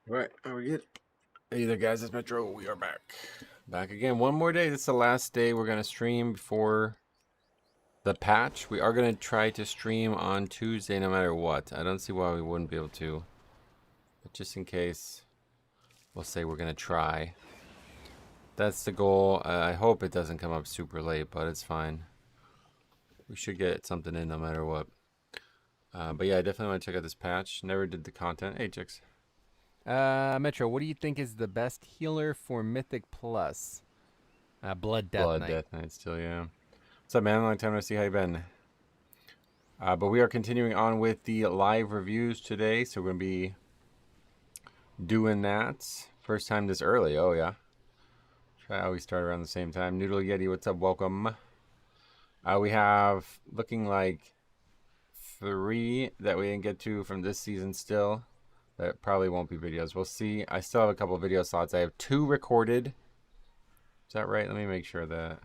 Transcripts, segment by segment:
Right, are we good? Hey there, guys, it's Metro. We are back again. One more day. This is the last day we're gonna stream before the patch. We are gonna try to stream on Tuesday no matter what. I don't see why we wouldn't be able to, but just in case, we'll say we're gonna try. That's the goal. I hope it doesn't come up super late, but it's fine. We should get something in no matter what. But yeah, I definitely want to check out this patch. Never did the content. Hey, chicks. Metro, what do you think is the best healer for Mythic Plus? Blood Death Blood Knight. Death Knight still, yeah. What's up, man? Long time no see. How you been? But we are continuing on with the live reviews today, so we're going to be doing that. First time this early. Oh, yeah. Try how we start around the same time. Noodle Yeti, what's up? Welcome. We have looking like 3 that we didn't get to from this season still. That probably won't be videos. We'll see. I still have a couple video slots. I have 2 recorded. Is that right? Let me make sure that.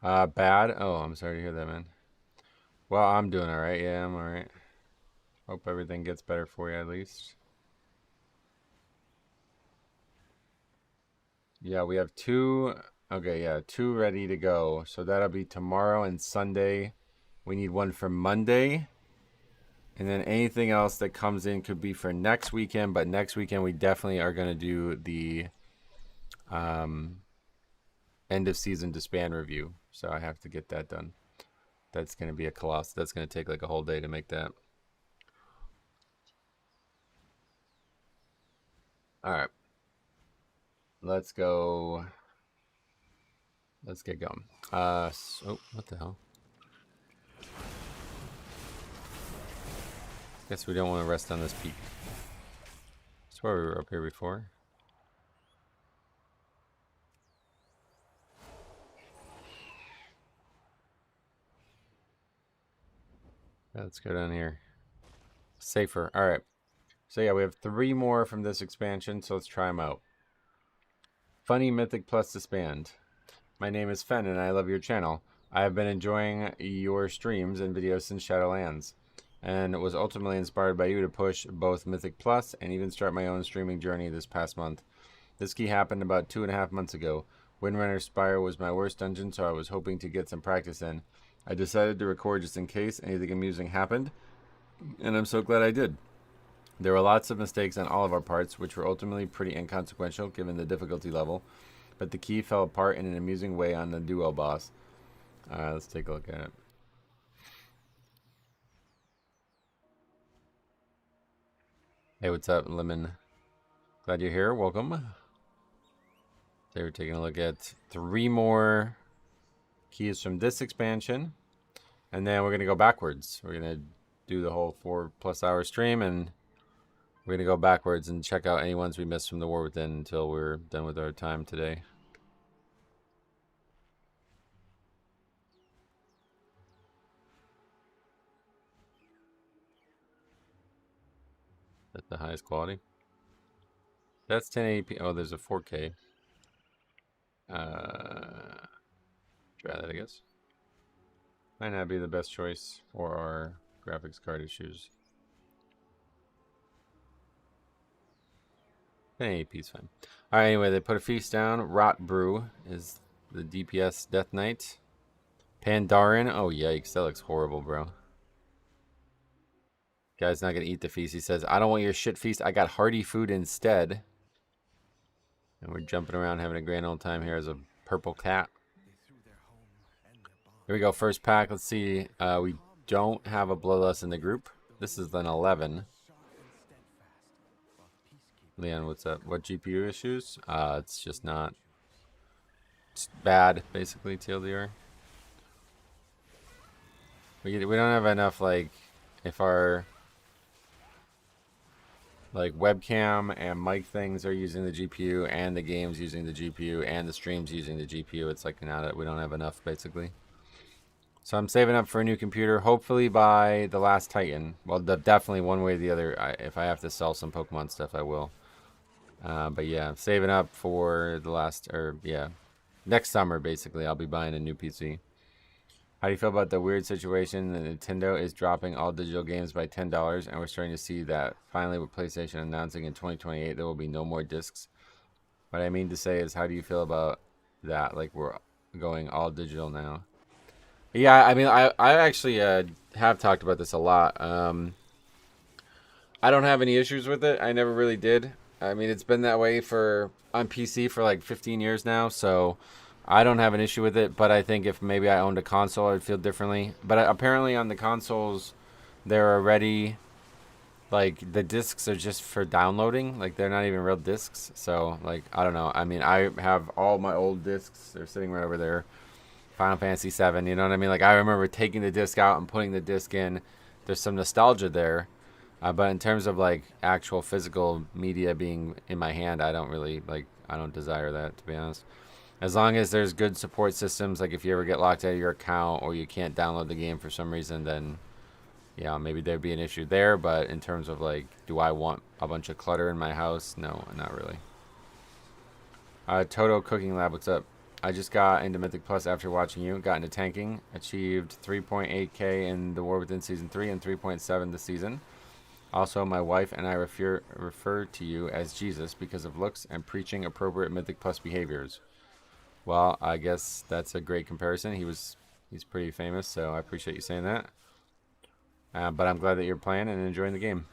Bad. Oh, I'm sorry to hear that, man. Well, I'm doing all right. Yeah, I'm all right. Hope everything gets better for you at least. Yeah, we have 2. Okay, yeah, 2 ready to go. So that'll be tomorrow and Sunday. We need 1 for Monday. And then anything else that comes in could be for next weekend. But next weekend, we definitely are going to do the end of season disband review. So I have to get that done. That's going to be a colossal. That's going to take like a whole day to make that. All right. Let's go. Let's get going. Oh, what the hell? Guess we don't want to rest on this peak. I swear we were up here before. Yeah, let's go down here. Safer. All right. So yeah, we have 3 more from this expansion, so let's try them out. Funny Mythic Plus Disband. My name is Fen, and I love your channel. I have been enjoying your streams and videos since Shadowlands, and was ultimately inspired by you to push both Mythic Plus and even start my own streaming journey this past month. This key happened about 2.5 months ago. Windrunner Spire was my worst dungeon, so I was hoping to get some practice in. I decided to record just in case anything amusing happened, and I'm so glad I did. There were lots of mistakes on all of our parts, which were ultimately pretty inconsequential given the difficulty level, but the key fell apart in an amusing way on the duo boss. Let's take a look at it. Hey, what's up, Lemon? Glad you're here. Welcome. Today we're taking a look at 3 more keys from this expansion, and then we're going to go backwards. We're going to do the whole 4+ hour stream, and we're going to go backwards and check out any ones we missed from the War Within until we're done with our time today. That's the highest quality. That's 1080p. Oh, there's a 4K. Try that, I guess. Might not be the best choice for our graphics card issues. 1080p is fine. Alright, anyway, they put a feast down. Rot Brew is the DPS Death Knight. Pandaren. Oh, yikes. That looks horrible, bro. Guy's not going to eat the feast. He says, I don't want your shit feast. I got hearty food instead. And we're jumping around having a grand old time here as a purple cat. Here we go. First pack. Let's see. We don't have a Bloodlust in the group. This is an 11. Leon, what's up? What GPU issues? It's just not. It's bad, basically, TLDR. We don't have enough, like, if our like webcam and mic things are using the GPU, and the game's using the GPU, and the stream's using the GPU. It's like not we don't have enough, basically. So I'm saving up for a new computer, hopefully by the Last Titan. Well, definitely one way or the other. If I have to sell some Pokemon stuff, I will. But yeah, I'm saving up for the next summer, basically. I'll be buying a new PC. How do you feel about the weird situation that Nintendo is dropping all digital games by $10, and we're starting to see that finally with PlayStation announcing in 2028 there will be no more discs? What I mean to say is, how do you feel about that? Like, we're going all digital now. Yeah, I mean, I actually have talked about this a lot. I don't have any issues with it. I never really did. I mean, it's been that way for on PC for like 15 years now, so I don't have an issue with it. But I think if maybe I owned a console, I'd feel differently. But apparently on the consoles, they're already like the discs are just for downloading. Like they're not even real discs. So like I don't know. I mean, I have all my old discs. They're sitting right over there. Final Fantasy 7. You know what I mean? Like I remember taking the disc out and putting the disc in. There's some nostalgia there. But in terms of like actual physical media being in my hand, I don't really like. I don't desire that, to be honest. As long as there's good support systems, like if you ever get locked out of your account or you can't download the game for some reason, then yeah, maybe there'd be an issue there. But in terms of like, do I want a bunch of clutter in my house? No, not really. Toto Cooking Lab, what's up? I just got into Mythic Plus after watching you. Got into tanking. Achieved 3.8k in the War Within Season 3 and 3.7 this season. Also, my wife and I refer to you as Jesus because of looks and preaching appropriate Mythic Plus behaviors. Well, I guess that's a great comparison. He's pretty famous, so I appreciate you saying that. But I'm glad that you're playing and enjoying the game.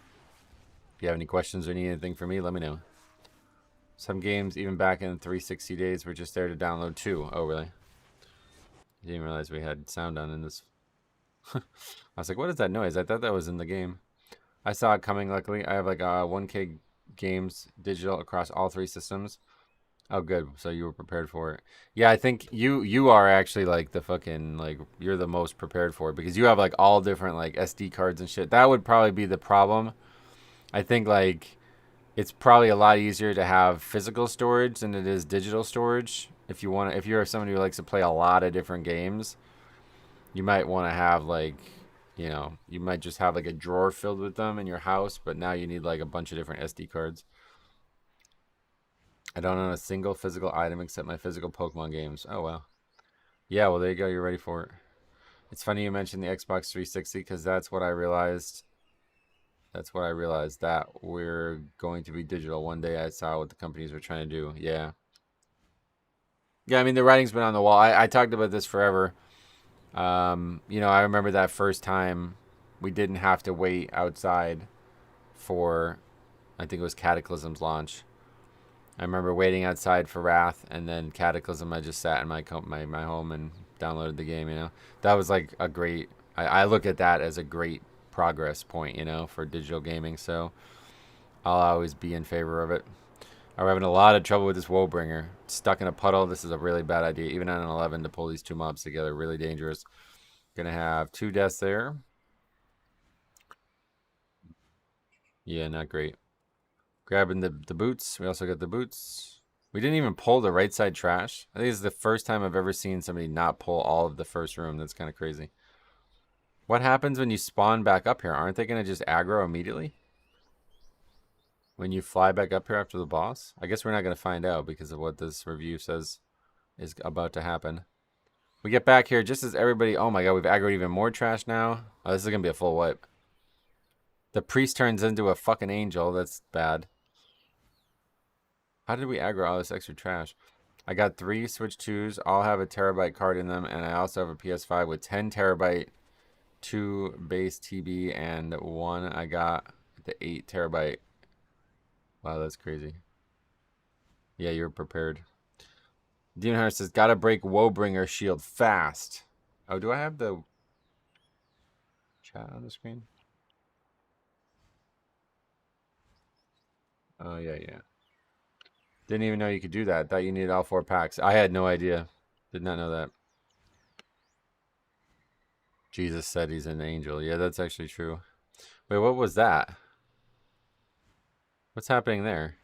If you have any questions or need anything from me, let me know. Some games, even back in 360 days, were just there to download too. Oh, really? Didn't realize we had sound on in this. I was like, what is that noise? I thought that was in the game. I saw it coming, luckily. I have like 1K games digital across all 3 systems. Oh, good. So you were prepared for it. Yeah, I think you are actually like the fucking, like, you're the most prepared for it because you have like all different like SD cards and shit. That would probably be the problem. I think like it's probably a lot easier to have physical storage than it is digital storage. If you're someone who likes to play a lot of different games, you might want to have like, you might just have like a drawer filled with them in your house, but now you need like a bunch of different SD cards. I don't own a single physical item except my physical Pokemon games. Oh, well. Yeah, well, there you go. You're ready for it. It's funny you mentioned the Xbox 360 because that's what I realized. That's what I realized, that we're going to be digital. One day I saw what the companies were trying to do. Yeah. Yeah, I mean, the writing's been on the wall. I talked about this forever. I remember that first time we didn't have to wait outside for, I think it was Cataclysm's launch. I remember waiting outside for Wrath, and then Cataclysm. I just sat in my home and downloaded the game. That was like a great. I look at that as a great progress point. For digital gaming. So I'll always be in favor of it. I'm having a lot of trouble with this Woebringer. Stuck in a puddle. This is a really bad idea. Even on an 11 to pull these 2 mobs together, really dangerous. Gonna have 2 deaths there. Yeah, not great. Grabbing the boots. We also got the boots. We didn't even pull the right side trash. I think it's the first time I've ever seen somebody not pull all of the first room. That's kind of crazy. What happens when you spawn back up here? Aren't they going to just aggro immediately? When you fly back up here after the boss? I guess we're not going to find out because of what this review says is about to happen. We get back here just as everybody... Oh my god, we've aggroed even more trash now. Oh, this is going to be a full wipe. The priest turns into a fucking angel. That's bad. How did we aggro all this extra trash? I got 3 Switch 2s. All have a terabyte card in them. And I also have a PS5 with 10 terabyte, 2 base TB, and 1 I got the 8 terabyte. Wow, that's crazy. Yeah, you're prepared. Demon Hunter says, gotta break Woebringer shield fast. Oh, do I have the chat on the screen? Oh, yeah. Didn't even know you could do that. Thought you needed all 4 packs. I had no idea. Did not know that. Jesus said he's an angel. Yeah, that's actually true. Wait, what was that? What's happening there?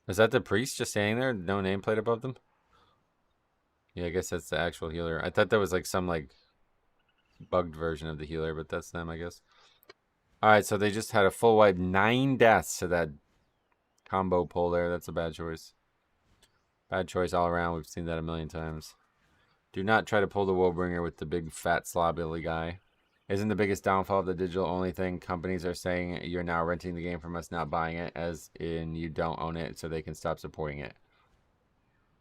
Is that the priest just standing there? No nameplate above them? Yeah, I guess that's the actual healer. I thought that was like some like bugged version of the healer, but that's them, I guess. Alright, so they just had a full wipe. 9 deaths to that combo pull there. That's a bad choice. Bad choice all around. We've seen that a million times. Do not try to pull the Woolbringer with the big fat slobbilly guy. Isn't the biggest downfall of the digital only thing companies are saying you're now renting the game from us, not buying it, as in you don't own it, so they can stop supporting it?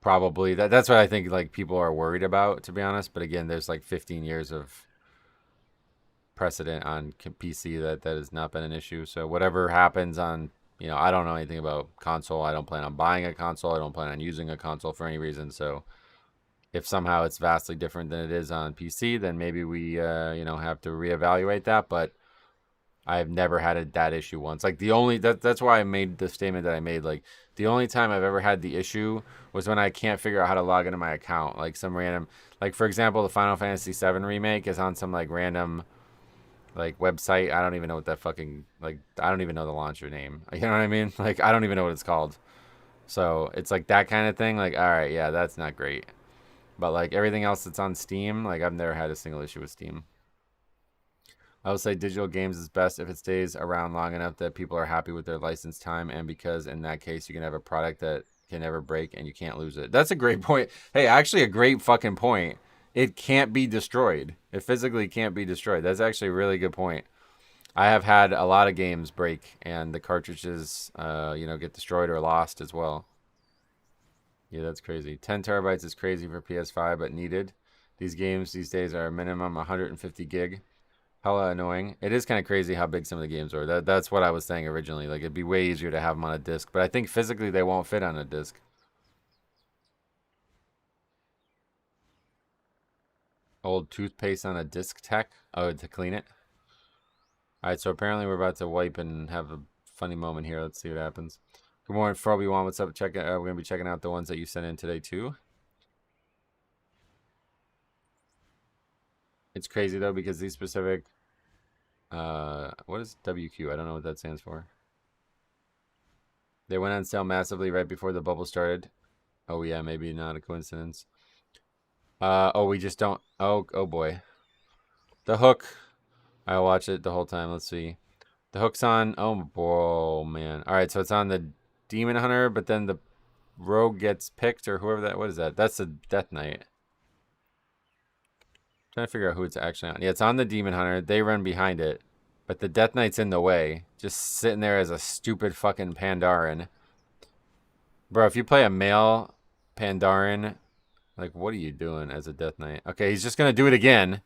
Probably. That's what I think like people are worried about, to be honest. But again, there's like 15 years of precedent on PC that has not been an issue. So whatever happens on, I don't know anything about console. I don't plan on buying a console. I don't plan on using a console for any reason. So if somehow it's vastly different than it is on PC, then maybe we, have to reevaluate that. But I've never had that issue once. Like that's why I made the statement that I made. Like the only time I've ever had the issue was when I can't figure out how to log into my account. Like some random, like for example, the Final Fantasy VII remake is on some like random like website. I don't even know what that fucking like. I don't even know the launcher name. You know what I mean? Like I don't even know what it's called. So it's like that kind of thing. Like all right, yeah, that's not great. But like everything else that's on Steam, like I've never had a single issue with Steam. I would say digital games is best if it stays around long enough that people are happy with their license time, and because in that case you can have a product that can never break and you can't lose it. That's a great point. Hey, actually a great fucking point. It can't be destroyed. It physically can't be destroyed. That's actually a really good point. I have had a lot of games break and the cartridges, get destroyed or lost as well. Yeah, that's crazy. 10 terabytes is crazy for PS5, but needed. These games these days are a minimum 150 gig. Hella annoying. It is kind of crazy how big some of the games are. That's what I was saying originally. Like it'd be way easier to have them on a disc, but I think physically they won't fit on a disc. Old toothpaste on a disc tech. Oh, to clean it. All right, so apparently we're about to wipe and have a funny moment here. Let's see what happens. Good morning, Froby1. What's up? We're gonna be checking out the ones that you sent in today too. It's crazy though because these specific. What is WQ? I don't know what that stands for. They went on sale massively right before the bubble started. Oh yeah, maybe not a coincidence. We just don't. Oh boy. The hook. I'll watch it the whole time. Let's see. The hook's on. Oh boy, man. All right, so it's on the Demon Hunter, but then the rogue gets picked or whoever that. What is that? That's the Death Knight. Trying to figure out who it's actually on. Yeah, it's on the Demon Hunter. They run behind it, but the Death Knight's in the way, just sitting there as a stupid fucking Pandaren. Bro, if you play a male Pandaren, like, what are you doing as a Death Knight? Okay, he's just gonna do it again.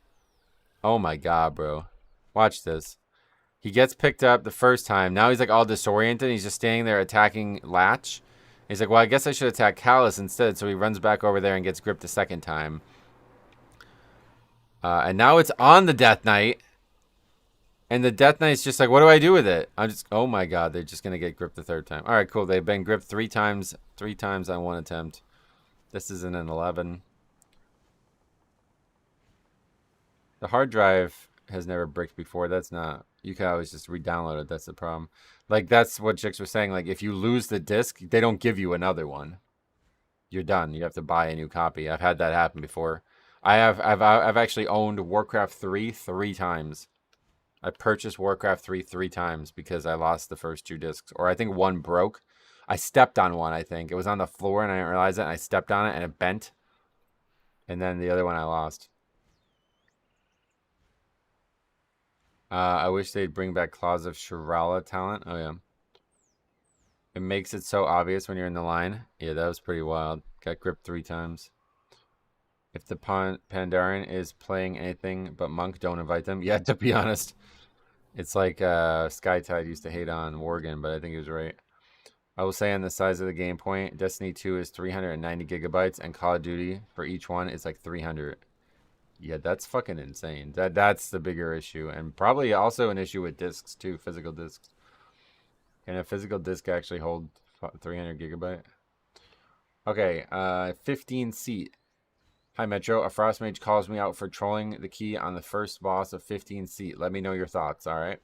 Oh my god, bro. Watch this. He gets picked up the first time. Now he's like all disoriented. He's just standing there attacking Latch. He's like, well, I guess I should attack Callus instead. So he runs back over there and gets gripped the second time. And now it's on the Death Knight. And the Death Knight's just like, what do I do with it? Oh my god, they're just going to get gripped the third time. All right, cool. They've been gripped three times on one attempt. This isn't an 11. The hard drive has never bricked before. That's not, you can always just re-download it. That's the problem. Like, that's what chicks were saying. Like, if you lose the disc, they don't give you another one. You're done. You have to buy a new copy. I've had that happen before. I've actually owned Warcraft 3 3 times. I purchased Warcraft 3 3 times because I lost the first two discs. Or I think one broke. I stepped on one, I think. It was on the floor and I didn't realize it. And I stepped on it and it bent. And then the other one I lost. I wish they'd bring back Claws of Shirala talent. Oh, yeah. It makes it so obvious when you're in the line. Yeah, that was pretty wild. Got gripped 3 times. If the Pandaren is playing anything but Monk, don't invite them. Yeah, to be honest. It's like Skytide used to hate on Worgen, but I think he was right. I will say on the size of the game point, Destiny 2 is 390 gigabytes, and Call of Duty for each one is like 300. Yeah, that's fucking insane. That's the bigger issue, and probably also an issue with discs too, physical discs. Can a physical disc actually hold 300 gigabyte? Okay, 15 seat. Hi Metro, a Frost Mage calls me out for trolling the key on the first boss of 15 seat. Let me know your thoughts, alright?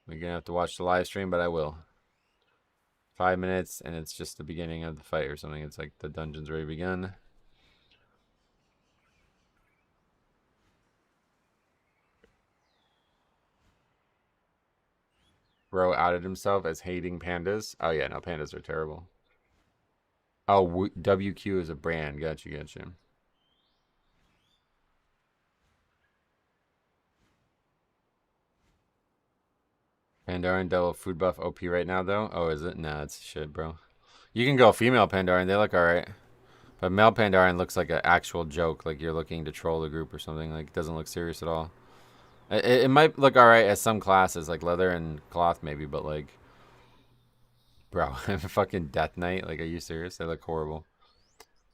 We're gonna have to watch the live stream, but I will. 5 minutes, and it's just the beginning of the fight or something. It's like the dungeon's already begun. Bro outed himself as hating pandas. Oh yeah, no, pandas are terrible. Oh, WQ is a brand. Gotcha. Pandaren double food buff OP right now, though. Oh, is it? Nah, it's shit, bro. You can go female Pandaren. They look alright. But male Pandaren looks like an actual joke. Like you're looking to troll the group or something. Like it doesn't look serious at all. It might look alright as some classes, like leather and cloth maybe, but like... Bro, fucking Death Knight. Like, are you serious? They look horrible.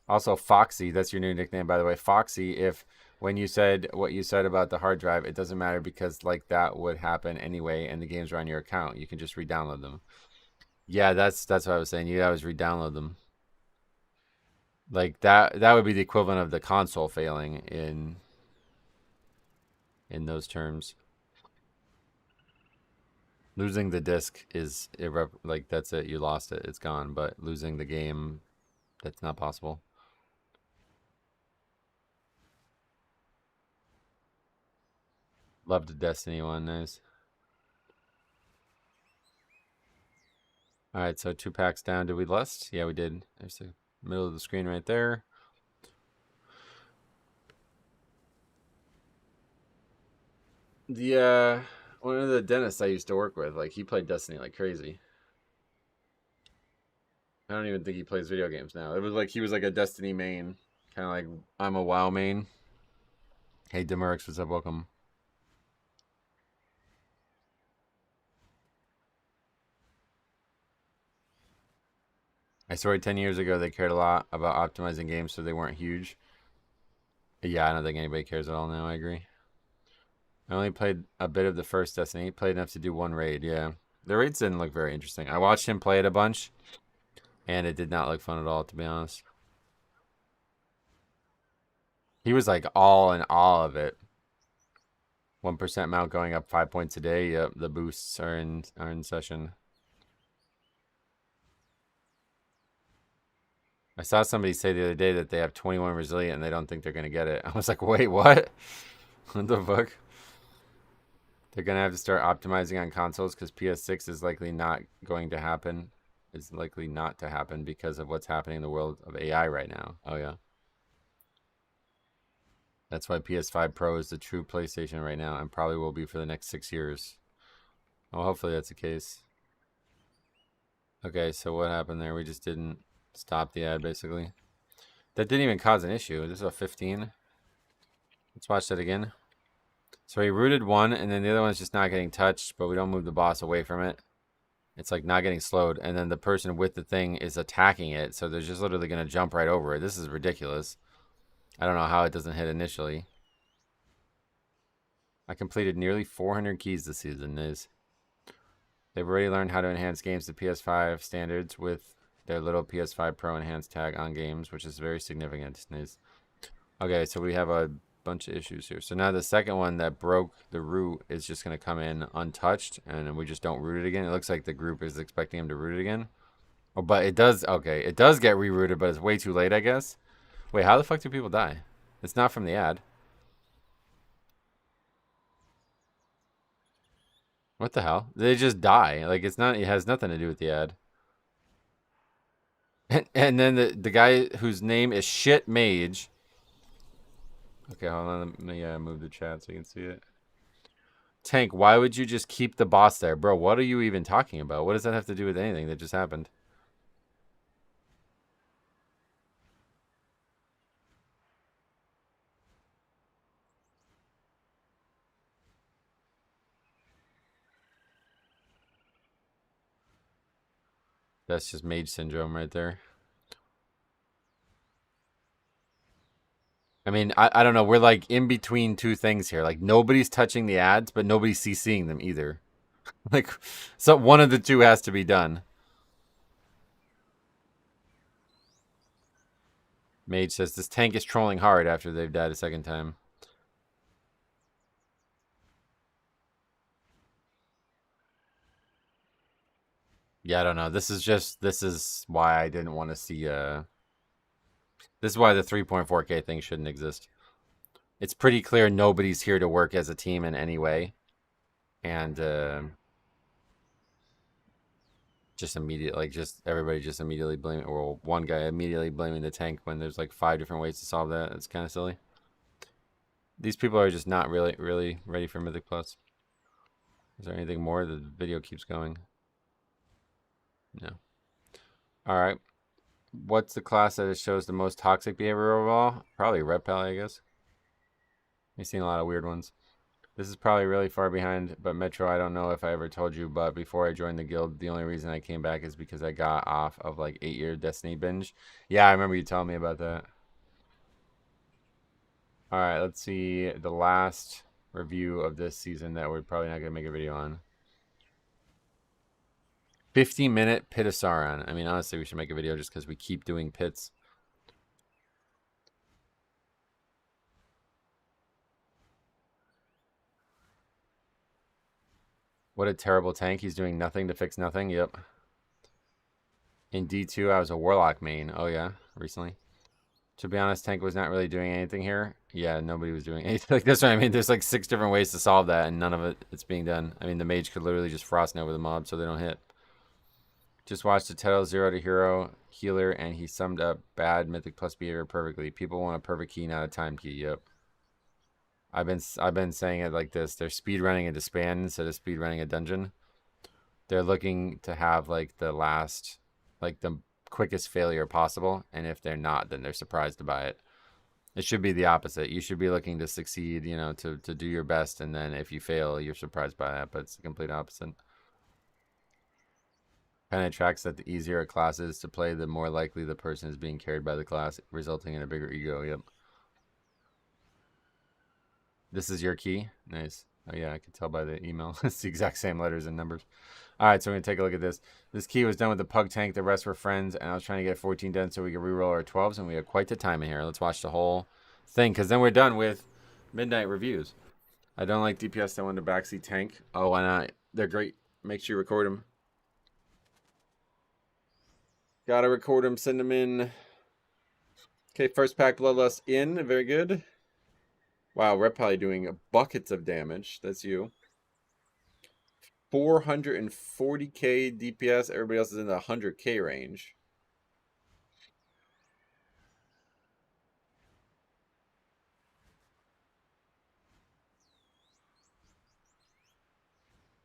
Also, Foxy. That's your new nickname, by the way. Foxy, if... When you said what you said about the hard drive, it doesn't matter because like that would happen anyway and the games are on your account. You can just re-download them. Yeah, that's what I was saying. You always re-download them. Like that would be the equivalent of the console failing in those terms. Losing the disc is like that's it. You lost it. It's gone. But losing the game, that's not possible. Loved Destiny 1, nice. Alright, so 2 packs down. Did we list? Yeah, we did. There's the middle of the screen right there. The one of the dentists I used to work with, like he played Destiny like crazy. I don't even think he plays video games now. It was like he was like a Destiny main. Kinda like I'm a WoW main. Hey Demerix, what's up? Welcome. I swear 10 years ago they cared a lot about optimizing games so they weren't huge. Yeah, I don't think anybody cares at all now, I agree. I only played a bit of the first Destiny. He played enough to do one raid, yeah. The raids didn't look very interesting. I watched him play it a bunch, and it did not look fun at all, to be honest. He was like all in all of it. 1% mount going up 5 points a day. Yep, the boosts are in session. I saw somebody say the other day that they have 21 resilient and they don't think they're going to get it. I was like, wait, what? What the fuck? They're going to have to start optimizing on consoles because PS6 is likely not going to happen. It's likely not to happen because of what's happening in the world of AI right now. Oh, yeah. That's why PS5 Pro is the true PlayStation right now and probably will be for the next 6 years. Oh, hopefully that's the case. Okay, so what happened there? We just didn't stop the ad, basically. That didn't even cause an issue. This is a 15. Let's watch that again. So he rooted one, and then the other one's just not getting touched, but we don't move the boss away from it. It's like not getting slowed, and then the person with the thing is attacking it, so they're just literally going to jump right over it. This is ridiculous. I don't know how it doesn't hit initially. I completed nearly 400 keys this season, Niz. They've already learned how to enhance games to PS5 standards with their little PS5 Pro enhanced tag on games, which is very significant, Niz. Okay, so we have a bunch of issues here. So now the second one that broke the root is just going to come in untouched, and we just don't root it again. It looks like the group is expecting him to root it again. Oh, but it does, okay, it does get rerouted, but it's way too late, I guess. Wait, how the fuck do people die? It's not from the ad. What the hell? They just die. Like, it's not, it has nothing to do with the ad. And then the guy whose name is Shit Mage. Okay, hold on. Let me move the chat so you can see it. Tank, why would you just keep the boss there? Bro, what are you even talking about? What does that have to do with anything that just happened? That's just mage syndrome right there. I mean, I don't know. We're like in between two things here. Like nobody's touching the ads, but nobody's CCing them either. Like, so one of the two has to be done. Mage says this tank is trolling hard after they've died a second time. Yeah, I don't know. This is why I didn't want to see this is why the 3.4K thing shouldn't exist. It's pretty clear nobody's here to work as a team in any way. And just everybody just immediately blaming, or one guy immediately blaming the tank when there's like 5 different ways to solve that. It's kind of silly. These people are just not really ready for Mythic Plus. Is there anything more? The video keeps going. No. All right. What's the class that shows the most toxic behavior overall? Probably Red Pally, I guess. You've seen a lot of weird ones. This is probably really far behind, but Metro, I don't know if I ever told you, but before I joined the guild, the only reason I came back is because I got off of like 8-year Destiny binge. Yeah, I remember you telling me about that. All right, let's see the last review of this season that we're probably not going to make a video on. 50-minute Pitasaran. I mean, honestly, we should make a video just because we keep doing pits. What a terrible tank. He's doing nothing to fix nothing. Yep. In D2, I was a Warlock main. Oh, yeah, recently. To be honest, tank was not really doing anything here. Yeah, nobody was doing anything. Like, that's what I mean. There's like 6 different ways to solve that, and none of it's being done. I mean, the mage could literally just frost over the mob so they don't hit. Just watched the title 0 to Hero Healer, and he summed up bad Mythic Plus behavior perfectly. People want a perfect key, not a time key. Yep. I've been saying it like this. They're speed running a disband instead of speed running a dungeon. They're looking to have like the last, like the quickest failure possible, and if they're not, then they're surprised by it. It should be the opposite. You should be looking to succeed, you know, to do your best, and then if you fail, you're surprised by that. But it's the complete opposite. Kind of tracks that the easier a class is to play, the more likely the person is being carried by the class, resulting in a bigger ego. Yep. This is your key. Nice. Oh yeah, I can tell by the email. It's the exact same letters and numbers. All right, so we're going to take a look at this. This key was done with the pug tank. The rest were friends, and I was trying to get 14 done so we could reroll our 12s, and we had quite the time in here. Let's watch the whole thing, because then we're done with midnight reviews. I don't like DPS that want to backseat tank. Oh, why not? They're great. Make sure you record them. Gotta record them, send them in. Okay, first pack Bloodlust in. Very good. Wow, Red Pally doing buckets of damage. That's you. 440k DPS. Everybody else is in the 100k range.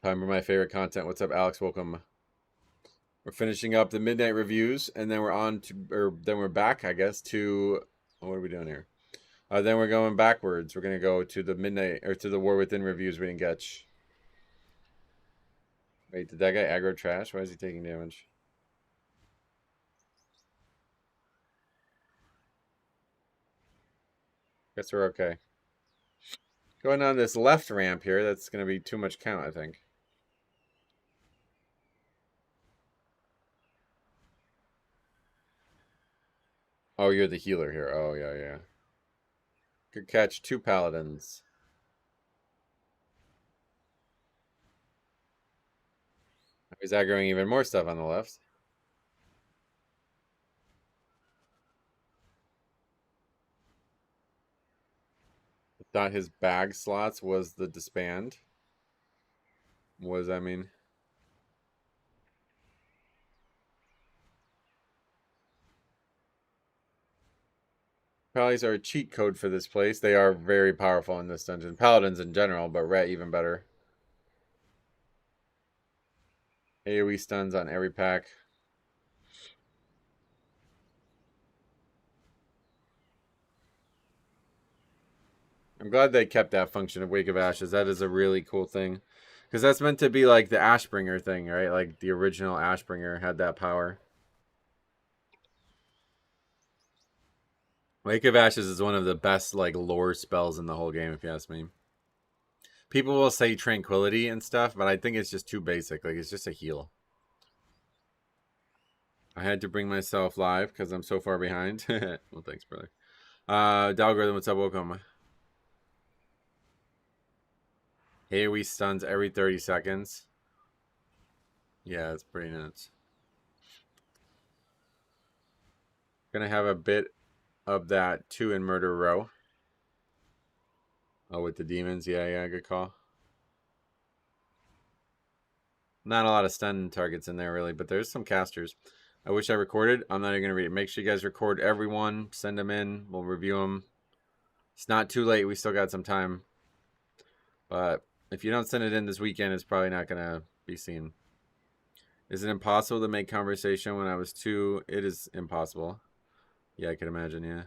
Time for my favorite content. What's up, Alex? Welcome. We're finishing up the midnight reviews, and then we're on to, or then we're back, I guess, to, what are we doing here? Then we're going backwards. We're gonna go to the midnight, or to the War Within reviews we didn't get. Wait, did that guy aggro trash? Why is he taking damage? Guess we're okay. Going on this left ramp here, that's going to be too much count, I think. Oh, you're the healer here. Oh, yeah, yeah. Good catch. 2 paladins. He's aggroing even more stuff on the left. Thought his bag slots was the disband. I mean. Pallies are a cheat code for this place. They are very powerful in this dungeon. Paladins in general, but Ret even better. AoE stuns on every pack. I'm glad they kept that function of Wake of Ashes. That is a really cool thing. Because that's meant to be like the Ashbringer thing, right? Like the original Ashbringer had that power. Wake of Ashes is one of the best like lore spells in the whole game, if you ask me. People will say Tranquility and stuff, but I think it's just too basic. Like, it's just a heal. I had to bring myself live because I'm so far behind. Well, thanks, brother. Dalgorithm, what's up? Welcome. AoE stuns every 30 seconds. Yeah, it's pretty nuts. Gonna have a bit of that too in Murder Row. Oh, with the demons. Yeah, yeah, good call. Not a lot of stun targets in there, really, but there's some casters. I wish I recorded. I'm not even going to read it. Make sure you guys record everyone. Send them in. We'll review them. It's not too late. We still got some time. But If you don't send it in this weekend, it's probably not going to be seen. Is it impossible to make conversation when I was 2? It is impossible. Yeah, I can imagine, yeah.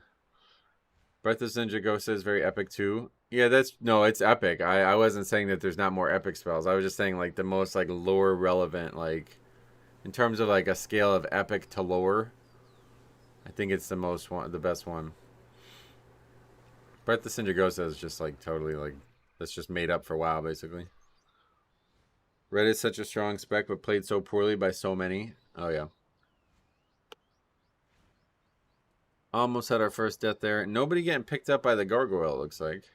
Breath of Zinjagosa is very epic too. Yeah, it's epic. I wasn't saying that there's not more epic spells. I was just saying like the most like lore relevant, like in terms of like a scale of epic to lore. I think it's the best one. Breath of Zinjagosa is just like totally like that's just made up for WoW basically. Red is such a strong spec, but played so poorly by so many. Oh yeah. Almost had our first death there. Nobody getting picked up by the gargoyle, it looks like.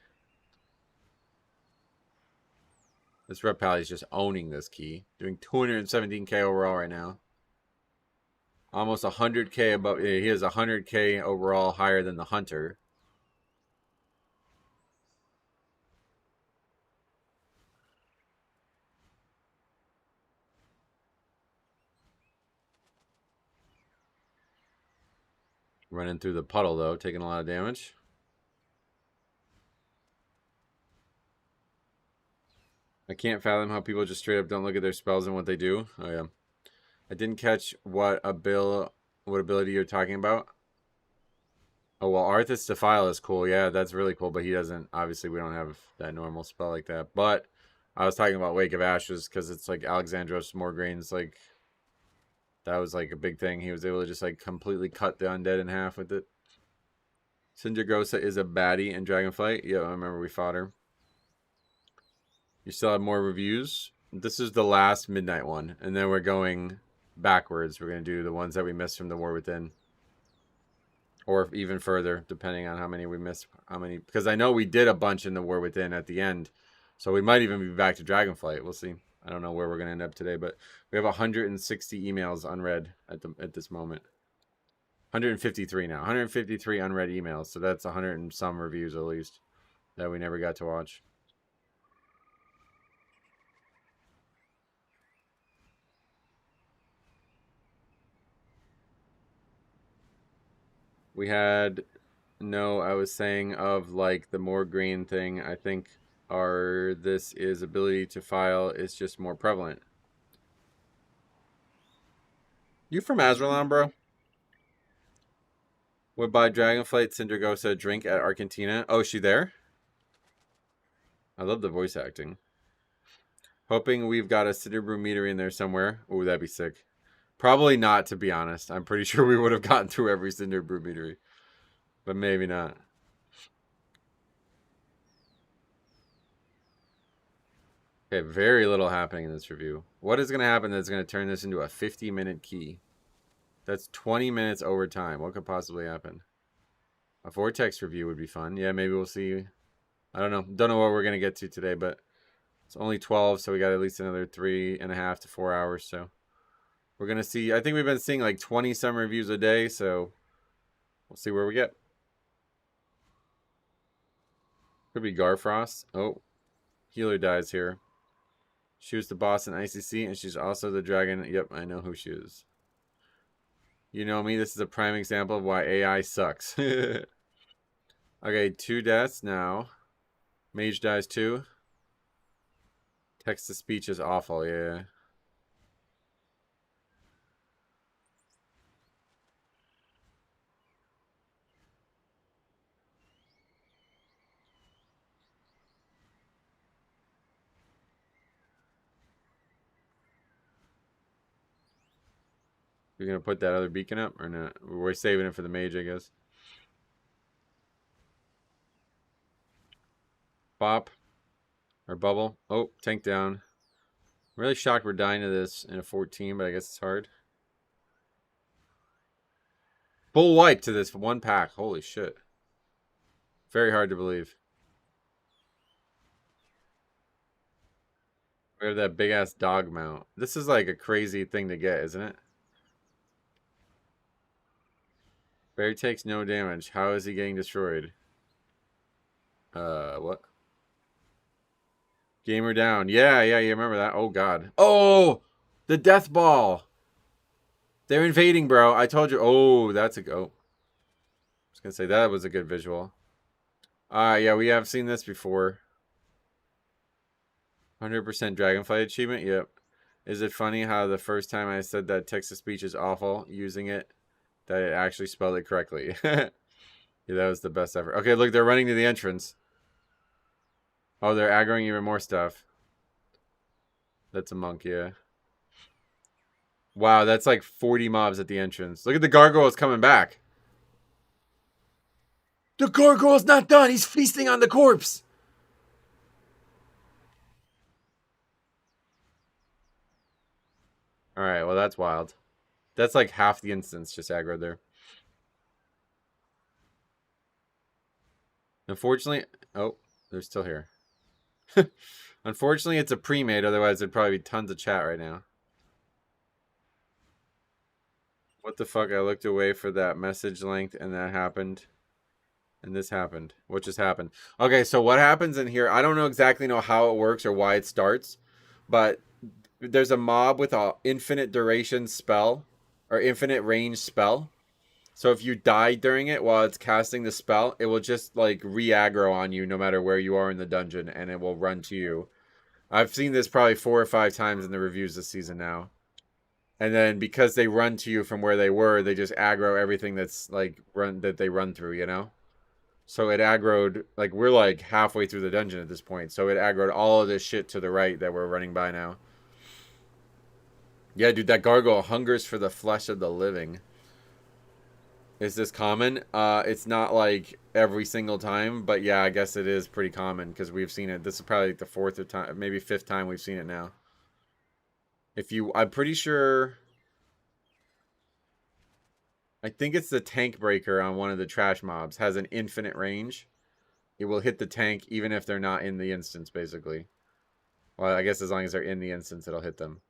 This Red Pally is just owning this key. Doing 217k overall right now. Almost 100k above. He has 100k overall higher than the Hunter. Running through the puddle, though. Taking a lot of damage. I can't fathom how people just straight up don't look at their spells and what they do. Oh, yeah. I didn't catch what ability you're talking about. Oh, well, Arthas Defile is cool. Yeah, that's really cool, but he doesn't... Obviously, we don't have that normal spell like that. But I was talking about Wake of Ashes because it's like Alexandros Morgraine's like... That was like a big thing. He was able to just like completely cut the undead in half with it. Sindragosa is a baddie in Dragonflight. Yeah, I remember we fought her. You still have more reviews. This is the last midnight one, and then we're going backwards. We're going to do the ones that we missed from the War Within. Or even further, depending on how many we missed. Because I know we did a bunch in the War Within at the end. So we might even be back to Dragonflight. We'll see. I don't know where we're going to end up today, but we have 160 emails unread at this moment. 153 now. 153 unread emails. So that's 100 and some reviews at least that we never got to watch. We had... No, I was saying of like the more green thing. I think this is ability to file is just more prevalent. You from Azralan, bro? Would buy Dragonflight Sindragosa a drink at Argentina. Oh, is she there? I love the voice acting. Hoping we've got a Cinderbrew meter in there somewhere. Oh, that'd be sick. Probably not, to be honest. I'm pretty sure we would have gotten through every Cinderbrew meter. But maybe not. Okay, very little happening in this review. What is going to happen that's going to turn this into a 50-minute key? That's 20 minutes over time. What could possibly happen? A Vortex review would be fun. Yeah, maybe we'll see. I don't know. Don't know what we're going to get to today, but it's only 12, so we got at least another 3.5 to 4 hours. So we're going to see. I think we've been seeing like 20 some reviews a day, so we'll see where we get. Could be Garfrost. Oh, healer dies here. She was the boss in ICC, and she's also the dragon. Yep, I know who she is. You know me, this is a prime example of why AI sucks. Okay, 2 deaths now. Mage dies too. Text-to-speech is awful, yeah. You're going to put that other beacon up or not? We're saving it for the mage, I guess. Bop. Or bubble. Oh, tank down. I'm really shocked we're dying to this in a 14, but I guess it's hard. Full wipe to this one pack. Holy shit. Very hard to believe. We have that big-ass dog mount. This is like a crazy thing to get, isn't it? Bear takes no damage. How is he getting destroyed? What? Gamer down. Yeah, you remember that. Oh, God. Oh! The death ball! They're invading, bro. I told you. Oh, that's a go. I was going to say, that was a good visual. Yeah, we have seen this before. 100% Dragonflight achievement? Yep. Is it funny how the first time I said that text-to-speech is awful, using it, that it actually spelled it correctly? Yeah, that was the best ever. Okay, look, they're running to the entrance. Oh, they're aggroing even more stuff. That's a monk, yeah. Wow, that's like 40 mobs at the entrance. Look at the gargoyles coming back. The gargoyle's not done. He's feasting on the corpse. All right, well, that's wild. That's like half the instance just aggroed there. Unfortunately, oh, they're still here. Unfortunately, it's a pre-made. Otherwise, there'd probably be tons of chat right now. What the fuck? I looked away for that message length, and that happened. And this happened. What just happened? Okay, so what happens in here? I don't know exactly know how it works or why it starts, but there's a mob with a infinite duration spell or infinite range spell. So if you die during it while it's casting the spell, it will just like re-aggro on you no matter where you are in the dungeon, and it will run to you. I've seen this probably 4 or 5 times in the reviews this season now. And then because they run to you from where they were, they just aggro everything that's like they run through, you know? So it aggroed, like we're like halfway through the dungeon at this point. So it aggroed all of this shit to the right that we're running by now. Yeah, dude, that gargoyle hungers for the flesh of the living. Is this common? It's not like every single time, but yeah, I guess it is pretty common because we've seen it. This is probably like the 4th or time, maybe 5th time we've seen it now. I'm pretty sure. I think it's the tank breaker on one of the trash mobs has an infinite range. It will hit the tank even if they're not in the instance, basically. Well, I guess as long as they're in the instance, it'll hit them.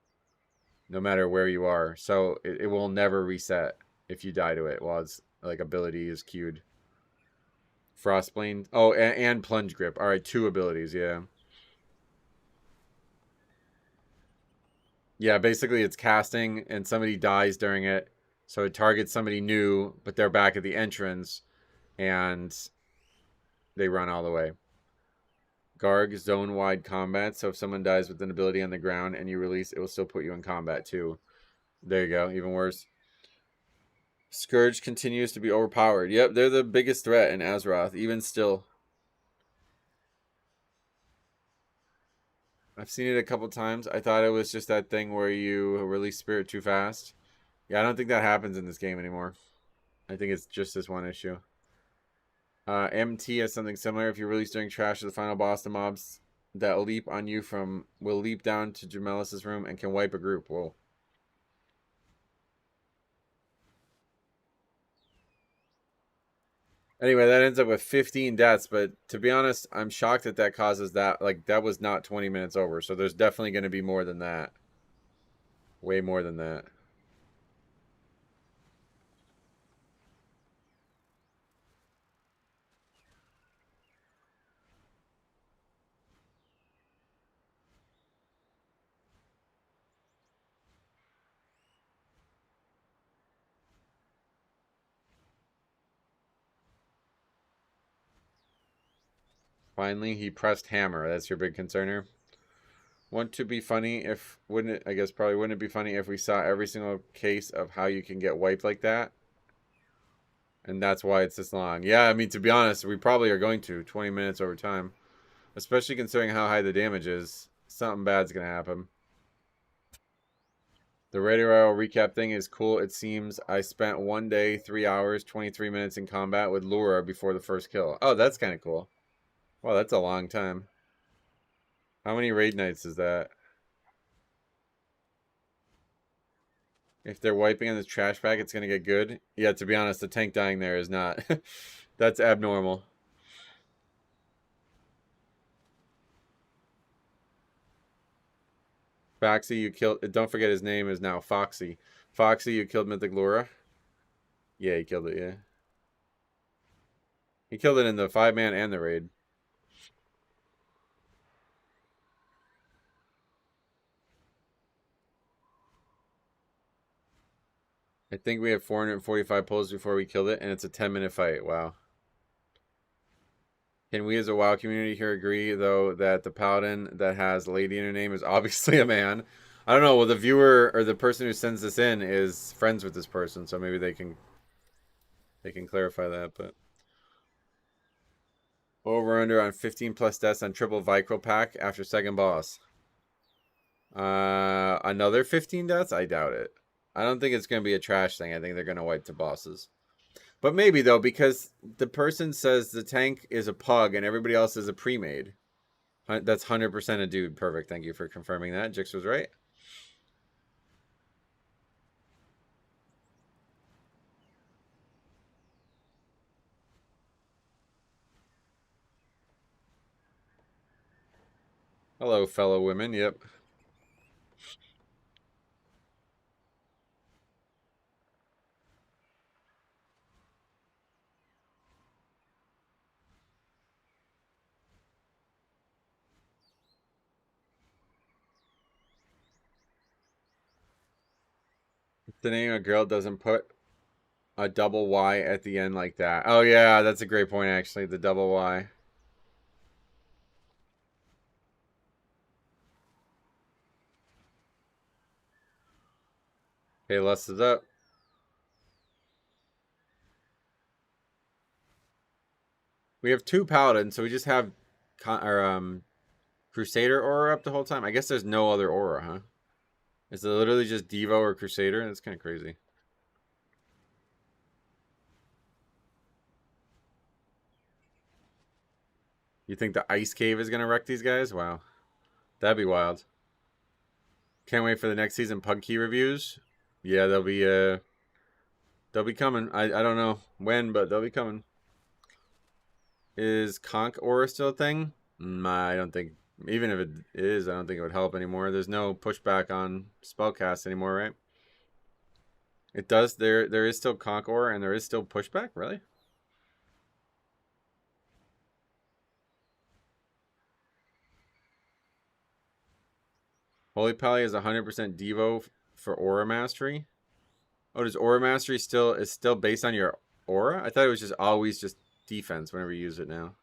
No matter where you are. So it will never reset if you die to it while its like ability is queued. Frostblade. Oh, and plunge grip. All right, 2 abilities, yeah. Yeah, basically it's casting and somebody dies during it. So it targets somebody new, but they're back at the entrance and they run all the way. Garg zone-wide combat. So if someone dies with an ability on the ground and you release, it will still put you in combat too. There you go. Even worse. Scourge continues to be overpowered. Yep, they're the biggest threat in Azeroth, even still. I've seen it a couple times. I thought it was just that thing where you release spirit too fast. Yeah, I don't think that happens in this game anymore. I think it's just this one issue. MT has something similar. If you release during trash of the final boss, the mobs that leap on you will leap down to Jamelis's room and can wipe a group. Whoa. Anyway, that ends up with 15 deaths, but to be honest, I'm shocked that causes that. Like, that was not 20 minutes over, so there's definitely going to be more than that. Way more than that. Finally, he pressed hammer. That's your big concerner. Want to be funny if, wouldn't it, I guess probably wouldn't it be funny if we saw every single case of how you can get wiped like that? And that's why it's this long. Yeah, I mean, to be honest, we probably are going to 20 minutes over time. Especially considering how high the damage is. Something bad's going to happen. The Radio Royale recap thing is cool. It seems I spent 1 day, 3 hours, 23 minutes in combat with Lura before the first kill. Oh, that's kind of cool. Well, that's a long time. How many raid nights is that? If they're wiping on this trash bag, it's going to get good. Yeah, to be honest, the tank dying there is not. That's abnormal. Foxy, you killed... Don't forget his name is now Foxy. Foxy, you killed Mythic Laura? Yeah, he killed it, yeah. He killed it in the 5-man and the raid. I think we had 445 pulls before we killed it, and it's a 10-minute fight. Wow. Can we as a WoW community here agree, though, that the paladin that has lady in her name is obviously a man? I don't know. Well, the viewer or the person who sends this in is friends with this person, so maybe they can clarify that. But over under on 15 plus deaths on triple Vicryl pack after second boss. Another 15 deaths? I doubt it. I don't think it's going to be a trash thing. I think they're going to wipe the bosses. But maybe, though, because the person says the tank is a pug and everybody else is a pre-made. That's 100% a dude. Perfect. Thank you for confirming that. Jix was right. Hello, fellow women. Yep. The name of a girl doesn't put a double Y at the end like that. Oh, yeah. That's a great point, actually. The double Y. Okay, Lust is up. We have two paladins, so we just have Crusader aura up the whole time. I guess there's no other aura, huh? Is it literally just Devo or Crusader? That's kind of crazy. You think the Ice Cave is going to wreck these guys? Wow. That'd be wild. Can't wait for the next season Pug Key reviews. Yeah, they'll be coming. I don't know when, but they'll be coming. Is Conch aura still a thing? I don't think. Even if it is, I don't think it would help anymore. There's no pushback on spellcast anymore, right? It does. There is still Conch aura and there is still pushback. Really? Holy Pally is 100% Devo for aura mastery. Oh, does aura mastery is still based on your aura? I thought it was just always just defense whenever you use it now.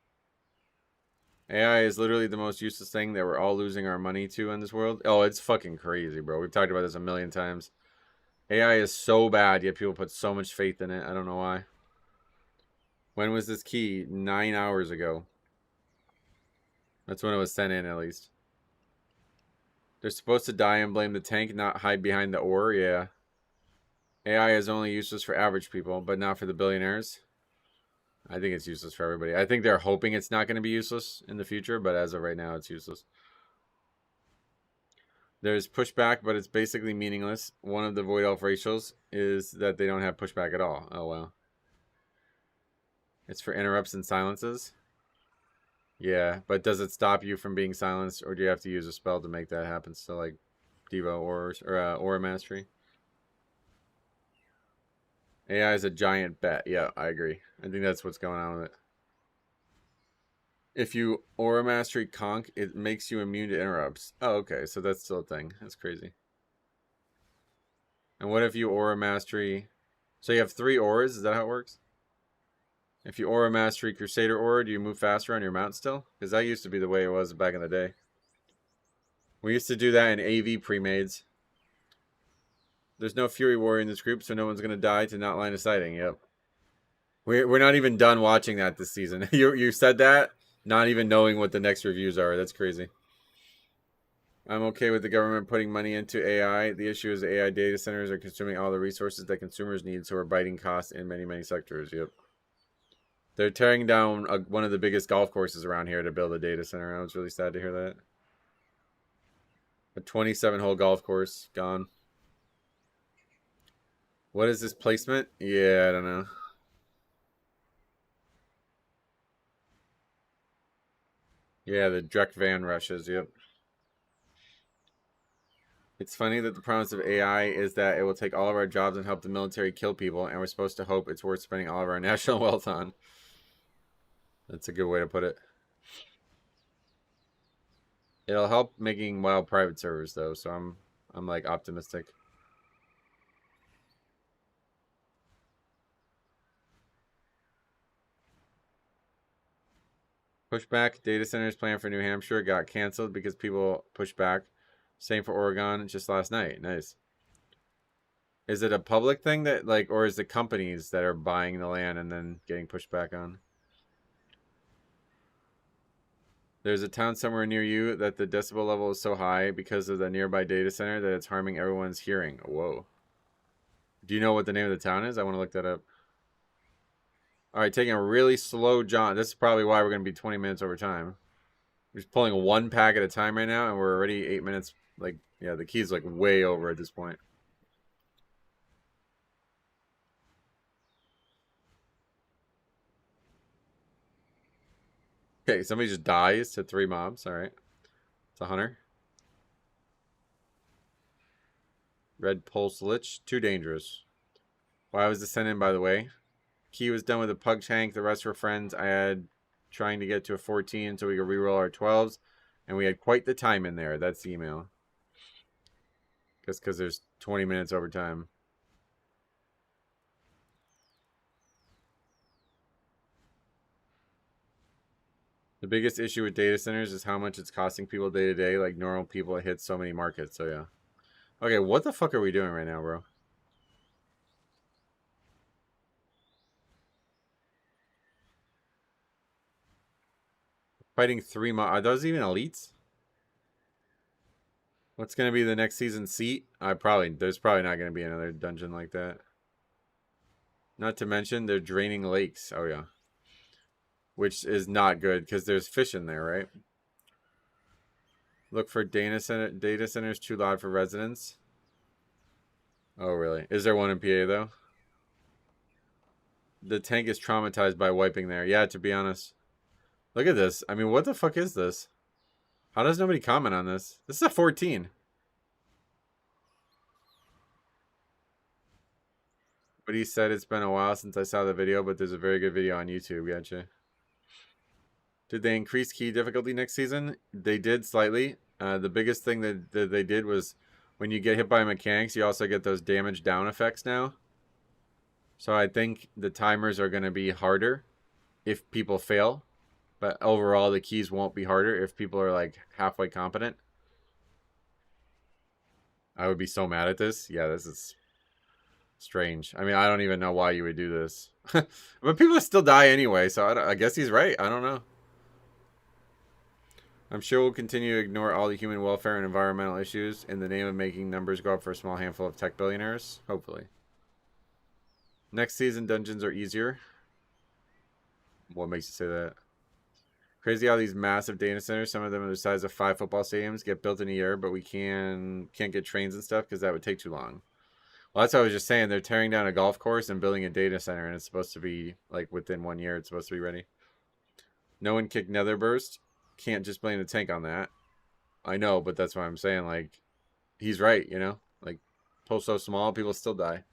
AI is literally the most useless thing that we're all losing our money to in this world. Oh, it's fucking crazy, bro. We've talked about this a million times. AI is so bad, yet people put so much faith in it. I don't know why. When was this key? 9 hours ago. That's when it was sent in, at least. They're supposed to die and blame the tank, not hide behind the ore. Yeah. AI is only useless for average people, but not for the billionaires. I think it's useless for everybody. I think they're hoping it's not going to be useless in the future, but as of right now, it's useless. There's pushback, but it's basically meaningless. One of the Void Elf racials is that they don't have pushback at all. Oh, wow. It's for interrupts and silences. Yeah, but does it stop you from being silenced, or do you have to use a spell to make that happen? So, like, Devo or Aura Mastery. AI is a giant bet. Yeah, I agree. I think that's what's going on with it. If you Aura Mastery Conch, it makes you immune to interrupts. Oh, okay. So that's still a thing. That's crazy. And what if you Aura Mastery... So you have 3 auras? Is that how it works? If you Aura Mastery Crusader Aura, do you move faster on your mount still? Because that used to be the way it was back in the day. We used to do that in AV pre-mades. There's no Fury Warrior in this group, so no one's going to die to not line of sighting. Yep. We're not even done watching that this season. You said that, not even knowing what the next reviews are. That's crazy. I'm okay with the government putting money into AI. The issue is AI data centers are consuming all the resources that consumers need, so we're biting costs in many, many sectors. Yep. They're tearing down one of the biggest golf courses around here to build a data center. I was really sad to hear that. A 27-hole golf course gone. What is this placement? Yeah, I don't know. Yeah, the Drek van rushes. Yep. It's funny that the promise of AI is that it will take all of our jobs and help the military kill people, and we're supposed to hope it's worth spending all of our national wealth on. That's a good way to put it. It'll help making WoW private servers though, so I'm like optimistic. Pushback. Data centers planned for New Hampshire got canceled because people pushed back. Same for Oregon just last night. Nice. Is it a public thing that like, or is it companies that are buying the land and then getting pushed back on? There's a town somewhere near you that the decibel level is so high because of the nearby data center that it's harming everyone's hearing. Whoa. Do you know what the name of the town is? I want to look that up. All right, taking a really slow jaunt. This is probably why we're going to be 20 minutes over time. We're just pulling one pack at a time right now, and we're already 8 minutes. Like, yeah, the key's like way over at this point. Okay, somebody just dies to 3 mobs. All right. It's a hunter. Red Pulse Lich. Too dangerous. Why was this sent in, by the way? Key was done with a pug tank. The rest were friends. I had trying to get to a 14 so we could reroll our 12s. And we had quite the time in there. That's the email. Just because there's 20 minutes over time. The biggest issue with data centers is how much it's costing people day to day. Like normal people, it hits so many markets. So yeah. Okay, what the fuck are we doing right now, bro? Fighting 3 mobs. Are those even elites? What's gonna be the next season seat? There's probably not gonna be another dungeon like that. Not to mention they're draining lakes. Oh yeah. Which is not good because there's fish in there, right? Look for data centers too loud for residents. Oh really? Is there one in PA though? The tank is traumatized by wiping there. Yeah, to be honest. Look at this. I mean, what the fuck is this? How does nobody comment on this? This is a 14. But he said it's been a while since I saw the video, but there's a very good video on YouTube. Gotcha. Did they increase key difficulty next season? They did slightly. The biggest thing that they did was when you get hit by mechanics, you also get those damage down effects now. So I think the timers are going to be harder if people fail. But overall, the keys won't be harder if people are like halfway competent. I would be so mad at this. Yeah, this is strange. I mean, I don't even know why you would do this. But people still die anyway, so I guess he's right. I don't know. I'm sure we'll continue to ignore all the human welfare and environmental issues in the name of making numbers go up for a small handful of tech billionaires. Hopefully. Next season, dungeons are easier. What makes you say that? Crazy how these massive data centers, some of them are the size of 5 football stadiums, get built in a year, but we can't get trains and stuff because that would take too long. Well, that's what I was just saying. They're tearing down a golf course and building a data center, and it's supposed to be, like, within 1 year, it's supposed to be ready. No one kicked Netherburst. Can't just blame the tank on that. I know, but that's why I'm saying, like, he's right, you know? Like, pull so small, people still die.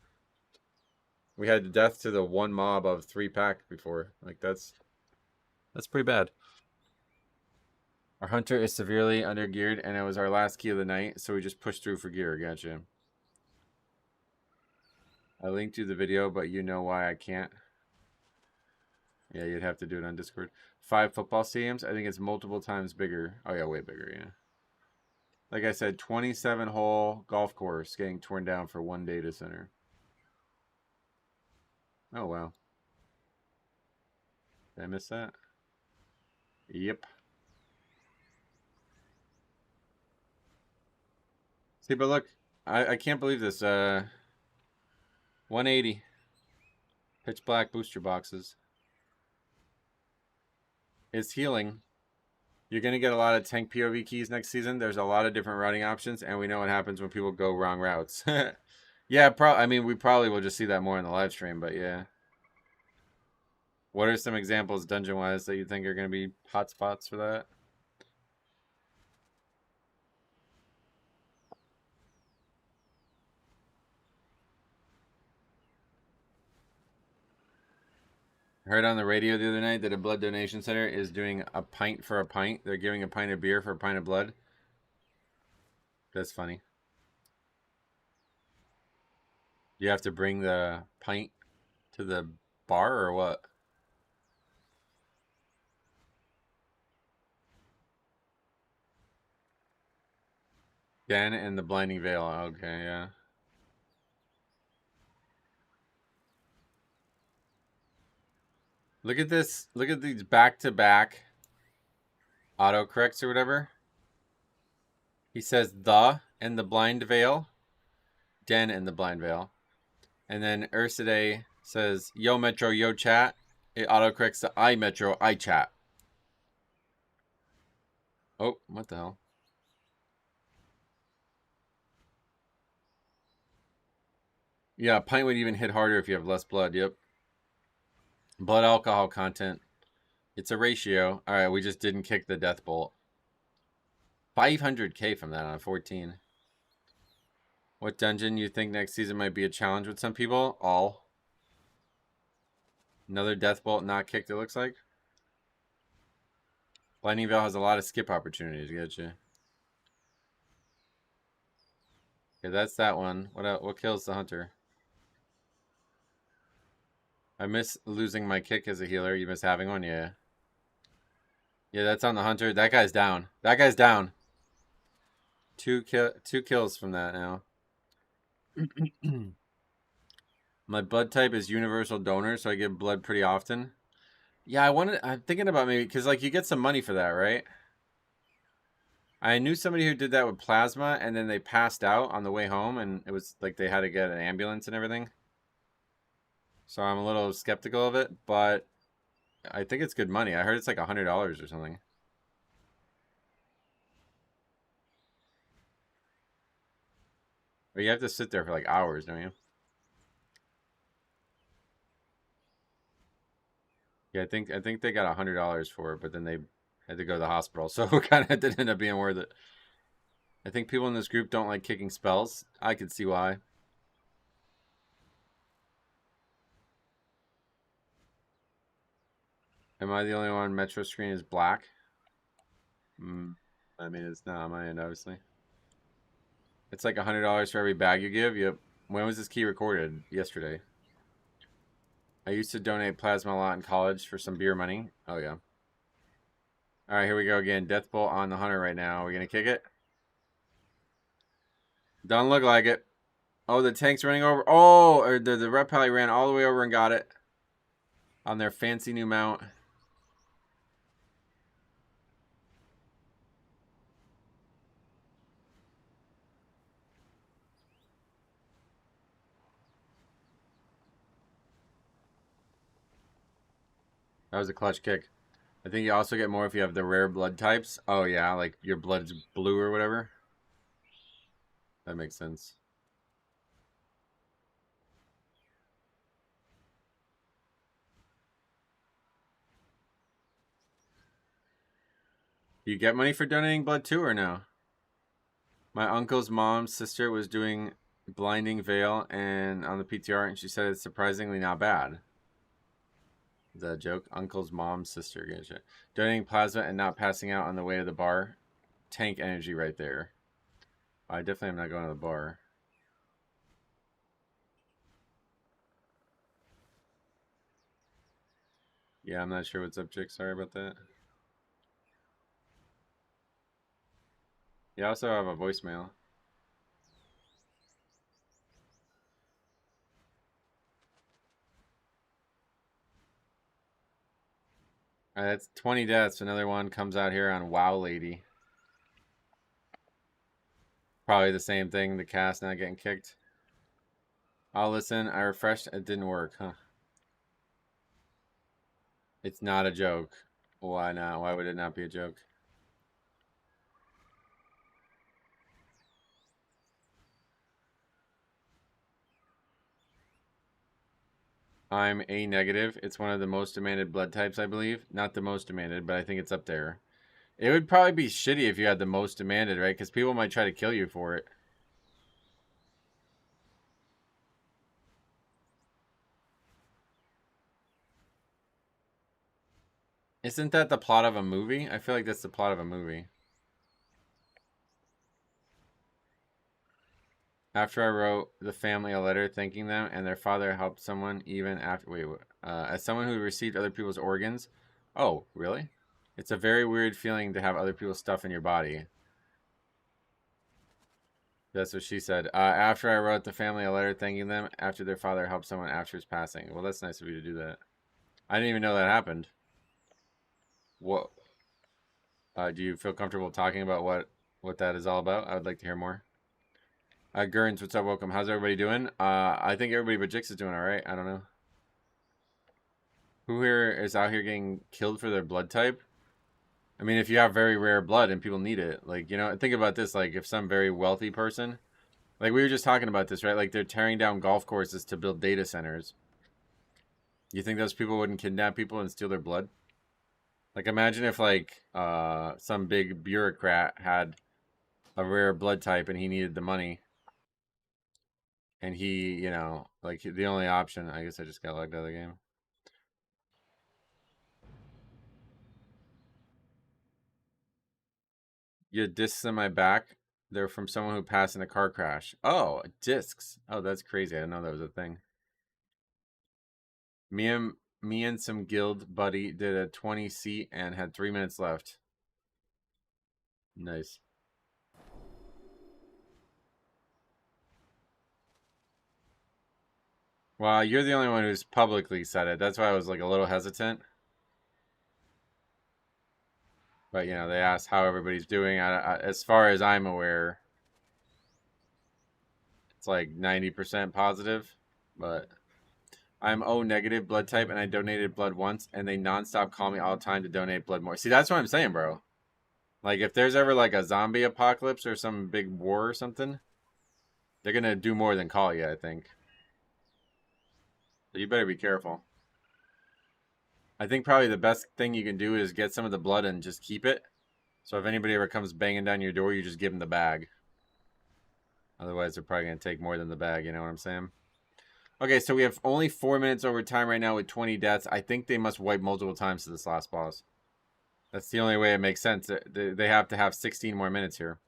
We had death to the 1 mob of 3 pack before. Like, that's pretty bad. Our hunter is severely undergeared, and it was our last key of the night, so we just pushed through for gear. Gotcha. I linked you the video, but you know why I can't. Yeah, you'd have to do it on Discord. 5 football stadiums. I think it's multiple times bigger. Oh, yeah, way bigger, yeah. Like I said, 27-hole golf course getting torn down for 1 data center. Oh, wow. Did I miss that? Yep. See, but look, I can't believe this. 180. Pitch black booster boxes. It's healing. You're going to get a lot of tank POV keys next season. There's a lot of different routing options, and we know what happens when people go wrong routes. Yeah, I mean, we probably will just see that more in the live stream, but yeah. What are some examples dungeon-wise that you think are going to be hot spots for that? I heard on the radio the other night that a blood donation center is doing a pint for a pint. They're giving a pint of beer for a pint of blood. That's funny. You have to bring the pint to the bar or what? Den and the Blinding Veil. Okay, yeah. Look at this. Look at these back-to-back autocorrects or whatever. He says the and the Blind Veil. Den and the Blind Veil. And then Ursidae says, yo Metro, yo chat. It autocorrects to I Metro, I chat. Oh, what the hell? Yeah, pint would even hit harder if you have less blood. Yep. Blood alcohol content. It's a ratio. All right, we just didn't kick the death bolt. 500k from that on 14. What dungeon you think next season might be a challenge with some people? All. Another death bolt not kicked, it looks like. Lightning Veil has a lot of skip opportunities. Get you. Okay, that's that one. What kills the hunter? I miss losing my kick as a healer. You miss having one? Yeah. Yeah, that's on the hunter. That guy's down. That guy's down. Two kills from that now. My blood type is universal donor, so I give blood pretty often. Yeah, I'm thinking about maybe, because like you get some money for that, right? I knew somebody who did that with plasma, and then they passed out on the way home, and it was like they had to get an ambulance and everything. So I'm a little skeptical of it, but I think it's good money. I heard it's like $100 or something. But you have to sit there for like hours, don't you? Yeah, I think they got $100 for it, but then they had to go to the hospital, so it kind of didn't end up being worth it. I think people in this group don't like kicking spells. I could see why. Am I the only one? Metro screen is black. I mean, it's not on my end, obviously. It's like $100 for every bag you give. Yep. When was this key recorded? Yesterday. I used to donate plasma a lot in college for some beer money. Oh, yeah. All right, here we go again. Death Bolt on the hunter right now. Are we going to kick it? Doesn't look like it. Oh, the tank's running over. Oh, or the rep pally ran all the way over and got it. On their fancy new mount. That was a clutch kick. I think you also get more if you have the rare blood types. Oh, yeah, like your blood's blue or whatever. That makes sense. Do you get money for donating blood too or no? My uncle's mom's sister was doing Blinding Veil and on the PTR, and she said it's surprisingly not bad. Is that a joke? Uncle's mom's sister. Donating plasma and not passing out on the way to the bar. Tank energy right there. I definitely am not going to the bar. Yeah, I'm not sure what's up, chick. Sorry about that. Yeah, I also have a voicemail. All right, that's 20 deaths. Another one comes out here on Wow Lady. Probably the same thing. The cast not getting kicked. I'll listen. I refreshed. It didn't work, huh? It's not a joke. Why not? Why would it not be a joke? I'm A negative. It's one of the most demanded blood types, I believe. Not the most demanded, but I think it's up there. It would probably be shitty if you had the most demanded, right? Because people might try to kill you for it. Isn't that the plot of a movie? I feel like that's the plot of a movie. After I wrote the family a letter thanking them and their father helped someone even after... Wait, as someone who received other people's organs... Oh, really? It's a very weird feeling to have other people's stuff in your body. That's what she said. After I wrote the family a letter thanking them after their father helped someone after his passing. Well, that's nice of you to do that. I didn't even know that happened. What? Do you feel comfortable talking about what that is all about? I would like to hear more. Gurns, what's up? Welcome. How's everybody doing? I think everybody but Jix is doing all right. I don't know. Who here is out here getting killed for their blood type? I mean, if you have very rare blood and people need it, like, you know, think about this. Like, if some very wealthy person, like we were just talking about this, right? Like, they're tearing down golf courses to build data centers. You think those people wouldn't kidnap people and steal their blood? Like, imagine if, like, some big bureaucrat had a rare blood type and he needed the money. And he, you know, like, the only option, I guess I just got logged out of the game. Your discs on my back, they're from someone who passed in a car crash. Oh, discs. Oh, that's crazy. I didn't know that was a thing. Me and some guild buddy did a 20 seat and had 3 minutes left. Nice. Well, you're the only one who's publicly said it. That's why I was like a little hesitant. But you know, they asked how everybody's doing. As far as I'm aware, it's like 90% positive. But I'm O negative blood type, and I donated blood once, and they nonstop call me all the time to donate blood more. See, that's what I'm saying, bro. Like, if there's ever like a zombie apocalypse or some big war or something, they're gonna do more than call you, I think. So you better be careful. I think probably the best thing you can do is get some of the blood and just keep it. So if anybody ever comes banging down your door, you just give them the bag. Otherwise, they're probably gonna take more than the bag. You know what I'm saying? Okay, so we have only 4 minutes over time right now with 20 deaths. I think they must wipe multiple times to this last boss. That's the only way it makes sense. They have to have 16 more minutes here.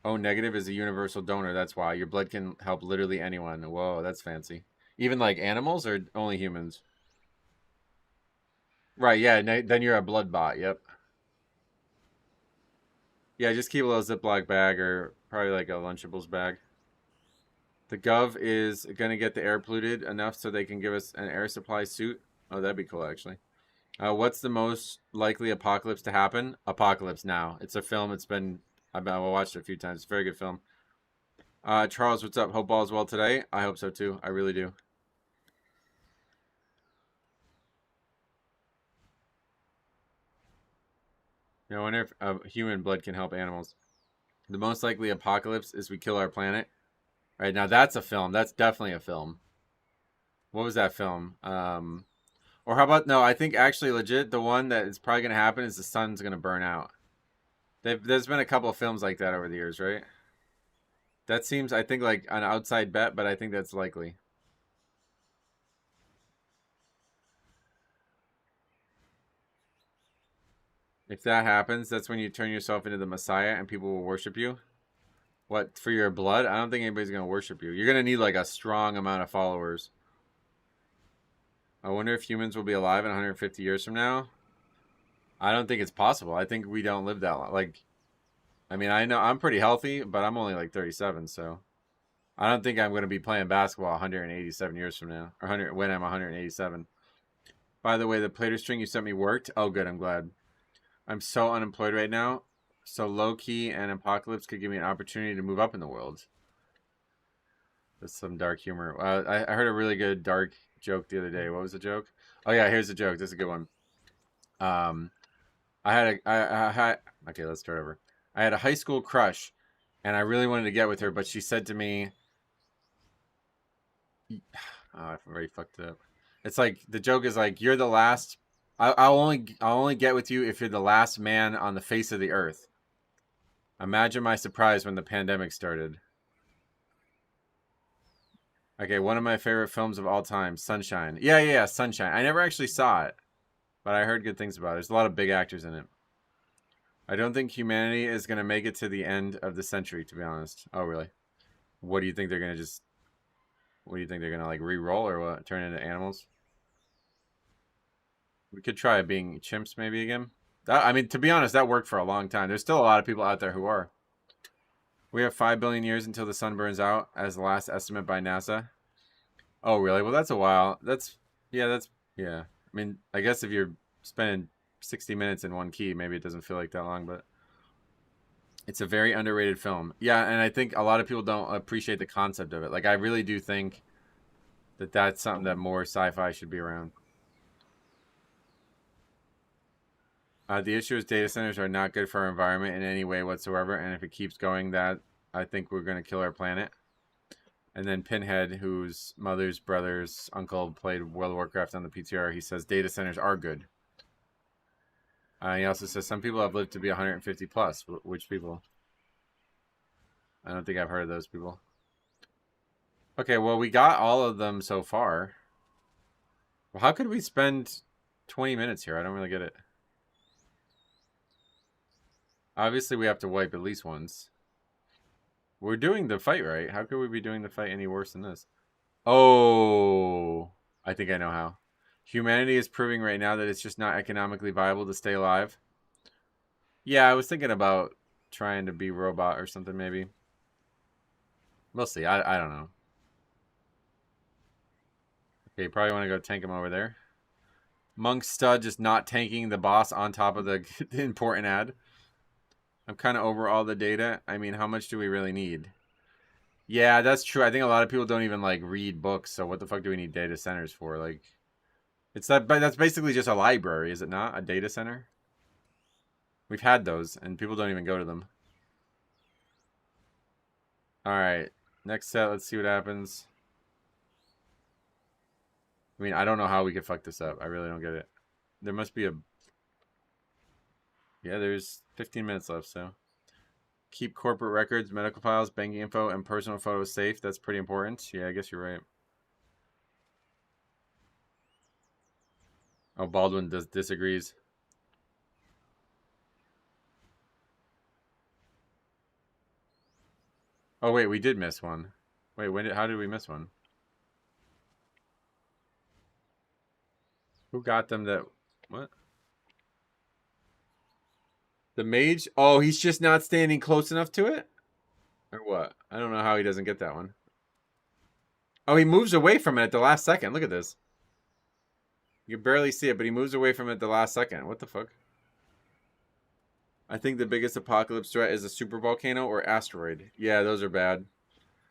O negative is a universal donor. That's why. Your blood can help literally anyone. Whoa, that's fancy. Even like animals or only humans? Right, yeah, then you're a blood bot. Yep. Yeah, just keep a little Ziploc bag or probably like a Lunchables bag. The Gov is going to get the air polluted enough so they can give us an air supply suit. Oh, that'd be cool, actually. What's the most likely apocalypse to happen? Apocalypse Now. It's a film. I've watched it a few times. It's a very good film. Charles, what's up? Hope all's well today. I hope so too. I really do. I wonder if human blood can help animals. The most likely apocalypse is we kill our planet. All right, now that's a film. That's definitely a film. What was that film? Or how about no? I think actually legit the one that is probably gonna happen is the sun's gonna burn out. There's been a couple of films like that over the years, right? That seems, I think, like an outside bet, but I think that's likely. If that happens, that's when you turn yourself into the Messiah and people will worship you. What, for your blood? I don't think anybody's gonna worship you. You're gonna need like a strong amount of followers. I wonder if humans will be alive in 150 years from now. I don't think it's possible. I think we don't live that long. Like, I mean, I know I'm pretty healthy, but I'm only like 37, so I don't think I'm going to be playing basketball 187 years from now, or 100 when I'm 187. By the way, the plater string you sent me worked. Oh, good. I'm glad. I'm so unemployed right now. So low key and apocalypse could give me an opportunity to move up in the world. That's some dark humor. I heard a really good dark joke the other day. What was the joke? Oh yeah, here's the joke. This is a good one. Um, I had okay. Let's start over. I had a high school crush, and I really wanted to get with her, but she said to me, "Oh, I've already fucked it up." It's like the joke is like you're the last. I'll only get with you if you're the last man on the face of the earth. Imagine my surprise when the pandemic started. Okay, one of my favorite films of all time, Sunshine. Yeah, Sunshine. I never actually saw it, but I heard good things about it. There's a lot of big actors in it. I don't think humanity is going to make it to the end of the century, to be honest. Oh, really? What do you think they're going to just... What do you think they're going to, like, re-roll or what? Turn into animals? We could try being chimps maybe again. I mean, to be honest, that worked for a long time. There's still a lot of people out there who are. We have 5 billion years until the sun burns out, as the last estimate by NASA. Oh, really? Well, that's a while. Yeah. I mean, I guess if you're spending 60 minutes in one key, maybe it doesn't feel like that long, but it's a very underrated film. Yeah, and I think a lot of people don't appreciate the concept of it. Like, I really do think that that's something that more sci-fi should be around. The issue is data centers are not good for our environment in any way whatsoever, and if it keeps going, that I think we're going to kill our planet. And then Pinhead, whose mother's brother's uncle played World of Warcraft on the PTR, he says data centers are good. He also says some people have lived to be 150 plus. Which people? I don't think I've heard of those people. Okay, well, we got all of them so far. Well, how could we spend 20 minutes here? I don't really get it. Obviously, we have to wipe at least once. We're doing the fight right. How could we be doing the fight any worse than this? Oh, I think I know how. Humanity is proving right now that it's just not economically viable to stay alive. Yeah, I was thinking about trying to be robot or something maybe. We'll see. I don't know. Okay, you probably want to go tank him over there. Monk Stud just not tanking the boss on top of the important ad. I'm kind of over all the data. I mean, how much do we really need? Yeah, that's true. I think a lot of people don't even like read books. So what the fuck do we need data centers for? Like, it's that. But that's basically just a library, is it not? A data center. We've had those, and people don't even go to them. All right, next set. Let's see what happens. I mean, I don't know how we could fuck this up. I really don't get it. There must be a... Yeah, there's 15 minutes left, so... Keep corporate records, medical files, banking info, and personal photos safe. That's pretty important. Yeah, I guess you're right. Oh, Baldwin disagrees. Oh, wait, we did miss one. Wait, how did we miss one? Who got them that... What? The mage? Oh, he's just not standing close enough to it? Or what? I don't know how he doesn't get that one. Oh, he moves away from it at the last second. Look at this. You can barely see it, but he moves away from it at the last second. What the fuck? I think the biggest apocalypse threat is a super volcano or asteroid. Yeah, those are bad.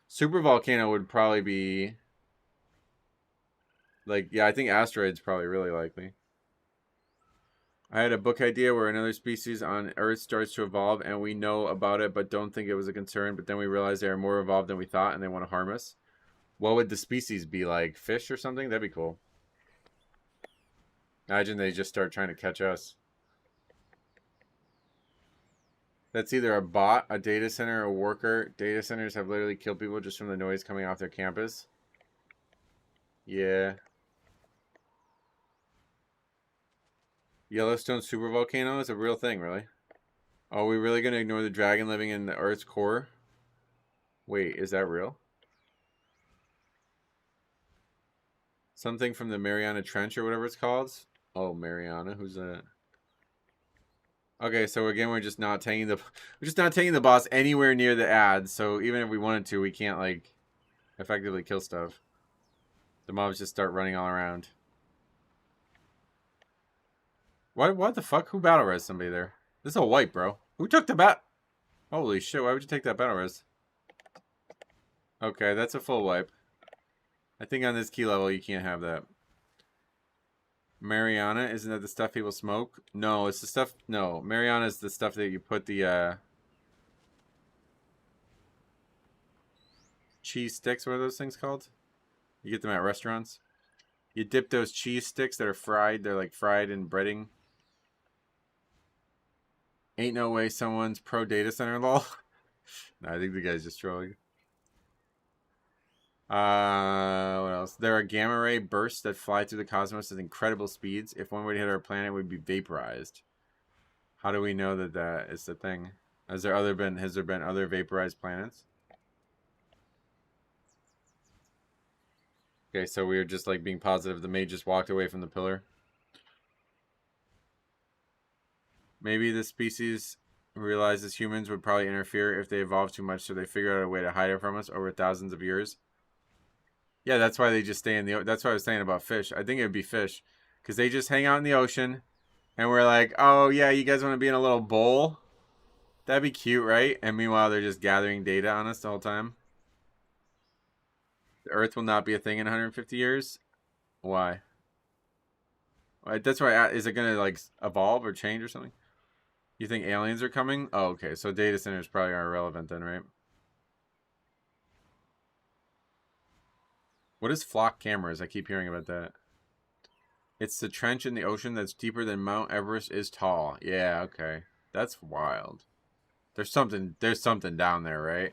Super volcano would probably be... Like, yeah, I think asteroid's probably really likely. I had a book idea where another species on Earth starts to evolve, and we know about it, but don't think it was a concern. But then we realize they are more evolved than we thought, and they want to harm us. What would the species be like? Fish or something? That'd be cool. Imagine they just start trying to catch us. That's either a bot, a data center, a worker. Data centers have literally killed people just from the noise coming off their campus. Yeah. Yellowstone supervolcano is a real thing, really. Are we really going to ignore the dragon living in the Earth's core? Wait, is that real? Something from the Mariana Trench or whatever it's called? Oh, Mariana, who's that? Okay, so again, we're just not taking the boss anywhere near the ad. So even if we wanted to, we can't like effectively kill stuff. The mobs just start running all around. What the fuck? Who battle res somebody there? This is a wipe, bro. Who took the bat? Holy shit! Why would you take that battle res? Okay, that's a full wipe. I think on this key level you can't have that. Mariana, isn't that the stuff people smoke? No, it's the stuff... No, Mariana is the stuff that you put the, cheese sticks, what are those things called? You get them at restaurants. You dip those cheese sticks that are fried. They're like fried in breading. Ain't no way someone's pro data center lol. No, I think the guy's just trolling. What else? There are gamma ray bursts that fly through the cosmos at incredible speeds. If one were to hit our planet, it would be vaporized. How do we know that that is the thing? Has there been other vaporized planets? Okay, so we were just like being positive. The mage just walked away from the pillar. Maybe the species realizes humans would probably interfere if they evolved too much, so they figured out a way to hide it from us over thousands of years. Yeah, that's why they just stay in the. That's what I was saying about fish. I think it would be fish, because they just hang out in the ocean, and we're like, oh yeah, you guys want to be in a little bowl? That'd be cute, right? And meanwhile, they're just gathering data on us the whole time. The Earth will not be a thing in 150 years. Why? That's why. Is it gonna like evolve or change or something? You think aliens are coming? Oh, okay. So data centers probably are irrelevant then, right? What is flock cameras? I keep hearing about that. It's the trench in the ocean that's deeper than Mount Everest is tall. Yeah, okay. That's wild. There's something down there, right?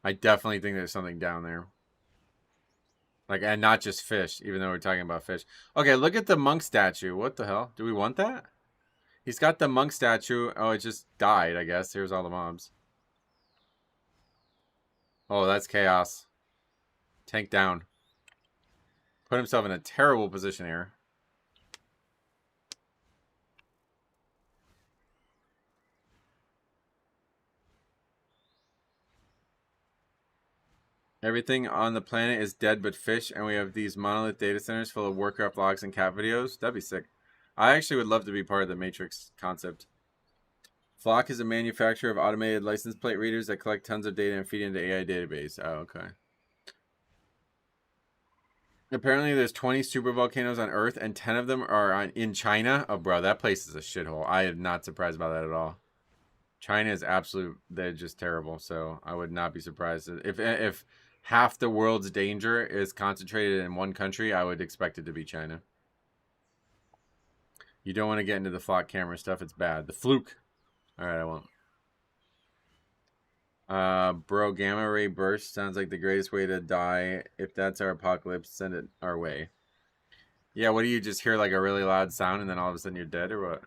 I definitely think there's something down there. Like, and not just fish, even though we're talking about fish. Okay, look at the monk statue. What the hell? Do we want that? He's got the monk statue. Oh, it just died, I guess. Here's all the mobs. Oh, that's chaos. Tank down. Put himself in a terrible position here. Everything on the planet is dead but fish, and we have these monolith data centers full of Warcraft logs and cat videos. That'd be sick. I actually would love to be part of the Matrix concept. Flock is a manufacturer of automated license plate readers that collect tons of data and feed into AI database. Oh, okay. Apparently, there's 20 super volcanoes on Earth, and 10 of them are in China. Oh, bro, that place is a shithole. I am not surprised about that at all. China is absolute. They're just terrible. So I would not be surprised if half the world's danger is concentrated in one country. I would expect it to be China. You don't want to get into the flock camera stuff. It's bad. The fluke. All right, I won't. Bro, gamma ray burst sounds like the greatest way to die. If that's our apocalypse, send it our way. Yeah, what do you just hear like a really loud sound and then all of a sudden you're dead or what?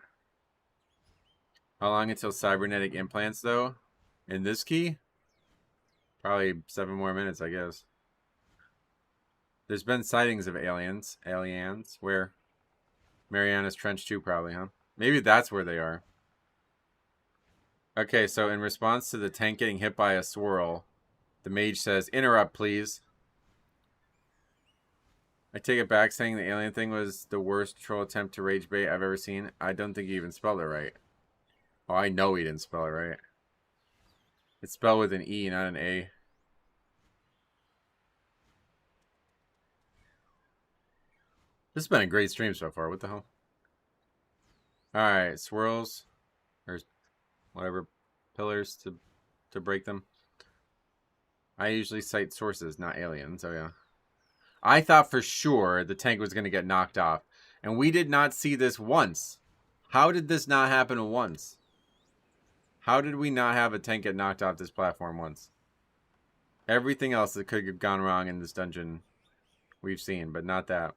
How long until cybernetic implants though? In this key? Probably 7 more minutes, I guess. There's been sightings of aliens. Aliens? Where? Mariana's Trench 2 probably, huh? Maybe that's where they are. Okay, so in response to the tank getting hit by a swirl, the mage says, interrupt, please. I take it back saying the alien thing was the worst troll attempt to rage bait I've ever seen. I don't think he even spelled it right. Oh, I know he didn't spell it right. It's spelled with an E, not an A. This has been a great stream so far. What the hell? Alright, swirls. Or whatever. Pillars to break them. I usually cite sources, not aliens. Oh, yeah. I thought for sure the tank was going to get knocked off. And we did not see this once. How did this not happen once? How did we not have a tank get knocked off this platform once? Everything else that could have gone wrong in this dungeon we've seen, but not that.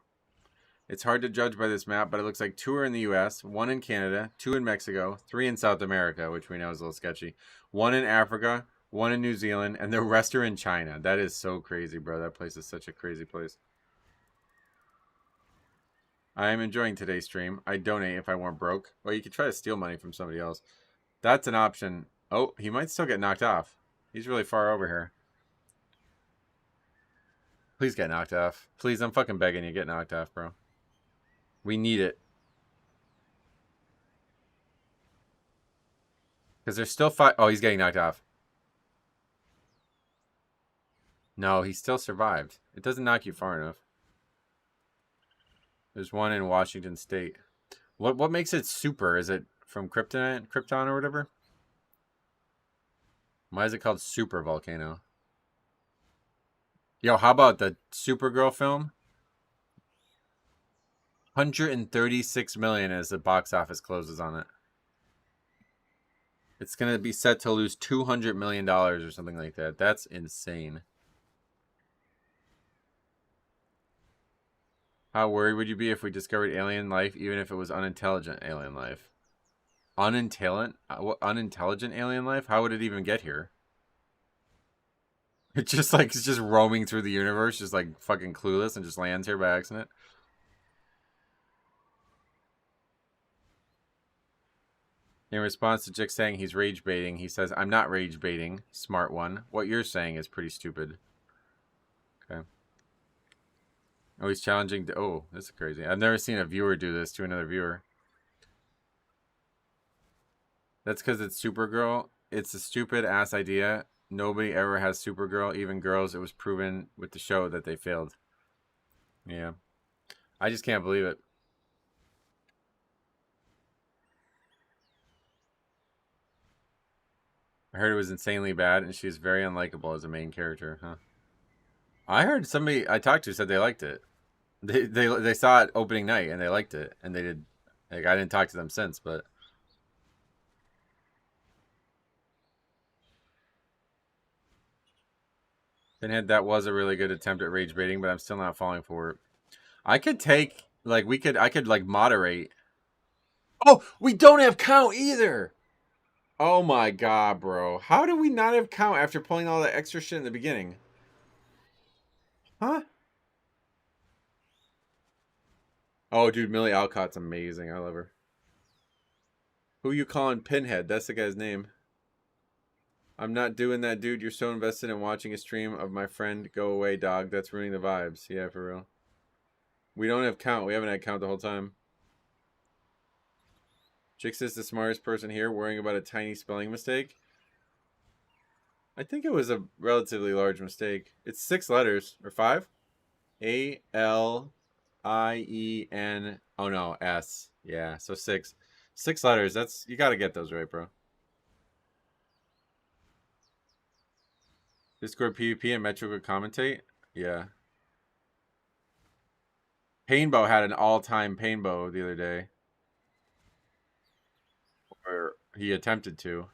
It's hard to judge by this map, but it looks like 2 are in the US, 1 in Canada, 2 in Mexico, 3 in South America, which we know is a little sketchy, 1 in Africa, 1 in New Zealand, and the rest are in China. That is so crazy, bro. That place is such a crazy place. I am enjoying today's stream. I'd donate if I weren't broke. Well, you could try to steal money from somebody else. That's an option. Oh, he might still get knocked off. He's really far over here. Please get knocked off. Please, I'm fucking begging you, get knocked off, bro. We need it. Because there's still 5... Oh, he's getting knocked off. No, he still survived. It doesn't knock you far enough. There's one in Washington State. What makes it super? Is it from Krypton or whatever? Why is it called Super Volcano? Yo, how about the Supergirl film? 136 million as the box office closes on it. It's going to be set to lose $200 million or something like that. That's insane. How worried would you be if we discovered alien life, even if it was unintelligent alien life? Unintelligent alien life? How would it even get here? It's just roaming through the universe, just like fucking clueless, and just lands here by accident. In response to Jick saying he's rage baiting, he says, I'm not rage baiting, smart one. What you're saying is pretty stupid. Okay. Oh, he's challenging. Oh, this is crazy. I've never seen a viewer do this to another viewer. That's because it's Supergirl. It's a stupid ass idea. Nobody ever has Supergirl, even girls. It was proven with the show that they failed. Yeah. I just can't believe it. I heard it was insanely bad, and she's very unlikable as a main character, huh? I heard somebody I talked to said they liked it. They saw it opening night and they liked it, and they did. Like, I didn't talk to them since, but Pinhead, that was a really good attempt at rage baiting, but I'm still not falling for it. I could take like I could like moderate. Oh, we don't have count either. Oh my god, bro. How do we not have count after pulling all that extra shit in the beginning? Huh? Oh, dude, Millie Alcott's amazing. I love her. Who you calling Pinhead? That's the guy's name. I'm not doing that, dude. You're so invested in watching a stream of my friend. Go away, dog. That's ruining the vibes. Yeah, for real. We don't have count. We haven't had count the whole time. Jix is the smartest person here, worrying about a tiny spelling mistake. I think it was a relatively large mistake. It's 6 letters. Or 5? A-L-I-E-N. Oh, no. S. Yeah, so 6. 6 letters. That's... You gotta get those right, bro. Discord PvP and Metro could commentate? Yeah. Painbow had an all-time Painbow the other day. Or he attempted to.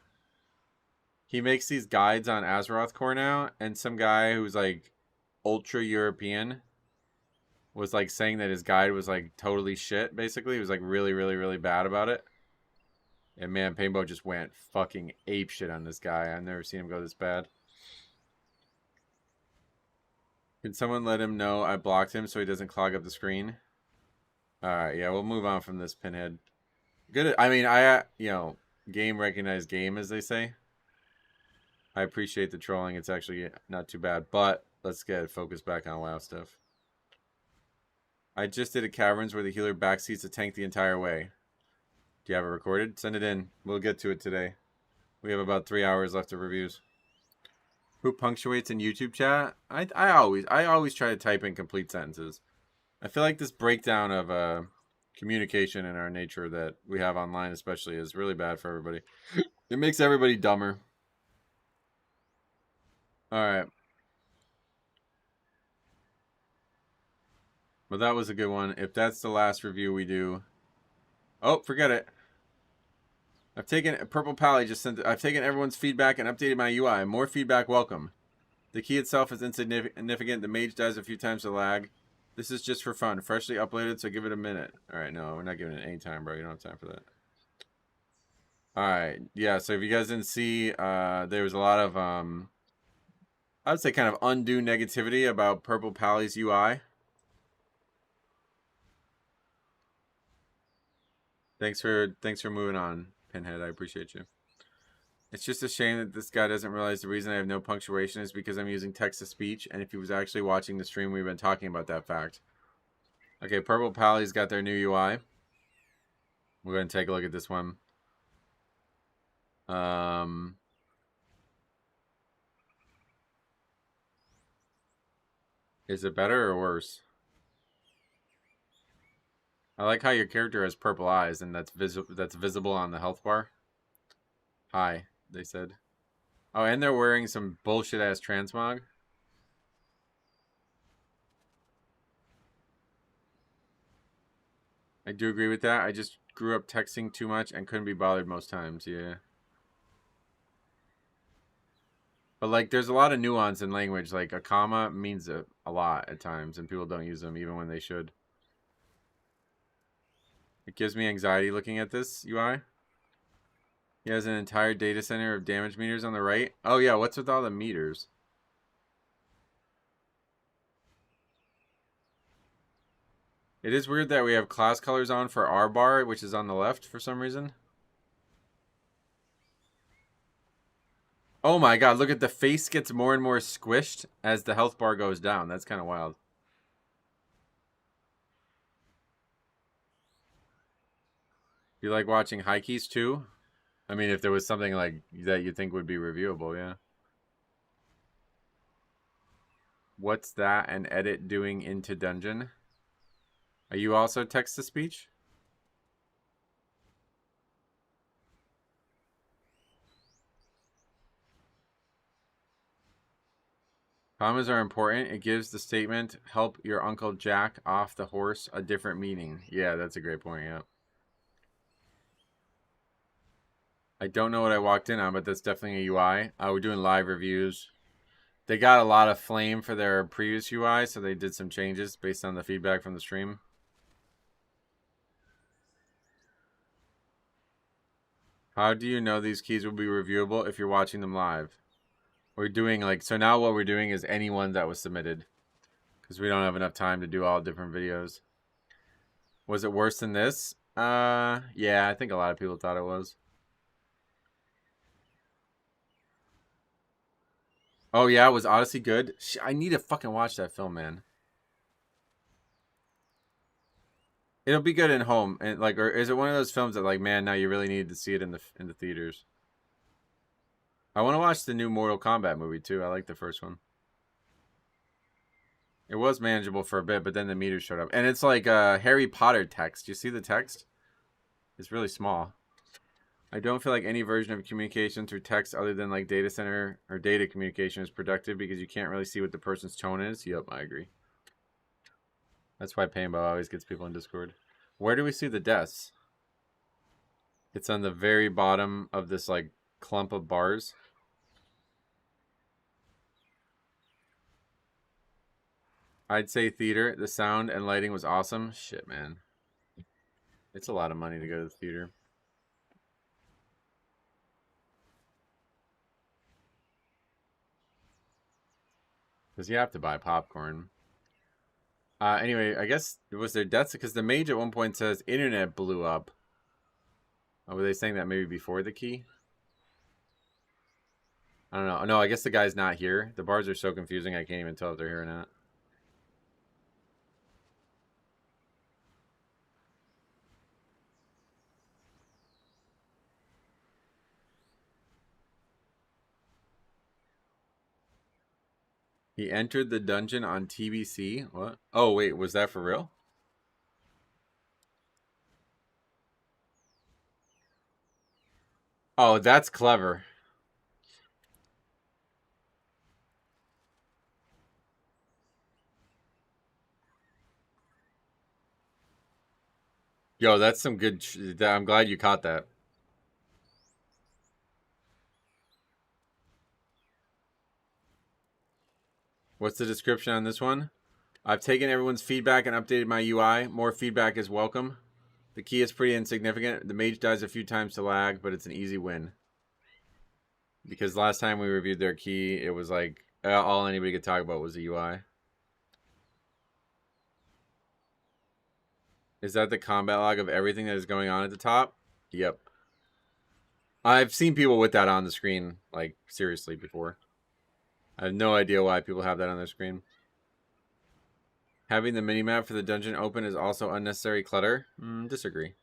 He makes these guides on Azeroth Core now, and some guy who's like ultra European was like saying that his guide was like totally shit, basically. He was like really, really, really bad about it. And man, Painbow just went fucking ape shit on this guy. I've never seen him go this bad. Can someone let him know I blocked him so he doesn't clog up the screen? Alright, yeah, we'll move on from this Pinhead. Good, I mean, game recognized game, as they say. I appreciate the trolling. It's actually not too bad, but let's get focused back on WoW stuff. I just did a Caverns where the healer backseats the tank the entire way. Do you have it recorded? Send it in. We'll get to it today. We have about 3 hours left of reviews. Who punctuates in YouTube chat? I always try to type in complete sentences. I feel like this breakdown of communication and our nature that we have online especially is really bad for everybody. It makes everybody dumber. Alright. Well, that was a good one. If that's the last review we do... Oh, forget it. I've taken... Purple Pally just sent... I've taken everyone's feedback and updated my UI. More feedback welcome. The key itself is insignificant. The mage dies a few times to lag. This is just for fun. Freshly uploaded, so give it a minute. Alright, no, we're not giving it any time, bro. You don't have time for that. Alright, yeah, so if you guys didn't see, there was a lot of, I would say kind of undue negativity about Purple Pally's UI. Thanks for moving on, Pinhead. I appreciate you. It's just a shame that this guy doesn't realize the reason I have no punctuation is because I'm using text-to-speech, and if he was actually watching the stream, we've been talking about that fact. Okay, Purple Pally's got their new UI. We're going to take a look at this one. Is it better or worse? I like how your character has purple eyes, and that's visible on the health bar. Hi, they said. Oh, and they're wearing some bullshit-ass transmog. I do agree with that. I just grew up texting too much and couldn't be bothered most times, yeah. But, like, there's a lot of nuance in language. Like, a comma means a lot at times, and people don't use them even when they should. It gives me anxiety looking at this UI. He has an entire data center of damage meters on the right. Oh, yeah, what's with all the meters? It is weird that we have class colors on for our bar, which is on the left for some reason. Oh my god, look at the face gets more and more squished as the health bar goes down. That's kind of wild. You like watching high keys too? I mean, if there was something like that you think would be reviewable, yeah. What's that and edit doing into dungeon? Are you also text to speech? Commas are important. It gives the statement, help your Uncle Jack off the horse, a different meaning. Yeah, that's a great point, yeah. I don't know what I walked in on, but that's definitely a UI. We're doing live reviews. They got a lot of flame for their previous UI, so they did some changes based on the feedback from the stream. How do you know these keys will be reviewable if you're watching them live? We're doing like, so now what we're doing is anyone that was submitted. Because we don't have enough time to do all different videos. Was it worse than this? Yeah, I think a lot of people thought it was. Oh yeah, was Odyssey good? I need to fucking watch that film, man. It'll be good in home, and like, or is it one of those films that like, man, now you really need to see it in the theaters? I want to watch the new Mortal Kombat movie too. I like the first one. It was manageable for a bit, but then the meters showed up, and it's like Harry Potter text. You see the text? It's really small. I don't feel like any version of communication through text other than like data center or data communication is productive because you can't really see what the person's tone is. Yep, I agree. That's why Painbow always gets people in Discord. Where do we see the deaths? It's on the very bottom of this like clump of bars. I'd say theater. The sound and lighting was awesome. Shit, man. It's a lot of money to go to the theater. Because you have to buy popcorn. Anyway, I guess it was their deaths because the mage at one point says internet blew up. Oh, were they saying that maybe before the key? I don't know. No, I guess the guy's not here. The bars are so confusing I can't even tell if they're here or not. He entered the dungeon on TBC. What? Oh, wait. Was that for real? Oh, that's clever. Yo, that's some good... I'm glad you caught that. What's the description on this one? I've taken everyone's feedback and updated my UI. More feedback is welcome. The key is pretty insignificant. The mage dies a few times to lag, but it's an easy win. Because last time we reviewed their key, it was like all anybody could talk about was the UI. Is that the combat log of everything that is going on at the top? Yep. I've seen people with that on the screen, like, seriously, before. I have no idea why people have that on their screen. Having the minimap for the dungeon open is also unnecessary clutter? Disagree.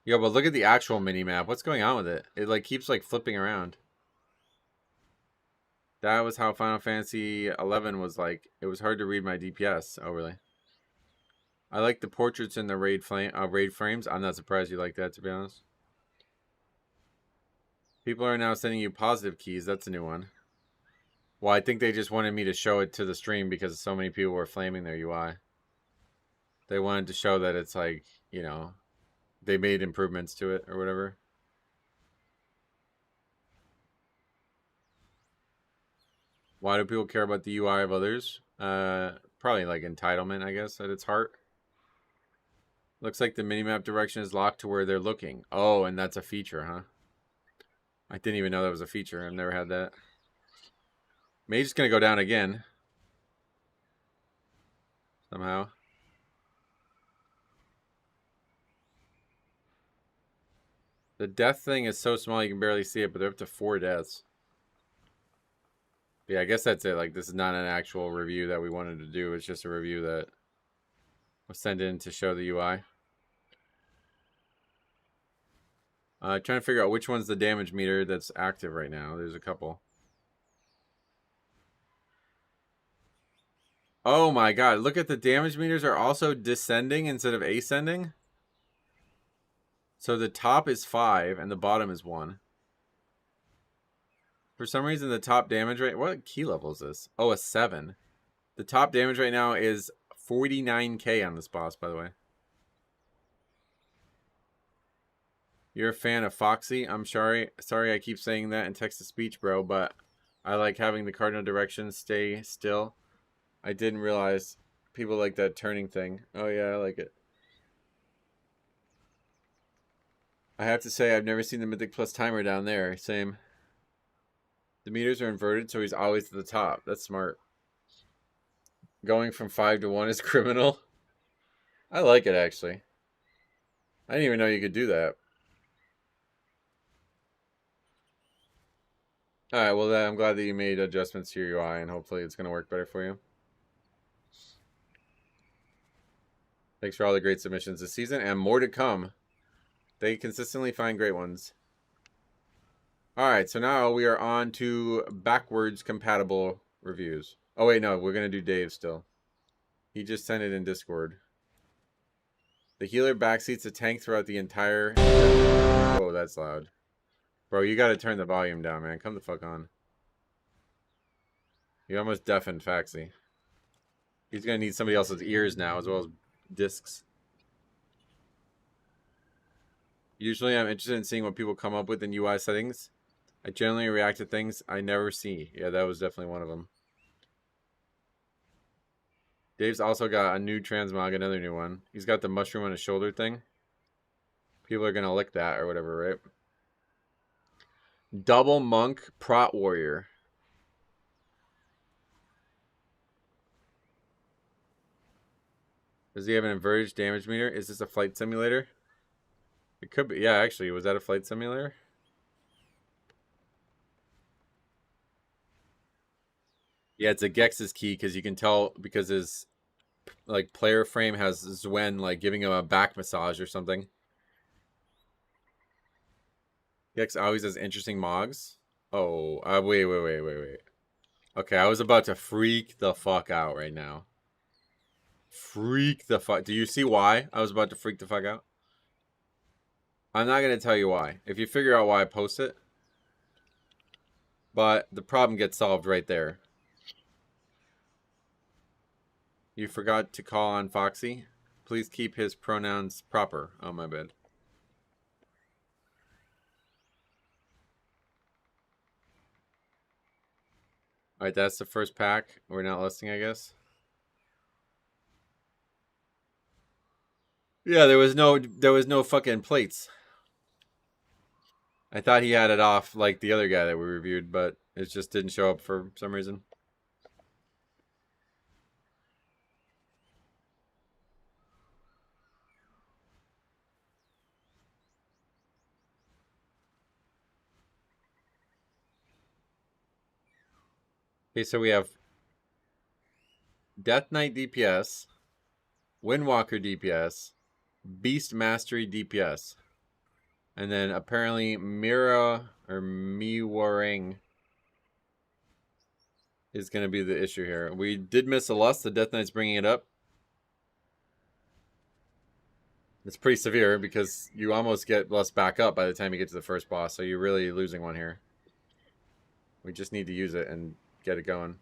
Yo, but look at the actual minimap. What's going on with it? It, like, keeps, like, flipping around. That was how Final Fantasy 11 was like. It was hard to read my DPS. Oh, really? I like the portraits in the raid frames. I'm not surprised you like that, to be honest. People are now sending you positive keys. That's a new one. Well, I think they just wanted me to show it to the stream because so many people were flaming their UI. They wanted to show that it's like, you know, they made improvements to it or whatever. Why do people care about the UI of others? Probably like entitlement, I guess, at its heart. Looks like the minimap direction is locked to where they're looking. Oh, and that's a feature, huh? I didn't even know that was a feature. I've never had that. Mage is going to go down again. Somehow. The death thing is so small you can barely see it, but they're up to 4 deaths. Yeah, I guess that's it. Like, this is not an actual review that we wanted to do. It's just a review that was sent in to show the UI. Trying to figure out which one's the damage meter that's active right now. There's a couple. Oh my god, look at the damage meters are also descending instead of ascending. So the top is 5 and the bottom is 1. For some reason, the top damage rate... What key level is this? Oh, a 7. The top damage right now is 49k on this boss, by the way. You're a fan of Foxy? I'm sorry I keep saying that in text-to-speech, bro, but I like having the cardinal directions stay still. I didn't realize people like that turning thing. Oh, yeah, I like it. I have to say, I've never seen the Mythic Plus timer down there. Same. The meters are inverted, so he's always at the top. That's smart. Going from 5 to 1 is criminal. I like it, actually. I didn't even know you could do that. Alright, well, I'm glad that you made adjustments to your UI, and hopefully it's going to work better for you. Thanks for all the great submissions this season, and more to come. They consistently find great ones. Alright, so now we are on to backwards compatible reviews. Oh, wait, no, we're going to do Dave still. He just sent it in Discord. The healer backseats a tank throughout the entire... Whoa, that's loud. Bro, you got to turn the volume down, man. Come the fuck on. You almost deafened Faxi. He's going to need somebody else's ears now, as well as discs. Usually, I'm interested in seeing what people come up with in UI settings. I generally react to things I never see. Yeah, that was definitely one of them. Dave's also got a new transmog, another new one. He's got the mushroom on his shoulder thing. People are going to lick that or whatever, right? Double Monk Prot Warrior. Does he have an inverted damage meter? Is this a flight simulator? It could be. Yeah, actually, was that a flight simulator? Yeah, it's a Gex's key because you can tell because his like player frame has Zwen like giving him a back massage or something. Gex always has interesting mogs. Oh, wait. Okay, I was about to freak the fuck out right now. Freak the fuck. Do you see why I was about to freak the fuck out? I'm not going to tell you why. If you figure out why, post it. But the problem gets solved right there. You forgot to call on Foxy. Please keep his pronouns proper. Oh, my bad. Alright, that's the first pack. We're not listing, I guess. Yeah, there was no fucking plates. I thought he had it off like the other guy that we reviewed, but it just didn't show up for some reason. Okay, so we have Death Knight DPS, Windwalker DPS, Beast Mastery DPS, and then apparently Mira or Miwaring is going to be the issue here. We did miss a Lust. The Death Knight's bringing it up. It's pretty severe because you almost get Lust back up by the time you get to the first boss, so you're really losing one here. We just need to use it and get it going.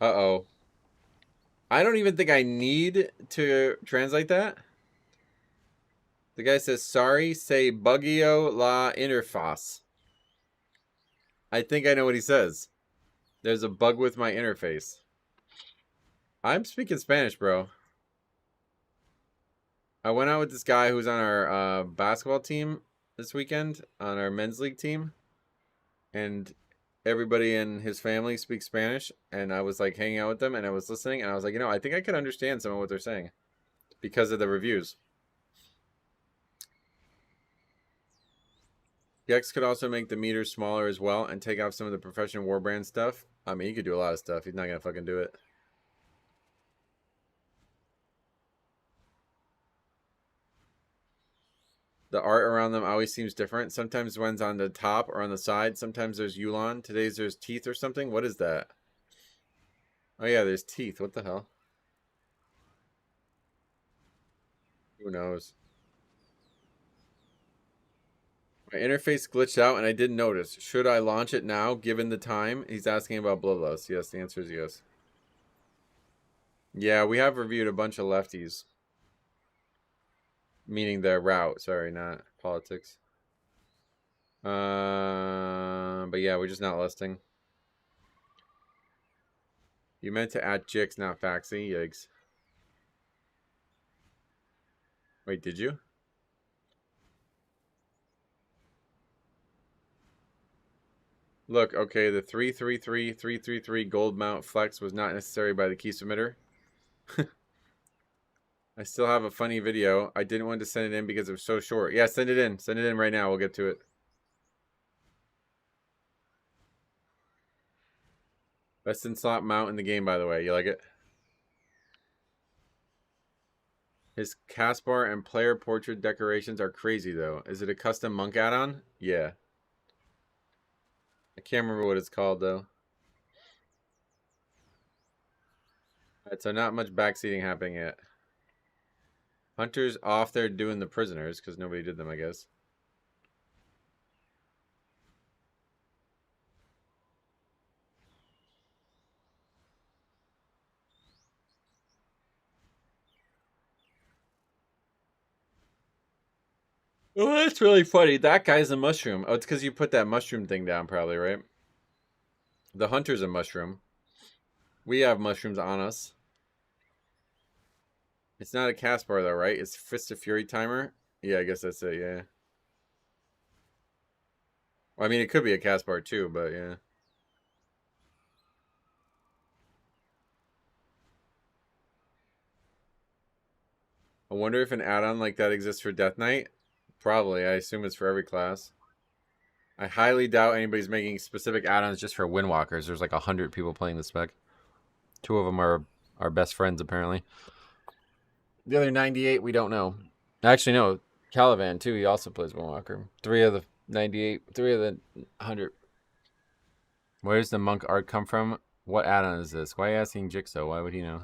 Uh-oh. I don't even think I need to translate that. The guy says, sorry, say bugio la interface. I think I know what he says. There's a bug with my interface. I'm speaking Spanish, bro. I went out with this guy who's on our basketball team this weekend, on our men's league team. And everybody in his family speaks Spanish. And I was like hanging out with them and I was listening. And I was like, you know, I think I could understand some of what they're saying because of the reviews. Gex could also make the meter smaller as well and take off some of the professional warbrand stuff. I mean, he could do a lot of stuff. He's not going to fucking do it. The art around them always seems different. Sometimes one's on the top or on the side. Sometimes there's Yulon. Today's there's teeth or something. What is that? Oh yeah, there's teeth. What the hell? Who knows? My interface glitched out and I didn't notice. Should I launch it now, given the time? He's asking about Bloodlust. Yes, the answer is yes. Yeah, we have reviewed a bunch of lefties. Meaning the route. Sorry, not politics. But yeah, we're just not listing. You meant to add Jix, not Faxi. Yikes. Wait, did you? Look, okay, the 333 gold mount flex was not necessary by the key submitter. I still have a funny video. I didn't want to send it in because it was so short. Yeah, send it in. Send it in right now. We'll get to it. Best in slot mount in the game, by the way. You like it? His cast bar and player portrait decorations are crazy, though. Is it a custom monk add-on? Yeah. I can't remember what it's called, though. Alright, so not much backseating happening yet. Hunter's off there doing the prisoners, because nobody did them, I guess. Oh, that's really funny. That guy's a mushroom. Oh, it's because you put that mushroom thing down, probably, right? The hunter's a mushroom. We have mushrooms on us. It's not a cast bar, though, right? It's Fist of Fury timer. Yeah, I guess that's it, yeah. Well, I mean, it could be a cast bar, too, but yeah. I wonder if an add-on like that exists for Death Knight. Probably. I assume it's for every class. I highly doubt anybody's making specific add-ons just for Windwalkers. There's like 100 people playing the spec. 2 of them are our best friends, apparently. The other 98, we don't know. Actually, no. Calivan, too. He also plays Windwalker. 3 of the 98. 3 of the 100. Where does the monk art come from? What add-on is this? Why are you asking Jigsaw? Why would he know?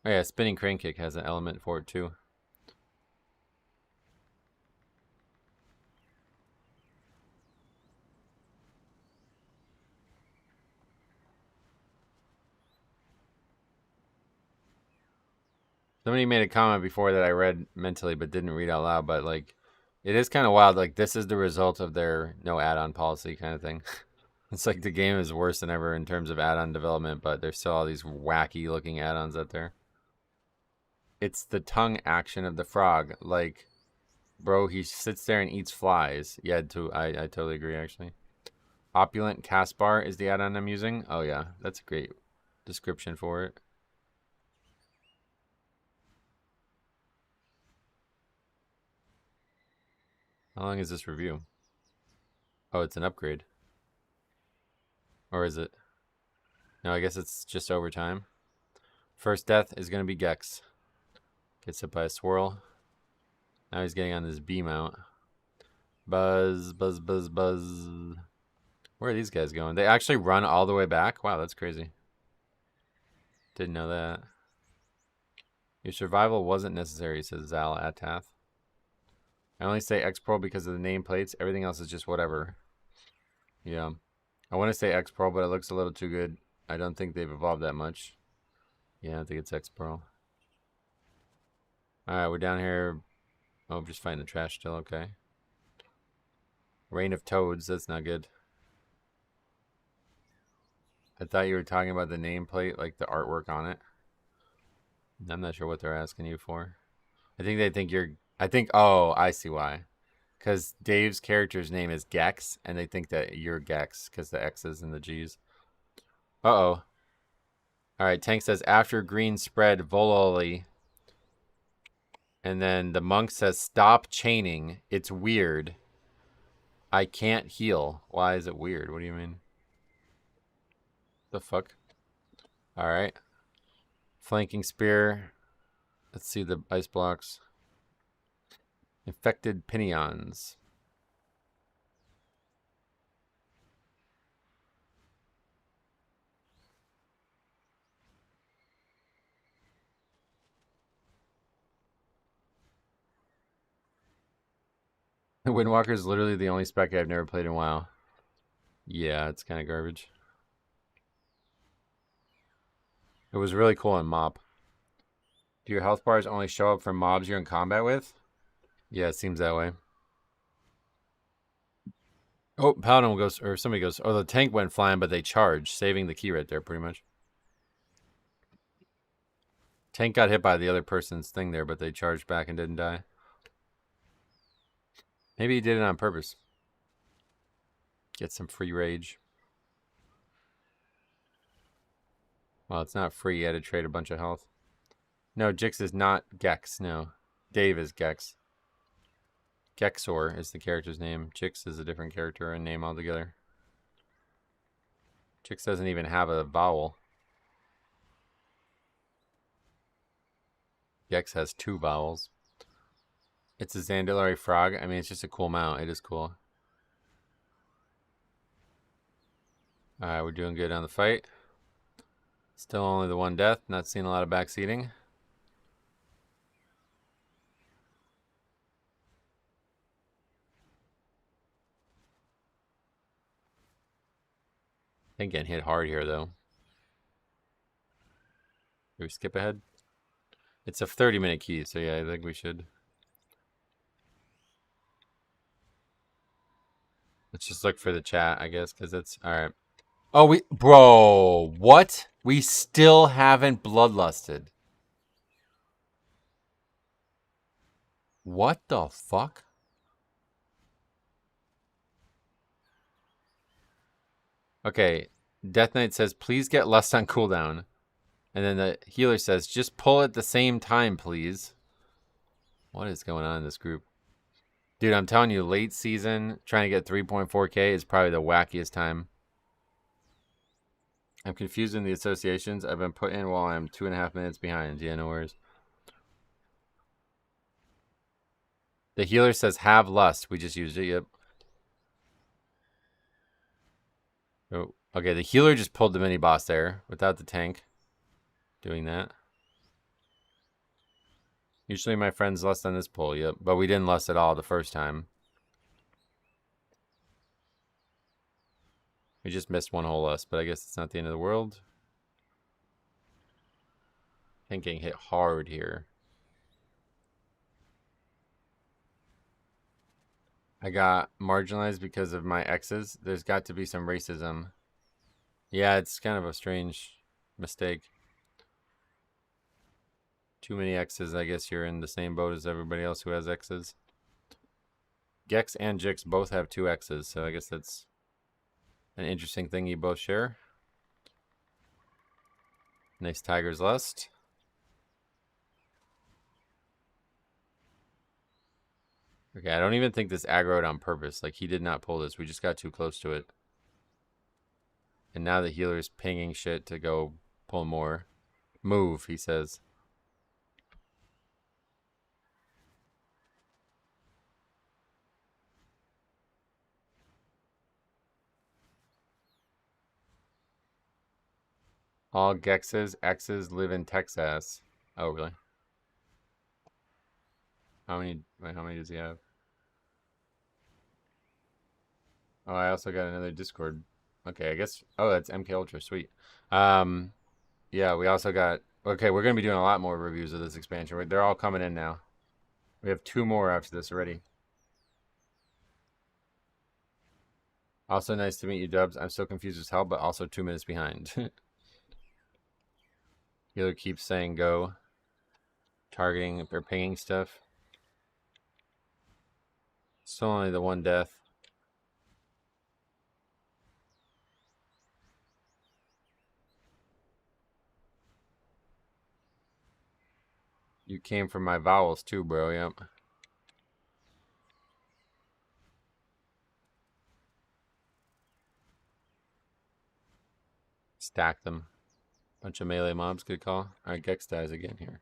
Oh yeah, Spinning Crane Kick has an element for it too. Somebody made a comment before that I read mentally but didn't read out loud, but like it is kind of wild. Like this is the result of their no add-on policy kind of thing. It's like the game is worse than ever in terms of add-on development, but there's still all these wacky looking add-ons out there. It's the tongue action of the frog. Like, bro, he sits there and eats flies. Yeah, I totally agree, actually. Opulent cast bar is the add-on I'm using. Oh, yeah, that's a great description for it. How long is this review? Oh, it's an upgrade. Or is it? No, I guess it's just over time. First death is going to be Gex. Gets hit by a swirl. Now he's getting on this B mount. Buzz, buzz, buzz, buzz. Where are these guys going? They actually run all the way back? Wow, that's crazy. Didn't know that. Your survival wasn't necessary, says Zal Atath. I only say X-Pro because of the nameplates. Everything else is just whatever. Yeah. I want to say X-Pro, but it looks a little too good. I don't think they've evolved that much. Yeah, I think it's X-Pro. Alright, we're down here. Oh, I'm just finding the trash still. Okay. Rain of Toads. That's not good. I thought you were talking about the nameplate, like the artwork on it. I'm not sure what they're asking you for. I think they think you're... Oh, I see why. Because Dave's character's name is Gex, and they think that you're Gex, because the X's and the G's. Uh-oh. All right, Tank says after green spread vololi. And then the monk says stop chaining. It's weird. I can't heal. Why is it weird? What do you mean? The fuck? All right. Flanking spear. Let's see the ice blocks. Infected pinions. Windwalker is literally the only spec I've never played in WoW. Yeah, it's kind of garbage. It was really cool in MoP. Do your health bars only show up for mobs you're in combat with? Yeah, it seems that way. Oh, Paladin goes, or somebody goes, oh, the tank went flying, but they charged, saving the key right there, pretty much. Tank got hit by the other person's thing there, but they charged back and didn't die. Maybe he did it on purpose. Get some free rage. Well, it's not free. You had to trade a bunch of health. No, Jix is not Gex, no. Dave is Gex. Gexor is the character's name. Jix is a different character and name altogether. Jix doesn't even have a vowel. Gex has 2 vowels. It's a Zandalari frog. I mean, it's just a cool mount. It is cool. Alright, we're doing good on the fight. Still only the 1 death. Not seeing a lot of backseating. I think getting hit hard here, though. Do we skip ahead? It's a 30-minute key, so yeah, I think we should. Let's just look for the chat, I guess, because it's... Alright. Oh, Bro, what? We still haven't bloodlusted. What the fuck? Okay, Death Knight says, please get lust on cooldown. And then the healer says, just pull at the same time, please. What is going on in this group? Dude, I'm telling you, late season, trying to get 3.4k is probably the wackiest time. I'm confused in the associations I've been put in while I'm 2.5 minutes behind. Yeah, no worries. The healer says, have lust. We just used it, yep. Oh, okay, the healer just pulled the mini-boss there without the tank doing that. Usually my friends lust on this pull, yep. But we didn't lust at all the first time. We just missed 1 whole lust, but I guess it's not the end of the world. I think getting hit hard here. I got marginalized because of my exes. There's got to be some racism. Yeah, it's kind of a strange mistake. Too many exes. I guess you're in the same boat as everybody else who has exes. Gex and Jix both have 2 exes, so I guess that's an interesting thing you both share. Nice Tiger's Lust. Okay, I don't even think this aggroed on purpose. Like, he did not pull this. We just got too close to it. And now the healer is pinging shit to go pull more. Move, he says. All Gex's exes live in Texas. Oh, really? How many does he have? Oh, I also got another Discord. Okay, I guess. Oh, that's MK Ultra. Sweet. Yeah, we also got. Okay, we're gonna be doing a lot more reviews of this expansion. They're all coming in now. We have 2 more after this already. Also, nice to meet you, Dubs. I'm so confused as hell, but also 2 minutes behind. Healer keeps saying go. Targeting or pinging stuff. Still only the 1 death. You came from my vowels too, bro. Yep. Stack them. Bunch of melee mobs. Good call. All right, Gex dies again here.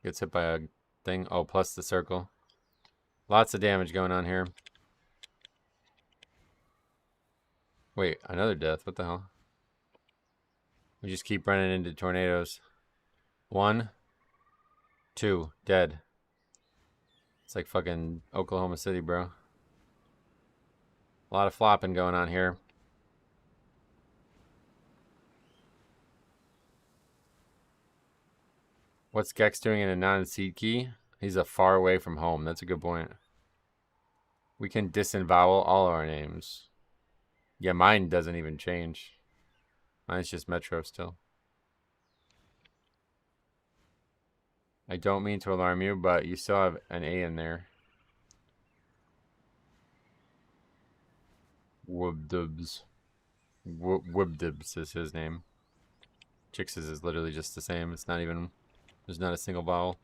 Gets hit by a thing. Oh, plus the circle. Lots of damage going on here. Wait, another death. What the hell? We just keep running into tornadoes. 1, 2, dead. It's like fucking Oklahoma City, bro. A lot of flopping going on here. What's Gex doing in a non-seed key? He's a far away from home. That's a good point. We can disembowel all our names. Yeah, mine doesn't even change. Mine's just Metro still. I don't mean to alarm you, but you still have an A in there. Wubdubs. Wubdubs is his name. Chix's is literally just the same. It's not even... There's not a single vowel.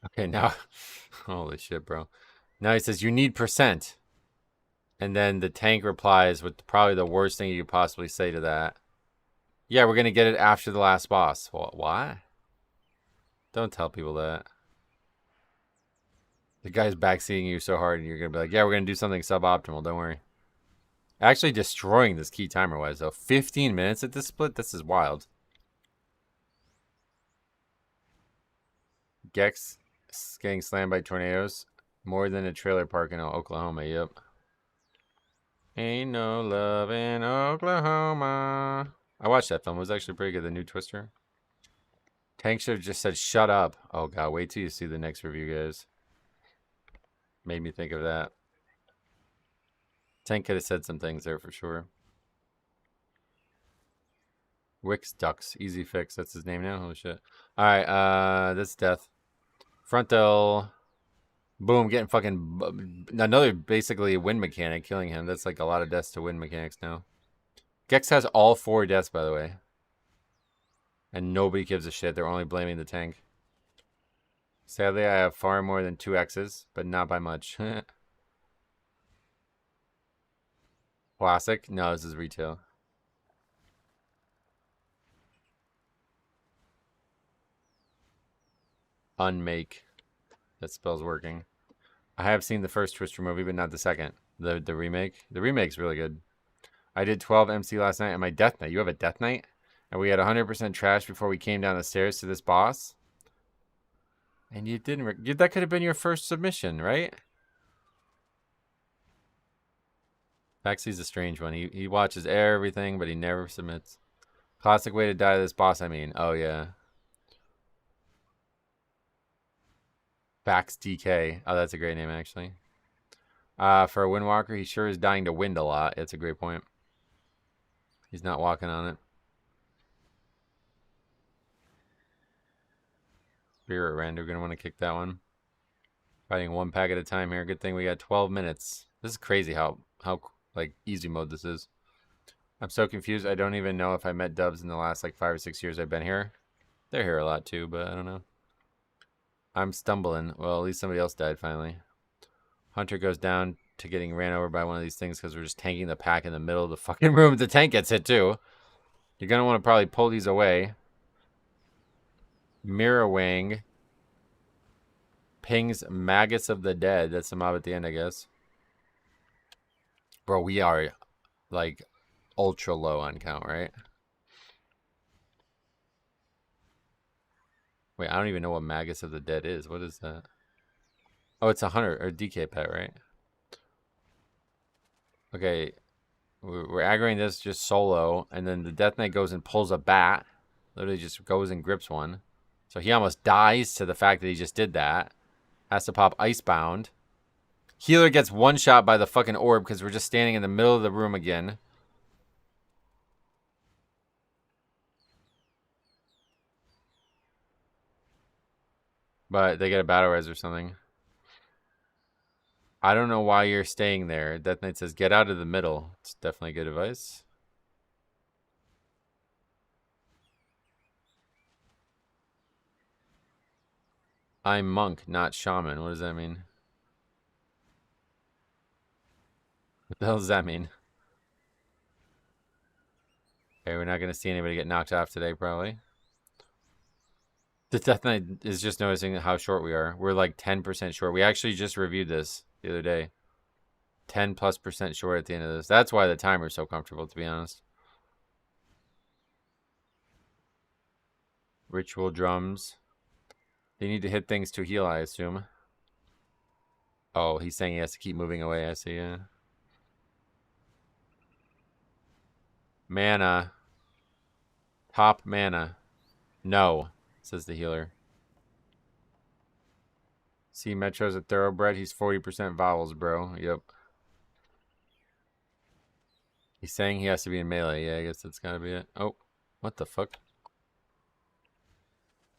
Okay, now... Holy shit, bro. Now he says, you need %. And then the tank replies with probably the worst thing you could possibly say to that. Yeah, we're going to get it after the last boss. Well, why? Don't tell people that. The guy's backseating you so hard and you're going to be like, yeah, we're going to do something suboptimal. Don't worry. Actually destroying this key timer-wise, though. 15 minutes at this split? This is wild. Gex getting slammed by tornadoes. More than a trailer park in Oklahoma. Yep. Ain't no love in Oklahoma. I watched that film. It was actually pretty good. The new Twister. Tank should have just said, shut up. Oh, God. Wait till you see the next review, guys. Made me think of that. Tank could have said some things there for sure. Wix Ducks. Easy fix. That's his name now? Holy shit. Alright, that's death. Frontal. Boom. Getting fucking... Another, basically, win mechanic killing him. That's like a lot of deaths to win mechanics now. Gex has all 4 deaths, by the way. And nobody gives a shit. They're only blaming the tank. Sadly, I have far more than 2 X's, but not by much. Classic? No, this is retail. Unmake. That spell's working. I have seen the first Twister movie, but not the second. The remake. The remake's really good. I did 12 MC last night and my Death Knight. You have a Death Knight? And we had 100% trash before we came down the stairs to this boss. And you didn't... that could have been your first submission, right? Baxy's a strange one. He watches everything, but he never submits. Classic way to die to this boss, I mean. Oh, yeah. Bax DK. Oh, that's a great name, actually. For a Windwalker, he sure is dying to wind a lot. It's a great point. He's not walking on it. Spirit Render, gonna want to kick that one. Fighting 1 pack at a time here. Good thing we got 12 minutes. This is crazy how like easy mode this is. I'm so confused. I don't even know if I met dubs in the last like 5 or 6 years I've been here. They're here a lot too, but I don't know. I'm stumbling. Well, at least somebody else died finally. Hunter goes down to getting ran over by one of these things because we're just tanking the pack in the middle of the fucking room. The tank gets hit too. You're going to want to probably pull these away. Mirror Wang pings Maggots of the Dead. That's the mob at the end, I guess. Bro, we are like ultra low on count, right? Wait, I don't even know what Maggots of the Dead is. What is that? Oh, it's a hunter or DK pet, right? Okay, we're aggroing this just solo, and then the Death Knight goes and pulls a bat. Literally just goes and grips one. So he almost dies to the fact that he just did that. Has to pop Icebound. Healer gets one shot by the fucking orb because we're just standing in the middle of the room again. But they get a battle res or something. I don't know why you're staying there. Death Knight says, get out of the middle. It's definitely good advice. I'm monk, not shaman. What does that mean? What the hell does that mean? Okay, we're not going to see anybody get knocked off today, probably. The Death Knight is just noticing how short we are. We're like 10% short. We actually just reviewed this the other day. 10+% short at the end of this. That's why the timer's so comfortable, to be honest. Ritual drums. They need to hit things to heal, I assume. Oh, he's saying he has to keep moving away. I see, yeah. Mana. Top mana. No, says the healer. See, Metro's a thoroughbred. He's 40% vowels, bro. Yep. He's saying he has to be in melee. Yeah, I guess that's gotta be it. Oh, what the fuck?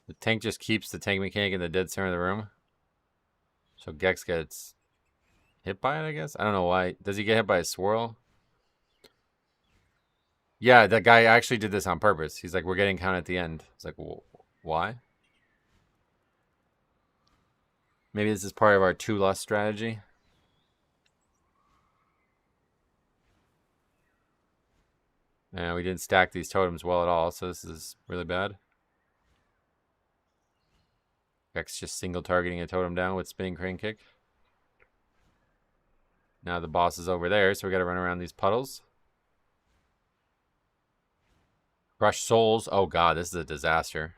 The tank just keeps the tank mechanic in the dead center of the room. So Gex gets hit by it, I guess? I don't know why. Does he get hit by a swirl? Yeah, that guy actually did this on purpose. He's like, we're getting count at the end. It's like, well, why? Maybe this is part of our 2 less strategy. Yeah, we didn't stack these totems well at all, so this is really bad. Gex just single targeting a totem down with spinning crane kick. Now the boss is over there, so we gotta run around these puddles. Crush souls. Oh god, this is a disaster.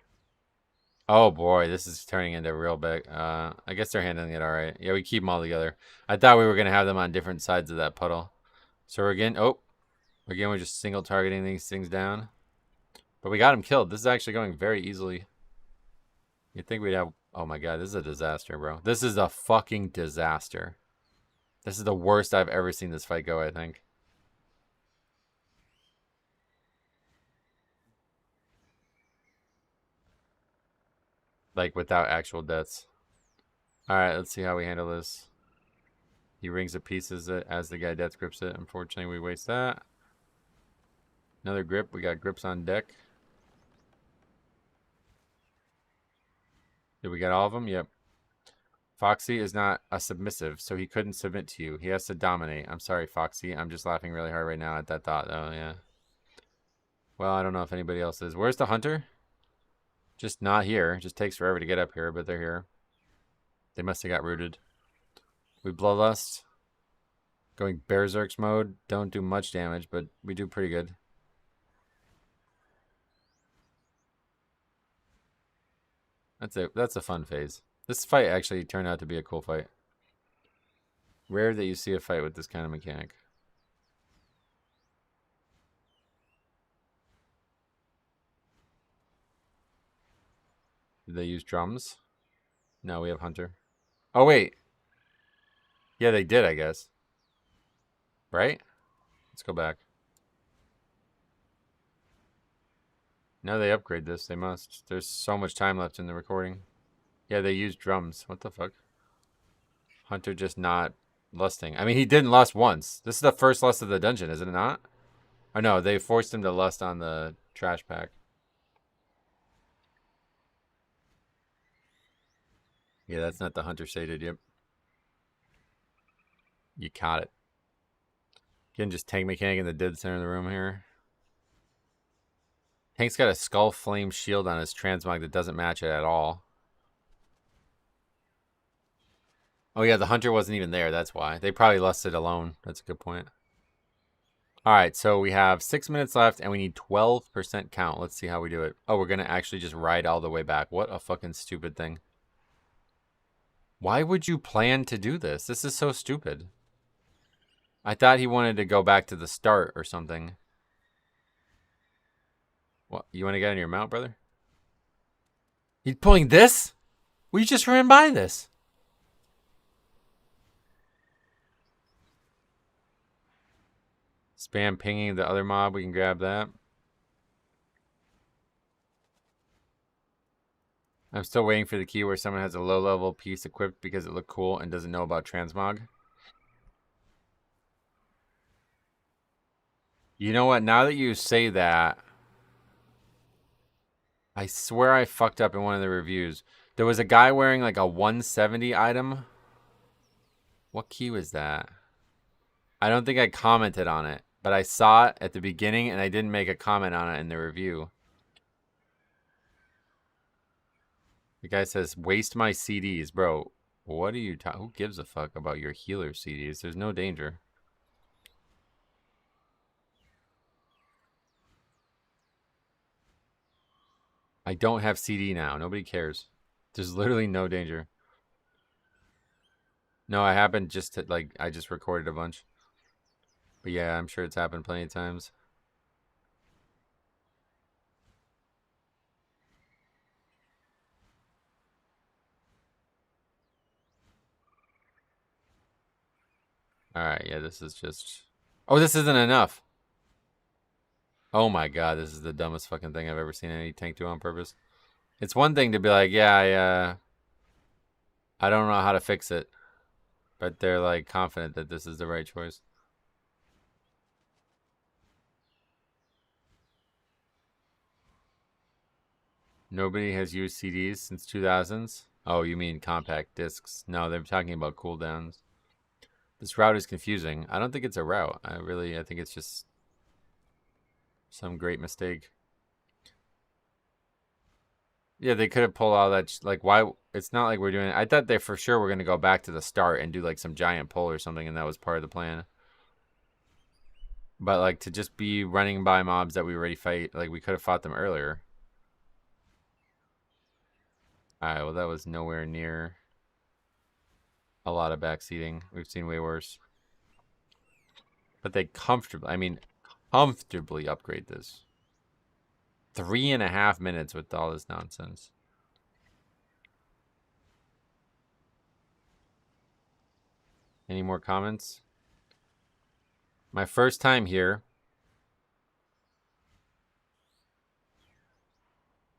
Oh boy, this is turning into real big. I guess they're handling it alright. Yeah, we keep them all together. I thought we were gonna have them on different sides of that puddle. So we're just single targeting these things down. But we got him killed. This is actually going very easily. You'd think we'd have... Oh my god, this is a disaster, bro. This is a fucking disaster. This is the worst I've ever seen this fight go, I think. Like, without actual deaths. Alright, let's see how we handle this. He rings the pieces as the guy death grips it. Unfortunately, we waste that. Another grip. We got grips on deck. Did we get all of them? Yep. Foxy is not a submissive, so he couldn't submit to you. He has to dominate. I'm sorry, Foxy. I'm just laughing really hard right now at that thought, though, yeah. Well, I don't know if anybody else is. Where's the hunter? Just not here. It just takes forever to get up here, but they're here. They must have got rooted. We Bloodlust. Going Berserk's mode. Don't do much damage, but we do pretty good. That's a fun phase. This fight actually turned out to be a cool fight. Rare that you see a fight with this kind of mechanic. Did they use drums? No, we have Hunter. Oh, wait. Yeah, they did, I guess. Right? Let's go back. No, they upgrade this. They must. There's so much time left in the recording. Yeah, they used drums. What the fuck? Hunter just not lusting. I mean, he didn't lust once. This is the first lust of the dungeon, is it not? Oh, no, they forced him to lust on the trash pack. Yeah, that's not the Hunter sated, yep. You caught it. Again, just tank mechanic in the dead center of the room here. Tank's got a skull flame shield on his transmog that doesn't match it at all. Oh yeah, the hunter wasn't even there, that's why. They probably lusted alone. That's a good point. Alright, so we have 6 minutes left and we need 12% count. Let's see how we do it. Oh, we're gonna actually just ride all the way back. What a fucking stupid thing. Why would you plan to do this? This is so stupid. I thought he wanted to go back to the start or something. What, you want to get on your mount, brother? He's pulling this? We just ran by this. Spam pinging the other mob. We can grab that. I'm still waiting for the key where someone has a low-level piece equipped because it looked cool and doesn't know about transmog. You know what? Now that you say that, I swear I fucked up in one of the reviews. There was a guy wearing like a 170 item. What key was that? I don't think I commented on it, but I saw it at the beginning and I didn't make a comment on it in the review. The guy says, waste my CDs. Bro, what are you talking? Who gives a fuck about your healer CDs? There's no danger. I don't have CD now. Nobody cares. There's literally no danger. No, I happened just to, like, I just recorded a bunch. But yeah, I'm sure it's happened plenty of times. Alright, yeah, this is just... Oh, this isn't enough! Oh my god, this is the dumbest fucking thing I've ever seen any tank do on purpose. It's one thing to be like, yeah, I don't know how to fix it. But they're, like, confident that this is the right choice. Nobody has used CDs since 2000s? Oh, you mean compact discs. No, they're talking about cooldowns. This route is confusing. I don't think it's a route. I think it's just some great mistake. Yeah, they could have pulled all that. Like, why? It's not like we're doing it. I thought they for sure were going to go back to the start and do like some giant pull or something, and that was part of the plan. But like to just be running by mobs that we already fight, like we could have fought them earlier. Alright, well that was nowhere near a lot of backseating. We've seen way worse. But they comfortably upgrade this. 3.5 minutes with all this nonsense. Any more comments? My first time here,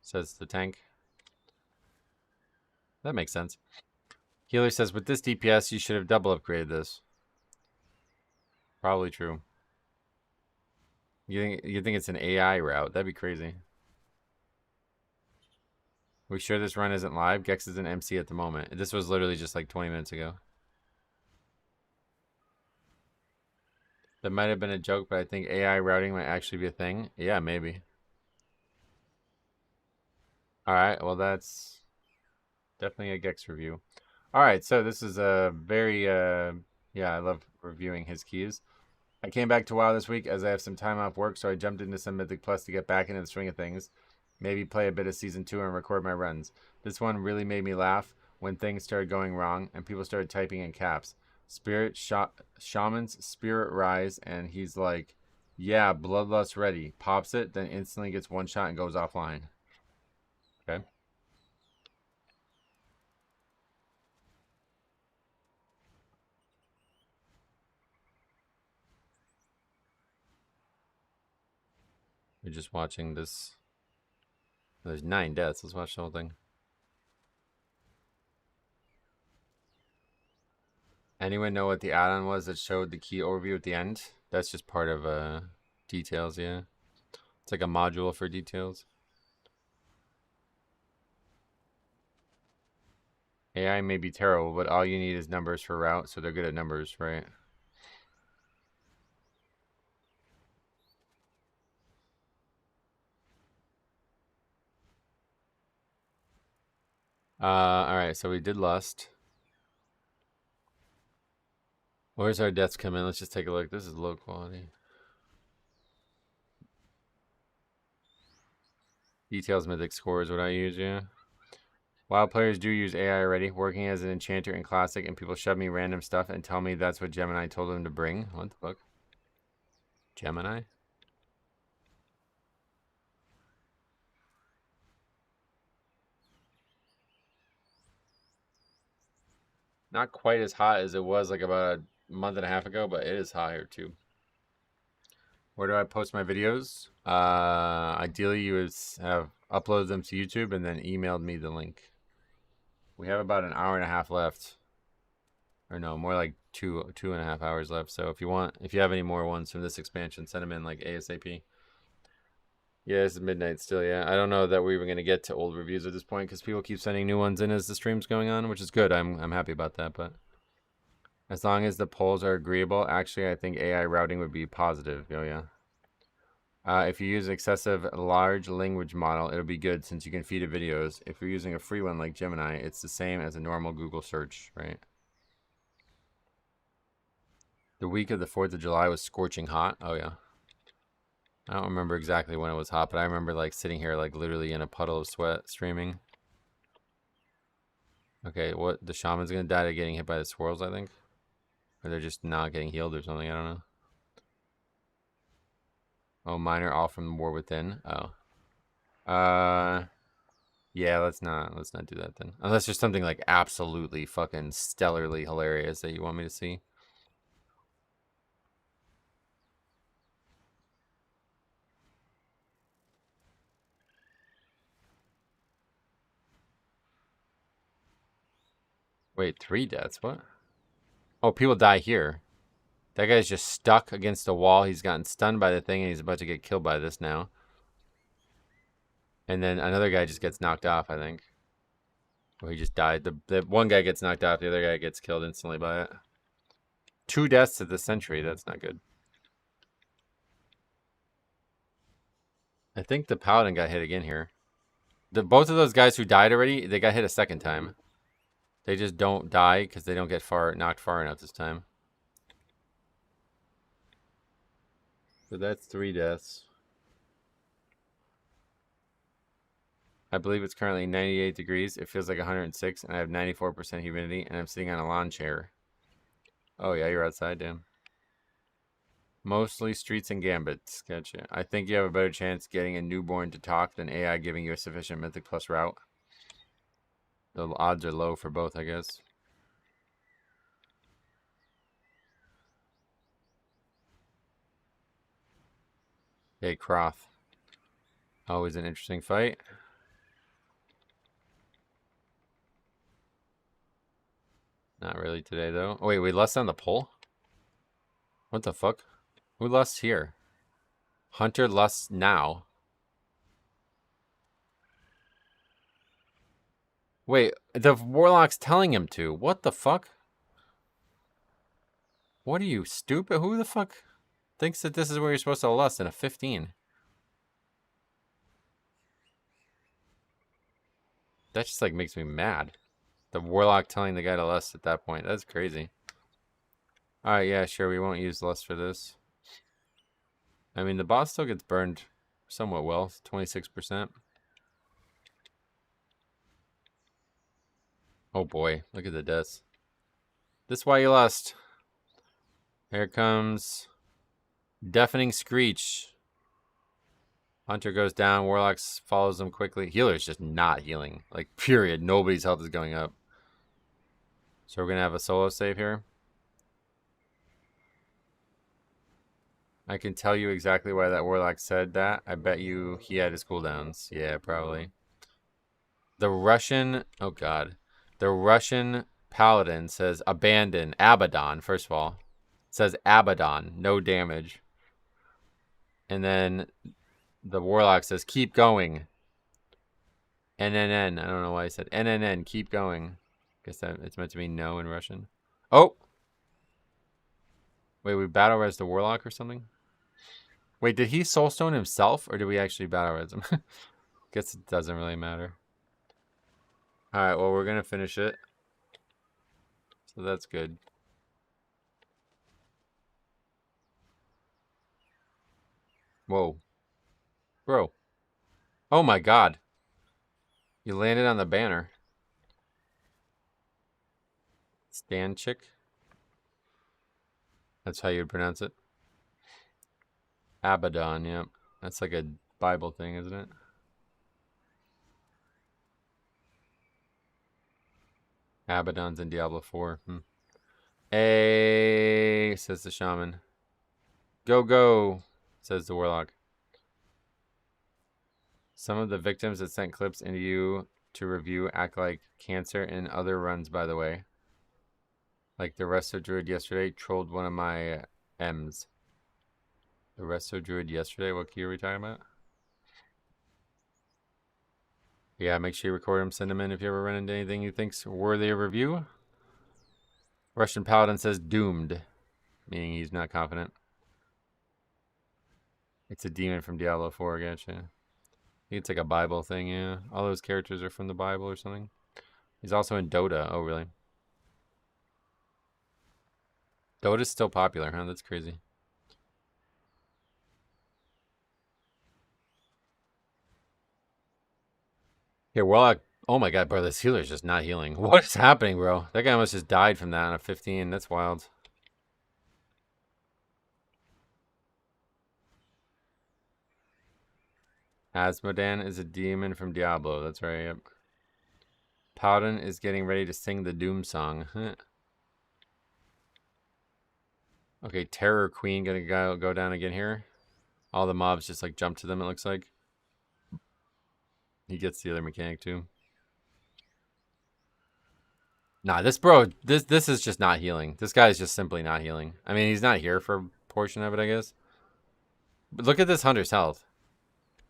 says the tank. That makes sense. Healer says, with this DPS, you should have double upgraded this. Probably true. You think it's an AI route? That'd be crazy. We sure this run isn't live? Gex is an MC at the moment. This was literally just like 20 minutes ago. That might have been a joke, but I think AI routing might actually be a thing. Yeah, maybe. Alright, well that's definitely a Gex review. Alright, so this is a very, yeah, I love reviewing his keys. I came back to WoW this week as I have some time off work, so I jumped into some Mythic Plus to get back into the swing of things. Maybe play a bit of Season 2 and record my runs. This one really made me laugh when things started going wrong and people started typing in caps. Shaman's Spirit Rise, and he's like, yeah, Bloodlust ready. Pops it, then instantly gets one shot and goes offline. Okay. We're just watching this. There's 9 deaths. Let's watch the whole thing. Anyone know what the add-on was that showed the key overview at the end? That's just part of details, yeah. It's like a module for details. AI may be terrible, but all you need is numbers for route, so they're good at numbers, right? Alright, so we did Lust. Where's our deaths come in? Let's just take a look. This is low quality. Details Mythic scores, what I use, yeah. WoW players do use AI already. Working as an enchanter in Classic, and people shove me random stuff and tell me that's what Gemini told them to bring. What the fuck? Gemini? Not quite as hot as it was like about a month and a half ago, but it is hot here too. Where do I post my videos? Ideally, you would have uploaded them to YouTube and then emailed me the link. We have about an hour and a half left. Or no, more like two and a half hours left. So if you have any more ones from this expansion, send them in like ASAP. Yeah, it's midnight still, yeah. I don't know that we're even going to get to old reviews at this point because people keep sending new ones in as the stream's going on, which is good. I'm happy about that, but as long as the polls are agreeable, actually, I think AI routing would be positive. Oh, yeah. If you use excessive large language model, it'll be good since you can feed it videos. If you're using a free one like Gemini, it's the same as a normal Google search, right? The week of the 4th of July was scorching hot. Oh, yeah. I don't remember exactly when it was hot, but I remember like sitting here like literally in a puddle of sweat streaming. Okay, what? The shaman's gonna die to getting hit by the swirls, I think. Or they're just not getting healed or something, I don't know. Oh, minor all from the war within. Oh. Yeah, let's not do that then. Unless there's something like absolutely fucking stellarly hilarious that you want me to see. Wait, 3 deaths? What? Oh, people die here. That guy's just stuck against a wall. He's gotten stunned by the thing, and he's about to get killed by this now. And then another guy just gets knocked off, I think. Or he just died. The one guy gets knocked off, the other guy gets killed instantly by it. 2 deaths to the sentry. That's not good. I think the paladin got hit again here. Both of those guys who died already, they got hit a second time. They just don't die because they don't get knocked far enough this time. So that's 3 deaths. I believe it's currently 98 degrees. It feels like 106, and I have 94% humidity, and I'm sitting on a lawn chair. Oh, yeah, you're outside, damn. Mostly streets and gambits. Gotcha. I think you have a better chance getting a newborn to talk than AI giving you a sufficient Mythic Plus route. The odds are low for both, I guess. Hey, Croth. Always an interesting fight. Not really today, though. Oh, wait, we lost on the poll? What the fuck? Who lusts here? Hunter lusts now. Wait, the warlock's telling him to. What the fuck? What are you, stupid? Who the fuck thinks that this is where you're supposed to lust in a 15? That just like makes me mad. The warlock telling the guy to lust at that point. That's crazy. Alright, yeah, sure, we won't use lust for this. I mean, the boss still gets burned somewhat well. 26%. Oh boy, look at the deaths. This is why you lust. Here comes Deafening Screech. Hunter goes down. Warlock follows him quickly. Healer's just not healing. Like, period. Nobody's health is going up. So we're going to have a solo save here. I can tell you exactly why that Warlock said that. I bet you he had his cooldowns. Yeah, probably. The Russian... Oh, God. The Russian Paladin says abandon. Abaddon, first of all. It says Abaddon. No damage. And then the Warlock says keep going. NNN. I don't know why I said NNN. Keep going. Guess that it's meant to mean no in Russian. Oh! Wait, we battle res the Warlock or something? Wait, did he soulstone himself or did we actually battle res him? Guess it doesn't really matter. Alright, well, we're going to finish it. So that's good. Whoa. Bro. Oh my god. You landed on the banner. Stanchik. That's how you'd pronounce it. Abaddon, yep. That's like a Bible thing, isn't it? Abaddon's in Diablo 4. Hey, says the shaman. Go, go, says the warlock. Some of the victims that sent clips into you to review act like cancer in other runs, by the way. Like the Resto Druid yesterday trolled one of my M's. The Resto Druid yesterday? What key are we talking about? Yeah, make sure you record him, send him in if you ever run into anything you think's worthy of review. Russian Paladin says doomed, meaning he's not confident. It's a demon from Diablo 4, gotcha. I think it's like a Bible thing, yeah. All those characters are from the Bible or something. He's also in Dota. Oh, really? Dota's still popular, huh? That's crazy. Yeah, Warlock. Oh my god, bro, this healer's just not healing. What is happening, bro? That guy must just died from that on a 15. That's wild. Asmodan is a demon from Diablo. That's right, yep. Paladin is getting ready to sing the Doom song. Okay, Terror Queen gonna go down again here. All the mobs just like jump to them, it looks like. He gets the other mechanic too. Nah, this bro, this is just not healing. This guy is just simply not healing. I mean, he's not here for a portion of it, I guess. But look at this Hunter's health.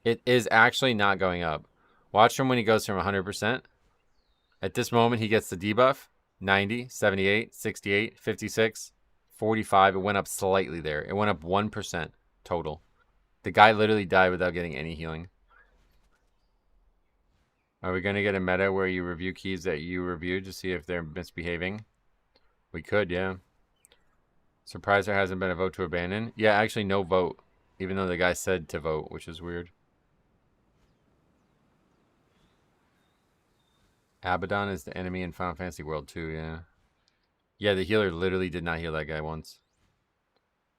It is actually not going up. Watch him when he goes from 100%. At this moment, he gets the debuff. 90, 78, 68, 56, 45. It went up slightly there. It went up 1% total. The guy literally died without getting any healing. Are we going to get a meta where you review keys that you reviewed to see if they're misbehaving? We could, yeah. Surprised there hasn't been a vote to abandon. Yeah, actually no vote. Even though the guy said to vote, which is weird. Abaddon is the enemy in Final Fantasy World 2, yeah. Yeah, the healer literally did not heal that guy once.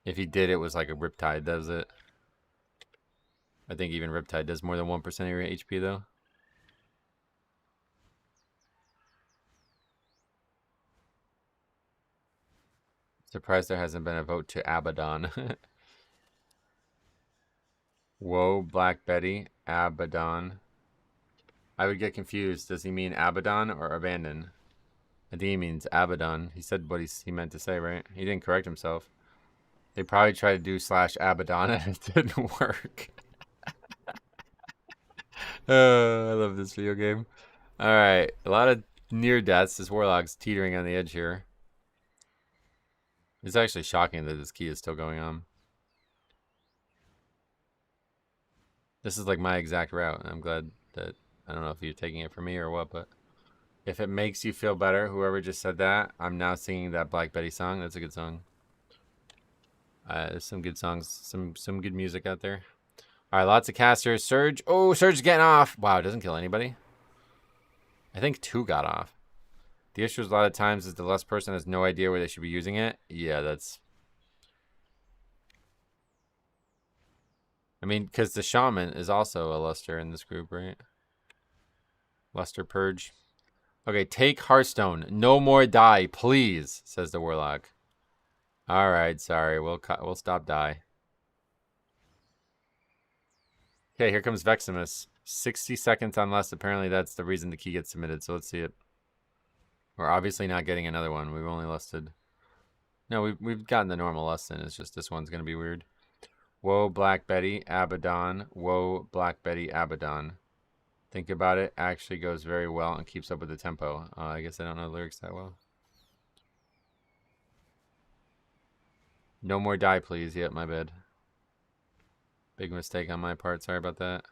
If he did, it was like a Riptide does it. I think even Riptide does more than 1% of your HP, though. Surprised there hasn't been a vote to Abaddon. Whoa, Black Betty, Abaddon. I would get confused. Does he mean Abaddon or Abandon? I think he means Abaddon. He said what he meant to say, right? He didn't correct himself. They probably tried to do /Abaddon and it didn't work. I love this video game. Alright, a lot of near deaths. This Warlock's teetering on the edge here. It's actually shocking that this key is still going on. This is like my exact route. I'm glad that, I don't know if you're taking it from me or what, but if it makes you feel better, whoever just said that, I'm now singing that Black Betty song. That's a good song. There's some good songs, some good music out there. All right, lots of casters. Surge. Oh, Surge's getting off. Wow, it doesn't kill anybody. I think 2 got off. The issue is a lot of times is the less person has no idea where they should be using it. Yeah, that's... I mean, because the Shaman is also a Luster in this group, right? Luster Purge. Okay, take Hearthstone. No more die, please, says the Warlock. All right, sorry. We'll stop die. Okay, here comes Veximus. 60 seconds on less. Apparently, that's the reason the key gets submitted. So let's see it. We're obviously not getting another one. We've only lusted. No, we've gotten the normal lusting. It's just this one's gonna be weird. Whoa, Black Betty, Abaddon. Whoa, Black Betty, Abaddon. Think about it. Actually goes very well and keeps up with the tempo. I guess I don't know the lyrics that well. No more die, please. Yep, my bad. Big mistake on my part. Sorry about that.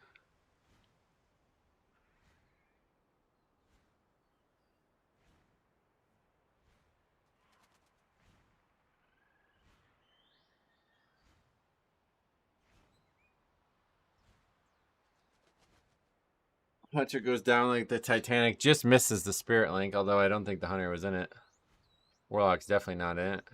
Hunter goes down like the Titanic. Just misses the Spirit Link, although I don't think the Hunter was in it. Warlock's definitely not in it.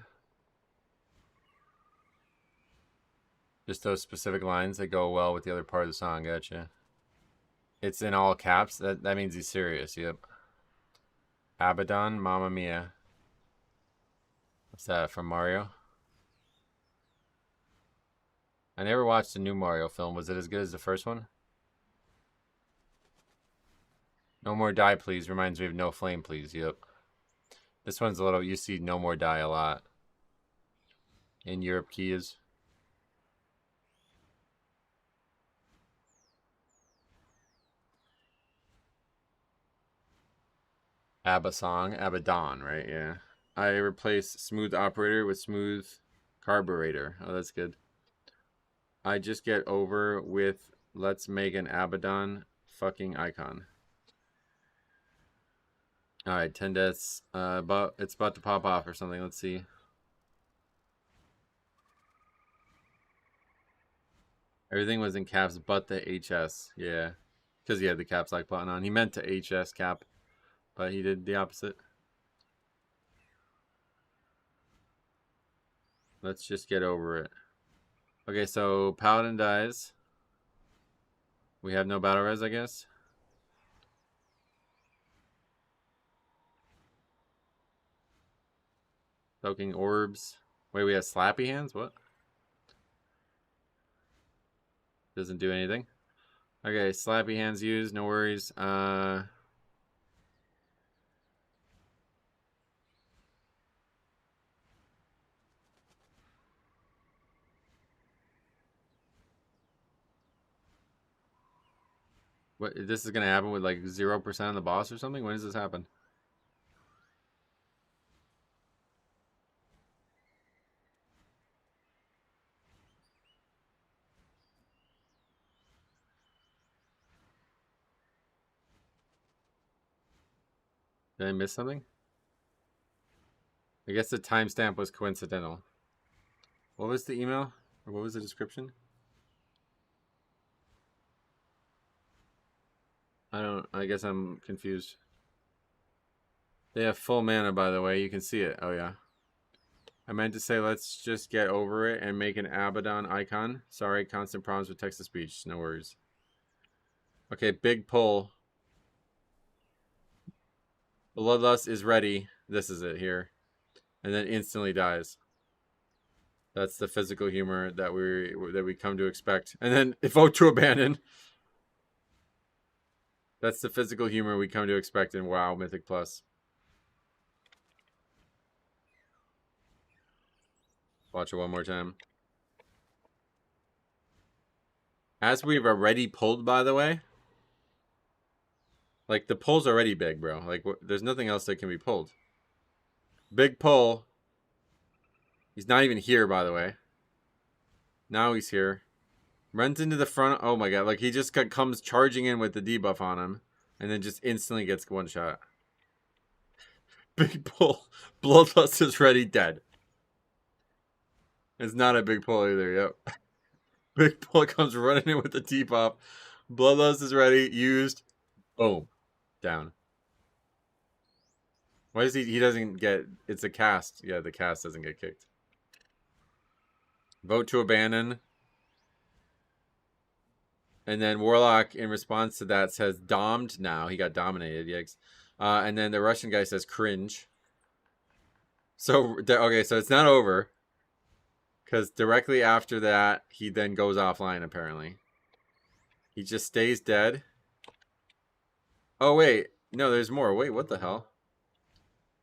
Just those specific lines that go well with the other part of the song. Gotcha. It's in all caps. That means he's serious. Yep. Abaddon, Mamma Mia. What's that, from Mario? I never watched the new Mario film. Was it as good as the first one? No more die, please. Reminds me of no flame, please. Yep. This one's a little... You see no more die a lot. In Europe keys. Abaddon, right? Yeah. I replace Smooth Operator with Smooth Carburetor. Oh, that's good. I just get over with let's make an Abaddon fucking icon. Alright, 10 deaths. It's about to pop off or something. Let's see. Everything was in caps but the HS. Yeah. Because he had the caps lock button on. He meant to HS cap, but he did the opposite. Let's just get over it. Okay, so Paladin dies. We have no battle res, I guess. Soaking orbs. Wait, we have slappy hands? What? Doesn't do anything. Okay, slappy hands used, no worries. What, this is gonna happen with like 0% on the boss or something? When does this happen? Did I miss something? I guess the timestamp was coincidental. What was the email? Or what was the description? I guess I'm confused. They have full mana, by the way. You can see it. Oh, yeah. I meant to say let's just get over it and make an Abaddon icon. Sorry, constant problems with text-to-speech. No worries. Okay, big pull. Bloodlust is ready. This is it here. And then instantly dies. That's the physical humor that we come to expect. And then vote to abandon. That's the physical humor we come to expect in WoW Mythic Plus. Watch it one more time. As we've already pulled, by the way. Like, the pull's already big, bro. Like, there's nothing else that can be pulled. Big pull. He's not even here, by the way. Now he's here. Runs into the front. Oh, my God. Like, he just comes charging in with the debuff on him. And then just instantly gets one shot. Big pull. Bloodlust is ready, dead. It's not a big pull either, yep. Big pull comes running in with the debuff. Bloodlust is ready, used. Boom. Down. Why does he doesn't get, it's a cast. Yeah, the cast doesn't get kicked. Vote to abandon. And then Warlock, in response to that, says domed now. He got dominated, yikes. And then the Russian guy says cringe. So, okay, so it's not over. Because directly after that, he then goes offline, apparently. He just stays dead. Oh, wait. No, there's more. Wait, what the hell?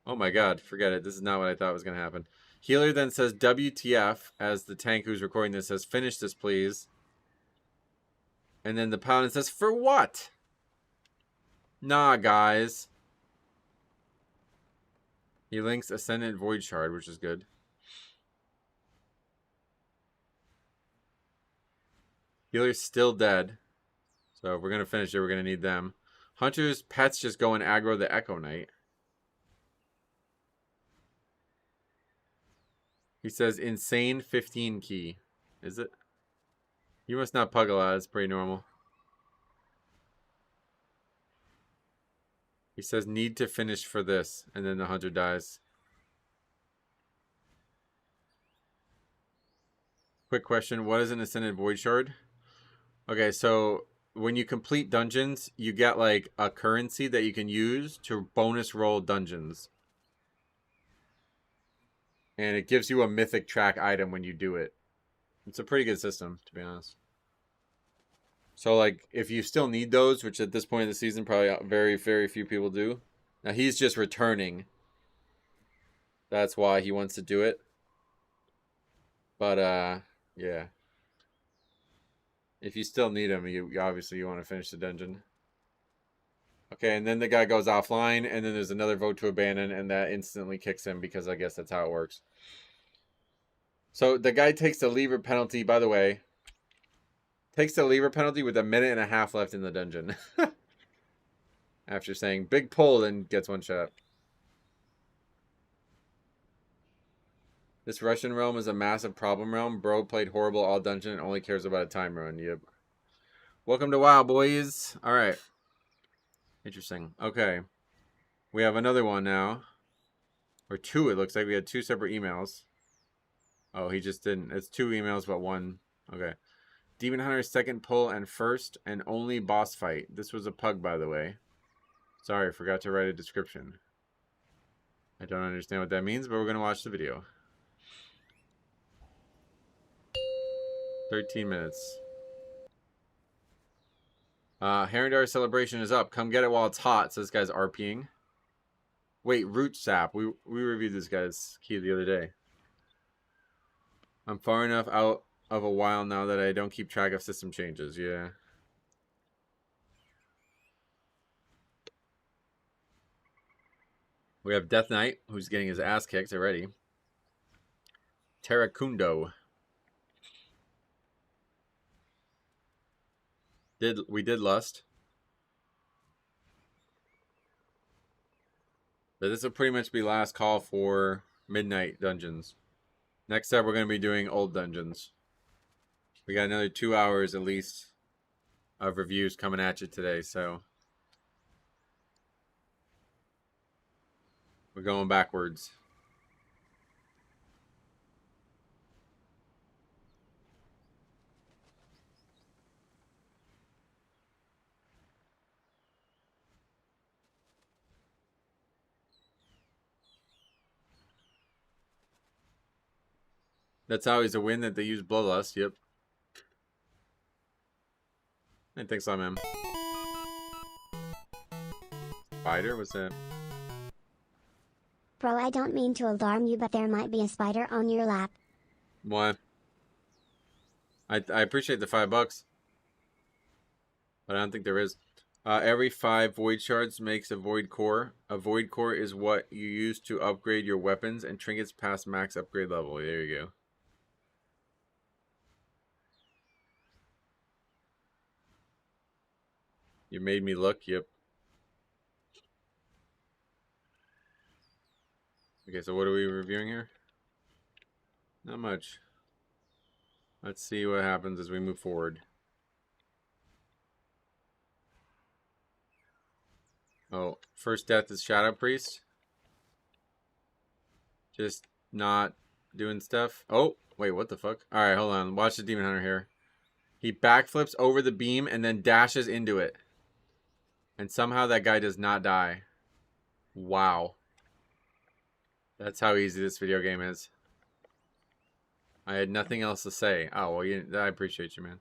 Oh my god, forget it. This is not what I thought was going to happen. Healer then says WTF as the tank who's recording this says, finish this, please. And then the Paladin says, for what? Nah, guys. He links Ascendant Void Shard, which is good. Healer's still dead. So if we're going to finish it, we're going to need them. Hunter's pets just go and aggro the Echo Knight. He says insane 15 key. Is it? You must not pug a lot. It's pretty normal. He says need to finish for this. And then the hunter dies. Quick question. What is an Ascendant Void Shard? Okay, so when you complete dungeons, you get like a currency that you can use to bonus roll dungeons. And it gives you a mythic track item when you do it. It's a pretty good system, to be honest. So, like, if you still need those, which at this point in the season, probably very, very few people do. Now, he's just returning. That's why he wants to do it. But, yeah. If you still need him, you obviously you want to finish the dungeon. Okay, and then the guy goes offline, and then there's another vote to abandon, and that instantly kicks him because I guess that's how it works. So the guy takes the lever penalty, by the way. Takes the lever penalty with 1.5 minutes left in the dungeon. After saying big pull, then gets one shot. This Russian realm is a massive problem realm. Bro played horrible all dungeon and only cares about a time run. Yep. Welcome to WoW, boys. Alright. Interesting. Okay. We have another one now. Or two, it looks like. We had two separate emails. Oh, he just didn't. It's two emails, but one. Okay. Demon Hunter's second pull and first and only boss fight. This was a pug, by the way. Sorry, forgot to write a description. I don't understand what that means, but we're going to watch the video. 13 minutes. Herondar celebration is up. Come get it while it's hot. So this guy's RPing. Wait, root sap. We reviewed this guy's key the other day. I'm far enough out of a while now that I don't keep track of system changes. Yeah. We have Death Knight, who's getting his ass kicked already. Terracundo. We did Lust. But this will pretty much be last call for midnight dungeons. Next up, we're going to be doing old dungeons. We got another 2 hours at least of reviews coming at you today, so we're going backwards. That's always a win that they use Bloodlust. Yep. Hey, thanks a lot, man. Spider? What's that? Bro, I don't mean to alarm you, but there might be a spider on your lap. What? I appreciate the $5, but I don't think there is. Every 5 void shards makes a void core. A void core is what you use to upgrade your weapons and trinkets past max upgrade level. There you go. You made me look. Yep. Okay, so what are we reviewing here? Not much. Let's see what happens as we move forward. Oh, first death is Shadow Priest. Just not doing stuff. Oh, wait, what the fuck? Alright, hold on. Watch the Demon Hunter here. He backflips over the beam and then dashes into it. And somehow that guy does not die. Wow. That's how easy this video game is. I had nothing else to say. Oh, well, I appreciate you, man.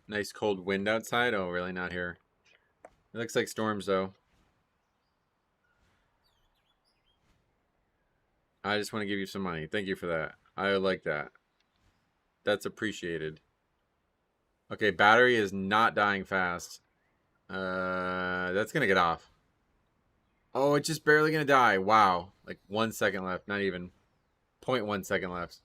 Nice cold wind outside. Oh, really? Not here. It looks like storms, though. I just want to give you some money. Thank you for that. I like that. That's appreciated. Okay, battery is not dying fast. That's going to get off. Oh, it's just barely going to die. Wow. Like 1 second left. Not even. 0.1 second left.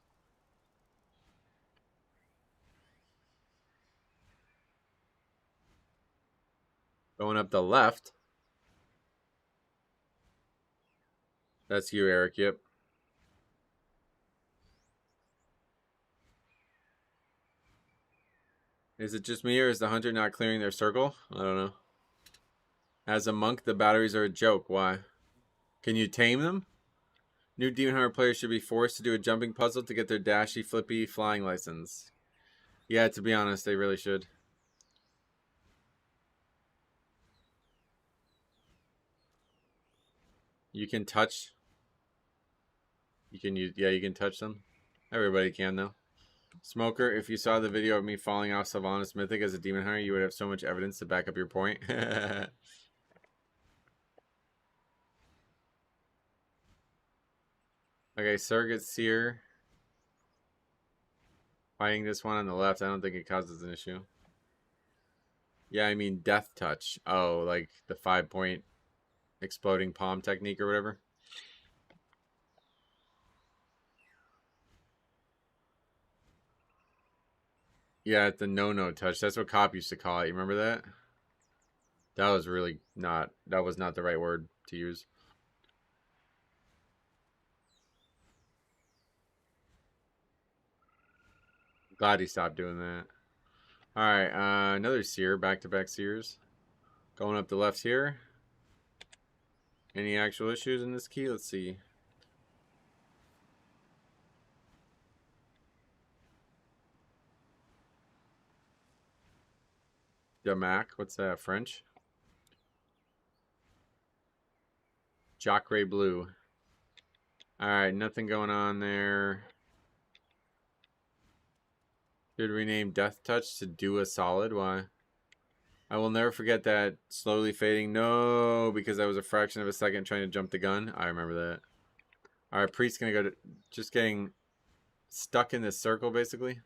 Going up the left. That's you, Eric. Yep. Is it just me or is the hunter not clearing their circle? I don't know. As a monk, the batteries are a joke. Why? Can you tame them? New Demon Hunter players should be forced to do a jumping puzzle to get their dashy, flippy flying license. Yeah, to be honest, they really should. You can touch. You can use. Yeah, you can touch them. Everybody can though. Smoker, if you saw the video of me falling off Sylvanas Mythic as a Demon Hunter, you would have so much evidence to back up your point. Okay, Surrogate Seer. Fighting this one on the left, I don't think it causes an issue. Yeah, I mean death touch. Oh, like the 5-point exploding palm technique or whatever. Yeah, it's the no touch. That's what Cop used to call it. You remember that? That was really not. That was not the right word to use. Glad he stopped doing that. All right, another seer, back-to-back seers. Going up the left here. Any actual issues in this key? Let's see. Damac, what's that? French? Jacre Blue. All right, nothing going on there. Should rename Death Touch to Do a Solid. Why? I will never forget that slowly fading. No, because I was a fraction of a second trying to jump the gun. I remember that. All right, Priest's gonna go to just getting stuck in this circle basically.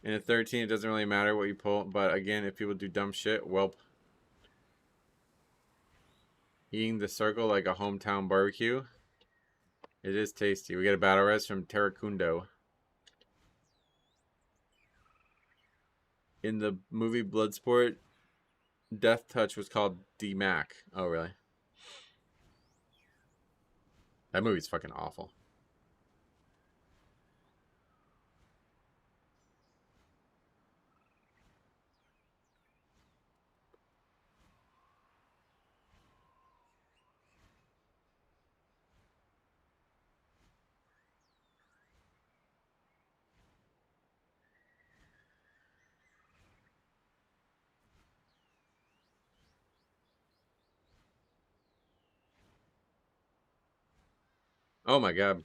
In a 13, it doesn't really matter what you pull, but again, if people do dumb shit, welp. Eating the circle like a hometown barbecue. It is tasty. We get a battle res from Terracundo. In the movie Bloodsport, Death Touch was called D-Mac. Oh, really? That movie's fucking awful. Oh my god.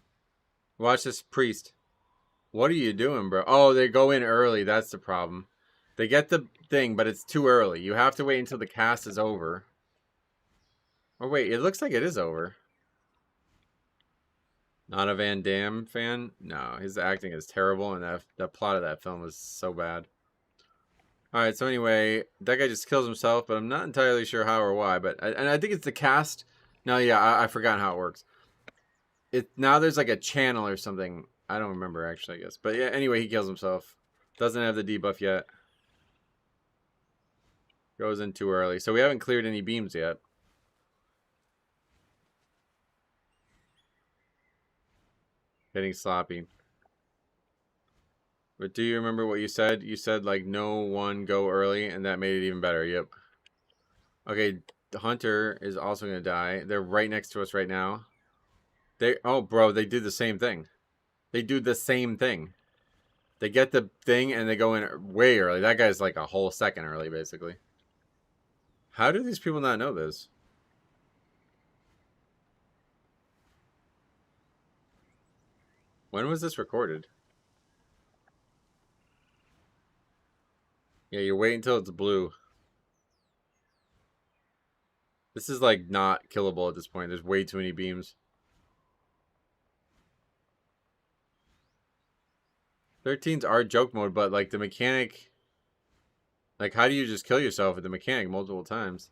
Watch this Priest. What are you doing, bro? Oh, they go in early. That's the problem. They get the thing, but it's too early. You have to wait until the cast is over. Oh, wait. It looks like it is over. Not a Van Damme fan? No, his acting is terrible, and the plot of that film was so bad. Alright, so anyway, that guy just kills himself, but I'm not entirely sure how or why. And I think it's the cast. No, yeah, I forgot how it works. Now there's like a channel or something. I don't remember actually, I guess. But yeah, anyway, he kills himself. Doesn't have the debuff yet. Goes in too early. So we haven't cleared any beams yet. Getting sloppy. But do you remember what you said? You said like no one go early, and that made it even better. Yep. Okay, the Hunter is also gonna die. They're right next to us right now. Oh bro, they do the same thing. They do the same thing. They get the thing and they go in way early. That guy's like a whole second early, basically. How do these people not know this? When was this recorded? Yeah, you wait until it's blue. This is like not killable at this point. There's way too many beams. 13s are joke mode, but like the mechanic... Like, how do you just kill yourself with the mechanic multiple times?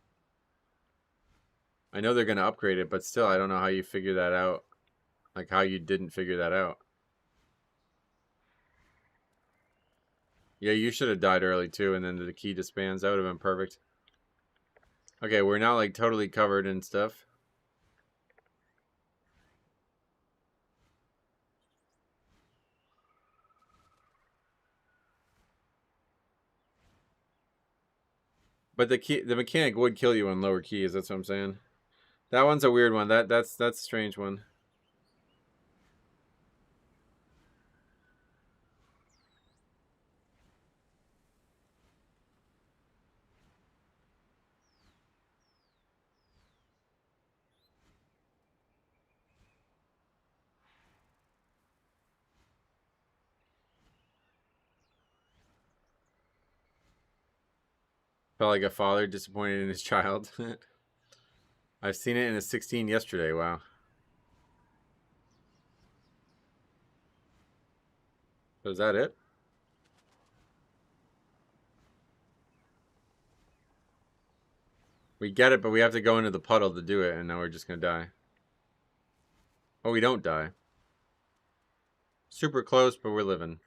I know they're going to upgrade it, but still, I don't know how you figure that out. Like, how you didn't figure that out. Yeah, you should have died early, too, and then the key disbands. That would have been perfect. Okay, we're now, like, totally covered and stuff. But the mechanic would kill you on lower keys, that's what I'm saying. That one's a weird one. That's a strange one. Felt like a father disappointed in his child. I've seen it in a 16 yesterday. Wow. So is that it? We get it, but we have to go into the puddle to do it, and now we're just gonna die. Oh, we don't die. Super close, but we're living.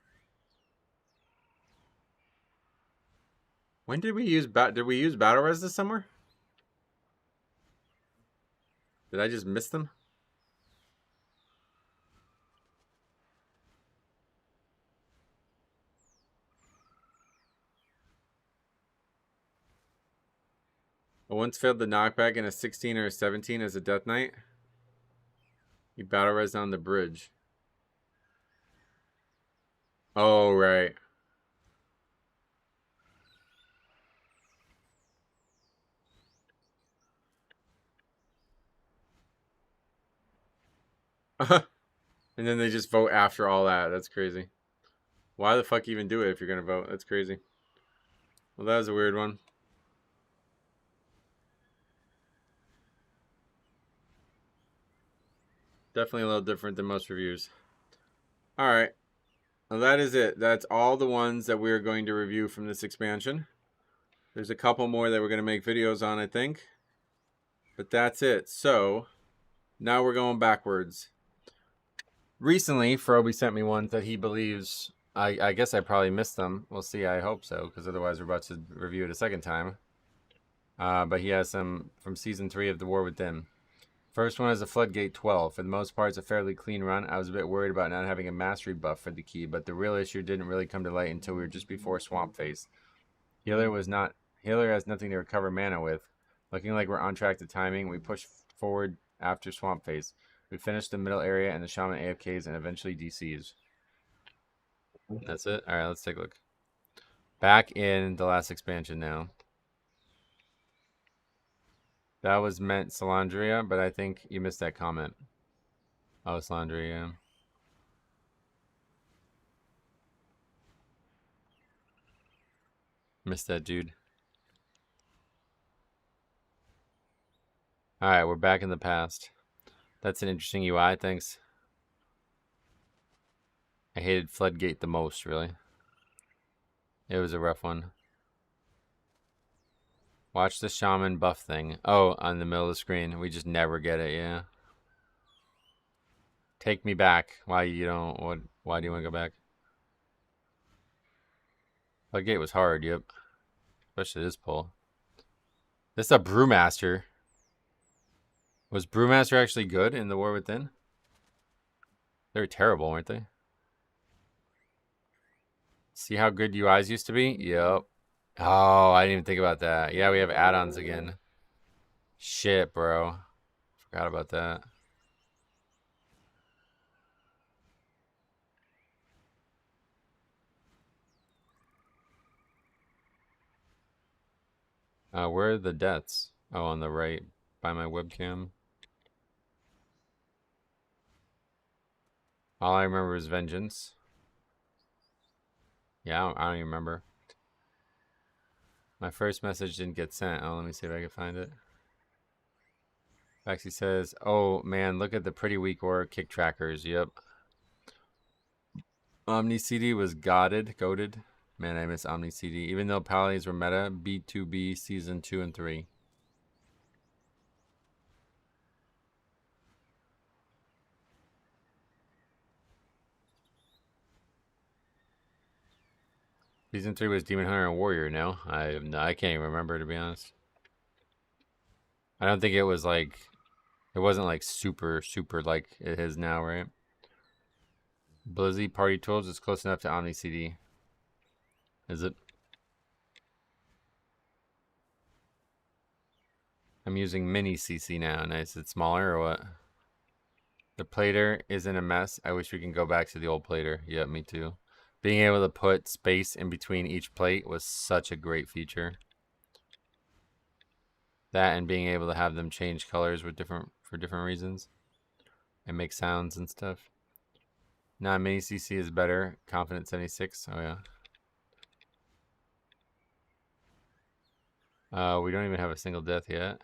When did we use did we use battle res this summer? Did I just miss them? I once failed the knockback in a 16 or a 17 as a Death Knight. You battle res on the bridge. Oh, right. And then they just vote after all that. That's crazy. Why the fuck even do it if you're gonna vote? That's crazy. Well, that was a weird one. Definitely a little different than most reviews. Alright. Well, that is it. That's all the ones that we're going to review from this expansion. There's a couple more that we're going to make videos on, I think. But that's it. So, now we're going backwards. Recently, Froby sent me ones that he believes... I guess I probably missed them. We'll see. I hope so, because otherwise we're about to review it a second time. But he has some from Season 3 of The War Within. First one is a Floodgate 12. For the most part, it's a fairly clean run. I was a bit worried about not having a mastery buff for the key, but the real issue didn't really come to light until we were just before Swamp Face. Healer has nothing to recover mana with. Looking like we're on track to timing, we push forward after Swamp Face. We finished the middle area and the Shaman AFKs and eventually DCs. That's it? Alright, let's take a look. Back in the last expansion now. That was meant Salandria, but I think you missed that comment. Oh, Salandria. Missed that, dude. Alright, we're back in the past. That's an interesting UI, thanks. I hated Floodgate the most, really. It was a rough one. Watch the Shaman buff thing. Oh, on the middle of the screen. We just never get it, yeah. Take me back. Why do you want to go back? Floodgate was hard, yep. Especially this pull. This is a Brewmaster. Was Brewmaster actually good in The War Within? They were terrible, weren't they? See how good UIs used to be? Yep. Oh, I didn't even think about that. Yeah, we have add-ons again. Shit, bro. Forgot about that. Where are the deaths? Oh, on the right by my webcam. All I remember is Vengeance. Yeah, I don't even remember. My first message didn't get sent. Oh, let me see if I can find it. Baxi says, oh man, look at the pretty weak aura kick trackers. Yep. Omni CD was goated. Man, I miss Omni CD. Even though Pallies were meta, B2B season 2 and 3. Season 3 was Demon Hunter and Warrior now. I can't even remember, to be honest. I don't think it was like... It wasn't like super like it is now, right? Blizzy Party Tools is close enough to Omni CD. Is it? I'm using Mini CC now. Nice. It's smaller or what? The plater isn't a mess. I wish we can go back to the old plater. Yeah, me too. Being able to put space in between each plate was such a great feature. That and being able to have them change colors with for different reasons. And make sounds and stuff. Nah, Mini CC is better. Confident 76. Oh yeah. We don't even have a single death yet.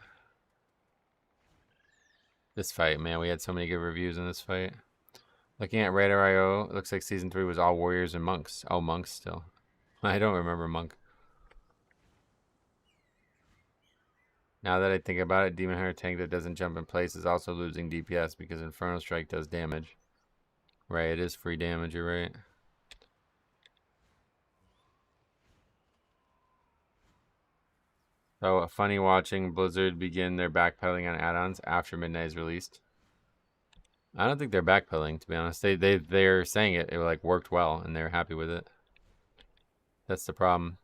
This fight, man, we had so many good reviews in this fight. Looking at Radar.io, it looks like Season 3 was all warriors and monks. Oh, monks still. I don't remember monk. Now that I think about it, Demon Hunter tank that doesn't jump in place is also losing DPS because Inferno Strike does damage. Right, it is free damage, you're right. So, funny watching Blizzard begin their backpedaling on add-ons after Midnight is released. I don't think they're backpedaling, to be honest. They're saying it like worked well and they're happy with it. That's the problem.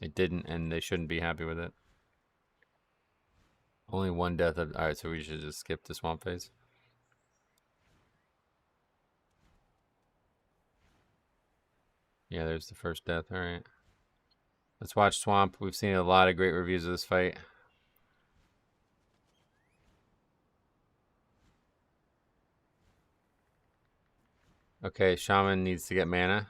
It didn't, and they shouldn't be happy with it. Only one death. Alright, so we should just skip the swamp phase. Yeah, there's the first death. Alright. Let's watch Swamp. We've seen a lot of great reviews of this fight. Okay, Shaman needs to get mana.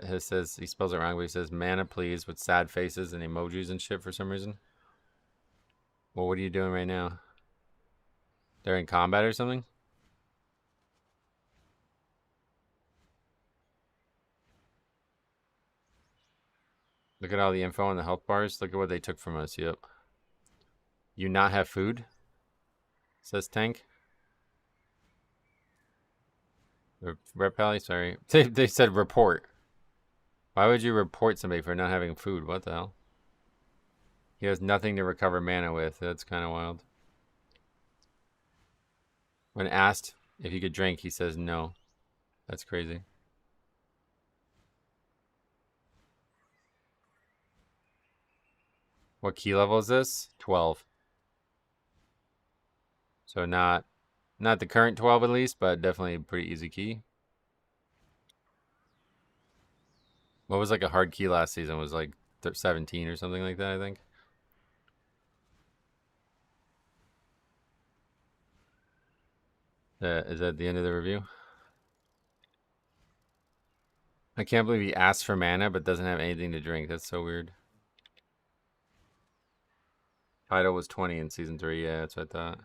He says, he spells it wrong, but he says mana please with sad faces and emojis and shit for some reason. Well, what are you doing right now? They're in combat or something? Look at all the info on the health bars. Look at what they took from us. Yep. You not have food? Says Tank. Rep Pally, sorry. They said report. Why would you report somebody for not having food? What the hell? He has nothing to recover mana with. That's kind of wild. When asked if he could drink, he says no. That's crazy. What key level is this? 12. So not the current 12 at least, but definitely a pretty easy key. What was like a hard key last season? It was like 17 or something like that, I think. Is that the end of the review? I can't believe he asked for mana but doesn't have anything to drink. That's so weird. Title was 20 in Season 3. Yeah, that's what I thought.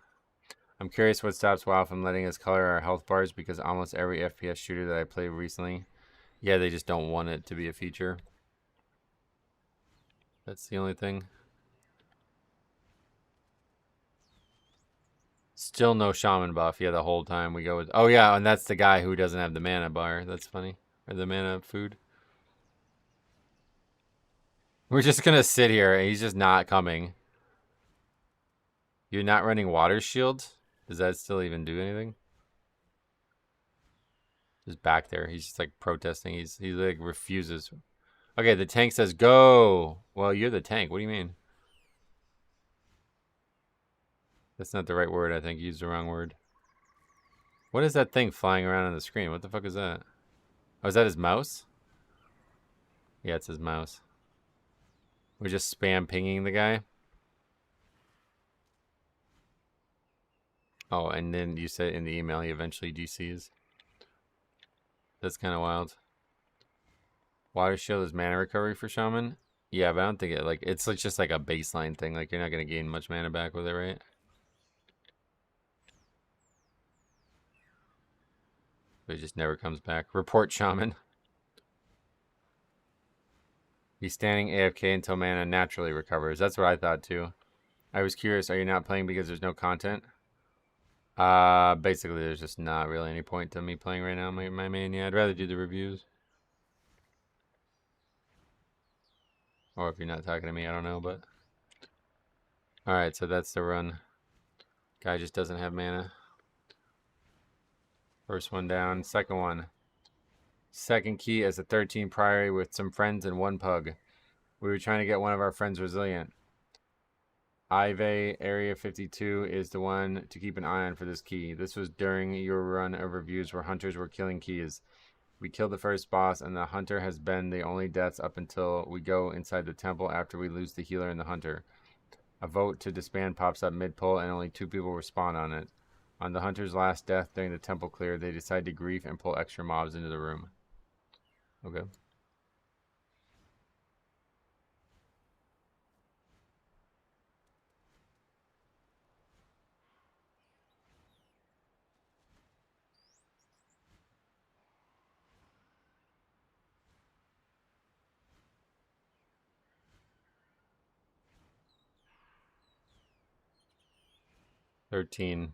I'm curious what stops WoW from letting us color our health bars because almost every FPS shooter that I played recently, yeah, they just don't want it to be a feature. That's the only thing. Still no shaman buff. Yeah, the whole time we go with... Oh, yeah, and that's the guy who doesn't have the mana bar. That's funny. Or the mana food. We're just going to sit here, and he's just not coming. You're not running water shield? Does that still even do anything? Just back there. He's just, like, protesting. He like, refuses. Okay, the tank says, go! Well, you're the tank. What do you mean? That's not the right word, I think. You used the wrong word. What is that thing flying around on the screen? What the fuck is that? Oh, is that his mouse? Yeah, it's his mouse. We're just spam pinging the guy. Oh, and then you said in the email he eventually DCs. That's kind of wild. Water shield is mana recovery for Shaman? Yeah, but I don't think it, like, it's like just like a baseline thing. Like, you're not going to gain much mana back with it, right? But it just never comes back. Report Shaman. He's standing AFK until mana naturally recovers. That's what I thought too. I was curious, are you not playing because there's no content? Basically there's just not really any point to me playing right now, my main. Yeah, I'd rather do the reviews. Or if you're not talking to me, I don't know, but... Alright, so that's the run. Guy just doesn't have mana. First one down. Second one. Second key as a 13 priority with some friends and one pug. We were trying to get one of our friends resilient. Ive Area 52 is the one to keep an eye on for this key. This was during your run of reviews where hunters were killing keys. We killed the first boss, and the hunter has been the only deaths up until we go inside the temple after we lose the healer and the hunter. A vote to disband pops up mid-pull, and only 2 people respond on it. On the hunter's last death during the temple clear, they decide to grief and pull extra mobs into the room. Okay. 13.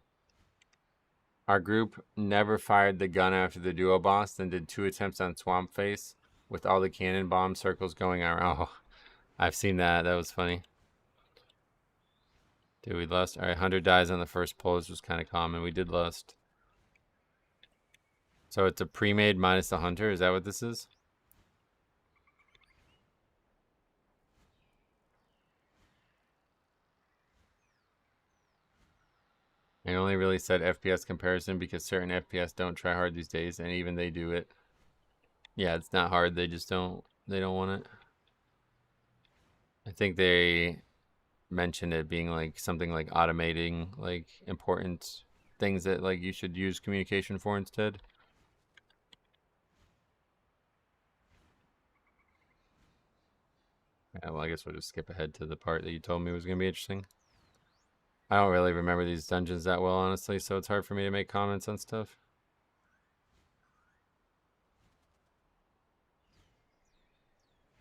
Our group never fired the gun after the duo boss, then did 2 attempts on Swamp Face with all the cannon bomb circles going around. Oh, I've seen that. That was funny. Dude, we lost. All right, 100 dies on the first pull. This was kind of common. We did lust. So it's a pre-made minus the hunter. Is that what this is? I only really said FPS comparison because certain FPS don't try hard these days, and even they do it. Yeah, it's not hard. They just don't. They don't want it. I think they mentioned it being like something like automating like important things that like you should use communication for instead. Yeah, well, I guess we'll just skip ahead to the part that you told me was going to be interesting. I don't really remember these dungeons that well, honestly, so it's hard for me to make comments on stuff.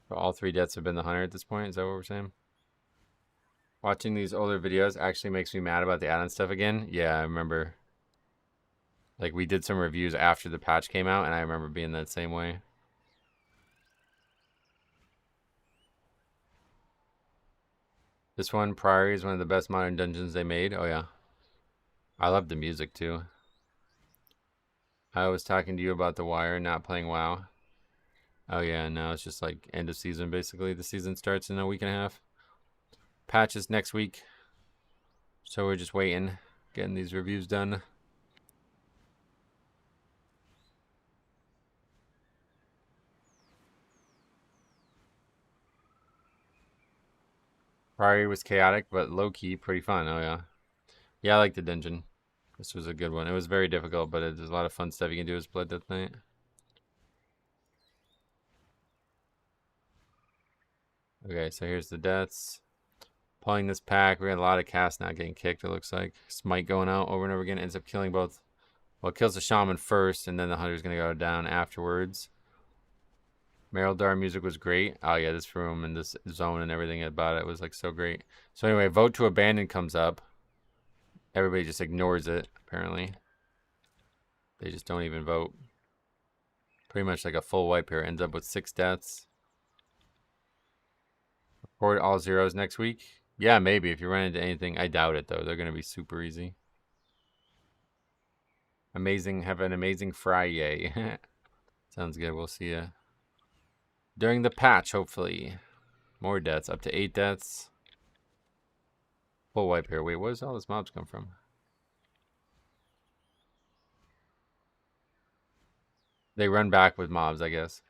But all 3 deaths have been the hunter at this point. Is that what we're saying? Watching these older videos actually makes me mad about the add-on stuff again. Yeah, I remember. Like, we did some reviews after the patch came out, and I remember being that same way. This one, Priory, is one of the best modern dungeons they made. Oh, yeah. I love the music, too. I was talking to you about The Wire, not playing WoW. Oh, yeah, no, it's just like end of season, basically. The season starts in a week and a half. Patch is next week. So we're just waiting, getting these reviews done. Priory was chaotic, but low-key, pretty fun. Oh, yeah. Yeah, I like the dungeon. This was a good one. It was very difficult, but there's a lot of fun stuff you can do as Blood Death Knight. Okay, so here's the deaths. Pulling this pack, we got a lot of casts not getting kicked, it looks like. Smite going out over and over again, ends up killing both. Well, it kills the shaman first, and then the hunter's going to go down afterwards. Merildar music was great. Oh, yeah, this room and this zone and everything about it was, like, so great. So anyway, Vote to Abandon comes up. Everybody just ignores it, apparently. They just don't even vote. Pretty much like a full wipe here. Ends up with 6 deaths. Record all zeros next week. Yeah, maybe if you run into anything. I doubt it, though. They're going to be super easy. Amazing. Have an amazing Friday. Sounds good. We'll see you during the patch, hopefully. More deaths. Up to 8 deaths. Full wipe here. Wait, where does all this mobs come from? They run back with mobs, I guess.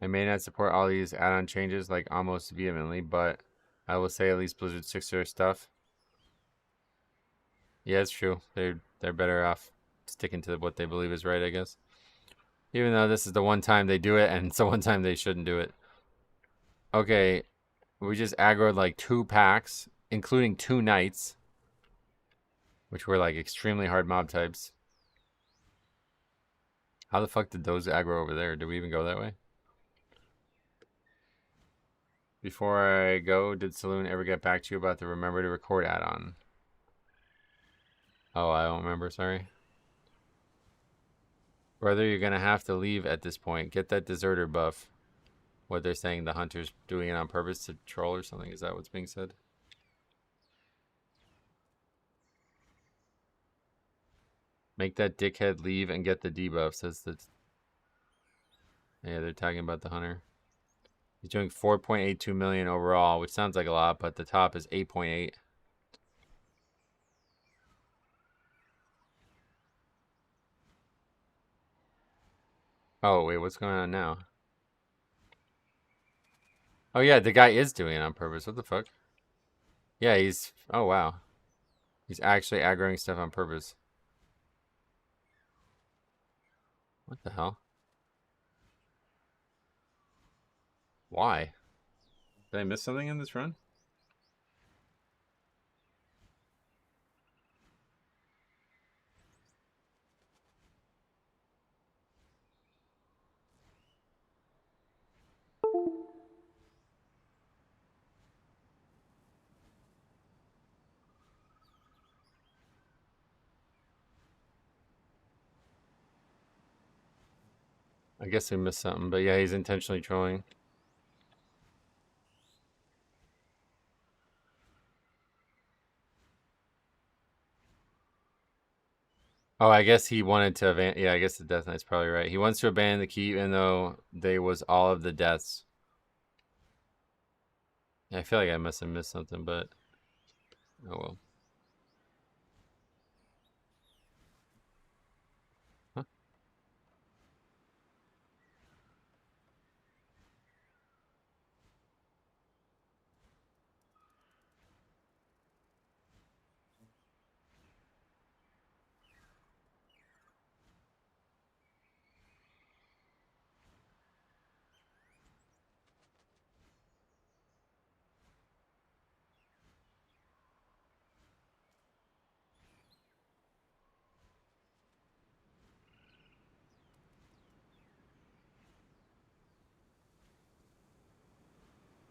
I may not support all these add-on changes like almost vehemently, but I will say at least Blizzard sticks to their stuff. Yeah, it's true. They're better off sticking to what they believe is right, I guess. Even though this is the one time they do it, and it's the one time they shouldn't do it. Okay, we just aggroed like 2 packs, including 2 knights, which were like extremely hard mob types. How the fuck did those aggro over there? Did we even go that way? Before I go, did Saloon ever get back to you about the Remember to Record add-on? Oh, I don't remember, sorry. Brother, you're going to have to leave at this point. Get that deserter buff. What they're saying, the hunter's doing it on purpose to troll or something. Is that what's being said? Make that dickhead leave and get the debuff, says the... Yeah, they're talking about the hunter. He's doing 4.82 million overall, which sounds like a lot, but the top is 8.8. Oh, wait, what's going on now? Oh, yeah, the guy is doing it on purpose. What the fuck? Yeah, he's... Oh, wow. He's actually aggroing stuff on purpose. What the hell? Why? Did I miss something in this run? I guess we missed something, but yeah, he's intentionally trolling. Oh, I guess he wanted to abandon. Yeah, I guess the Death Knight's probably right. He wants to abandon the key, even though they was all of the deaths. Yeah, I feel like I must have missed something, but oh well. Huh?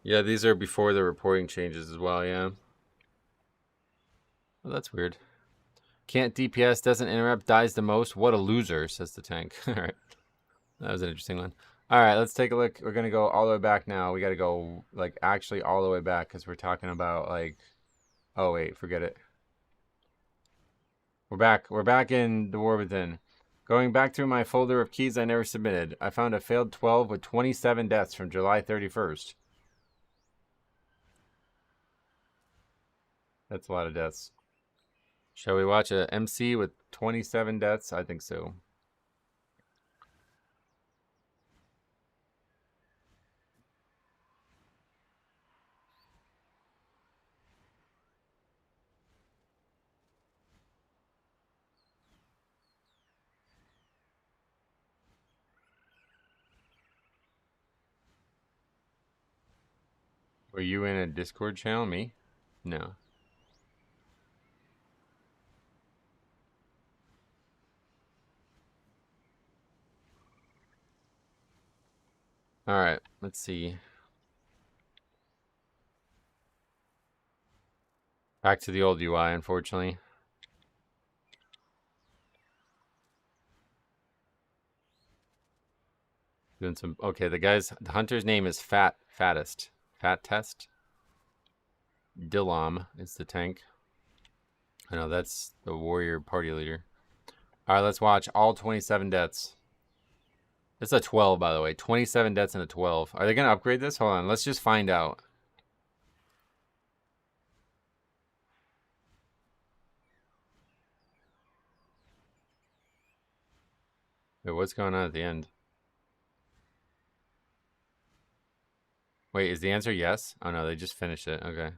Yeah, these are before the reporting changes as well. Yeah. Well, that's weird. Can't DPS, doesn't interrupt, dies the most. What a loser, says the tank. All right. That was an interesting one. All right, let's take a look. We're going to go all the way back now. We got to go, like, actually all the way back because we're talking about, like... Oh, wait, forget it. We're back. We're back in the War Within. Going back through my folder of keys I never submitted. I found a failed 12 with 27 deaths from July 31st. That's a lot of deaths. Shall we watch a MC with 27 deaths? I think so. Were you in a Discord channel? Me? No. Alright, let's see. Back to the old UI, unfortunately. Doing some... Okay, the hunter's name is Fattest. Fat Test? Dillam is the tank. I know, that's the warrior party leader. Alright, let's watch all 27 deaths. It's a 12, by the way. 27 deaths and a 12. Are they going to upgrade this? Hold on, let's just find out. Wait, what's going on at the end? Wait, is the answer yes? Oh no, they just finished it. Okay.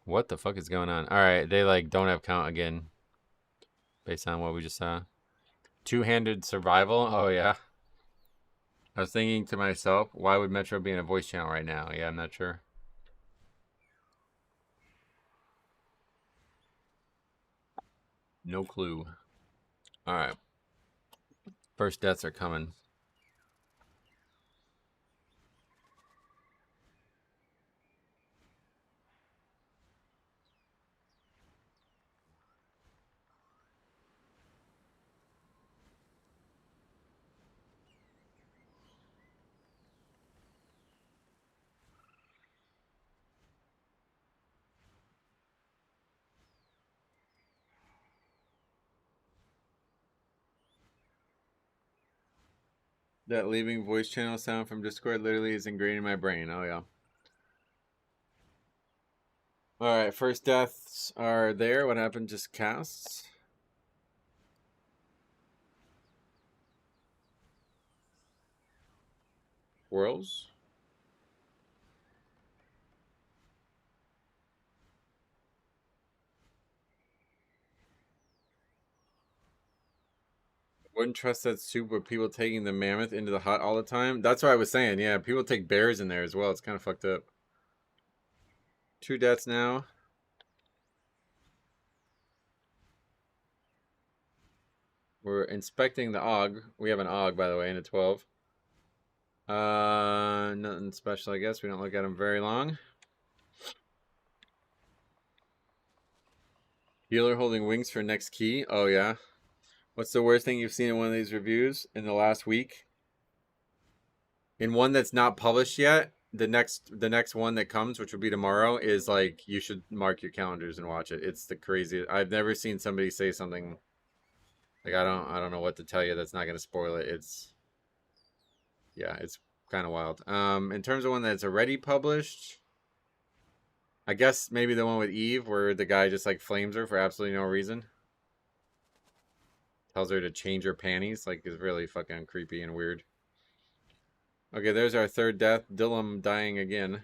What the fuck is going on? Alright, they like don't have count again. Based on what we just saw. Two-handed survival? Oh yeah. I was thinking to myself, why would Metro be in a voice channel right now? Yeah, I'm not sure. No clue. Alright. First deaths are coming. That leaving voice channel sound from Discord literally is ingrained in my brain. Oh yeah. Alright, first deaths are there. What happened? Just casts. Whirls. Wouldn't trust that soup with people taking the mammoth into the hut all the time. That's what I was saying. Yeah, people take bears in there as well. It's kind of fucked up. 2 deaths now. We're inspecting the AUG. We have an AUG, by the way, and a 12. Nothing special, I guess. We don't look at them very long. Healer holding wings for next key. Oh, yeah. What's the worst thing you've seen in one of these reviews in the last week? in one that's not published yet, the next one that comes, which will be tomorrow, is like you should mark your calendars and watch it. It's the craziest. I've never seen somebody say something like I don't know what to tell you that's not going to spoil it. It's yeah, it's kind of wild. In terms of one that's already published, I guess maybe the one with Eve where the guy just like flames her for absolutely no reason. Tells her to change her panties, like is really fucking creepy and weird. Okay, there's our third death. Dillam dying again.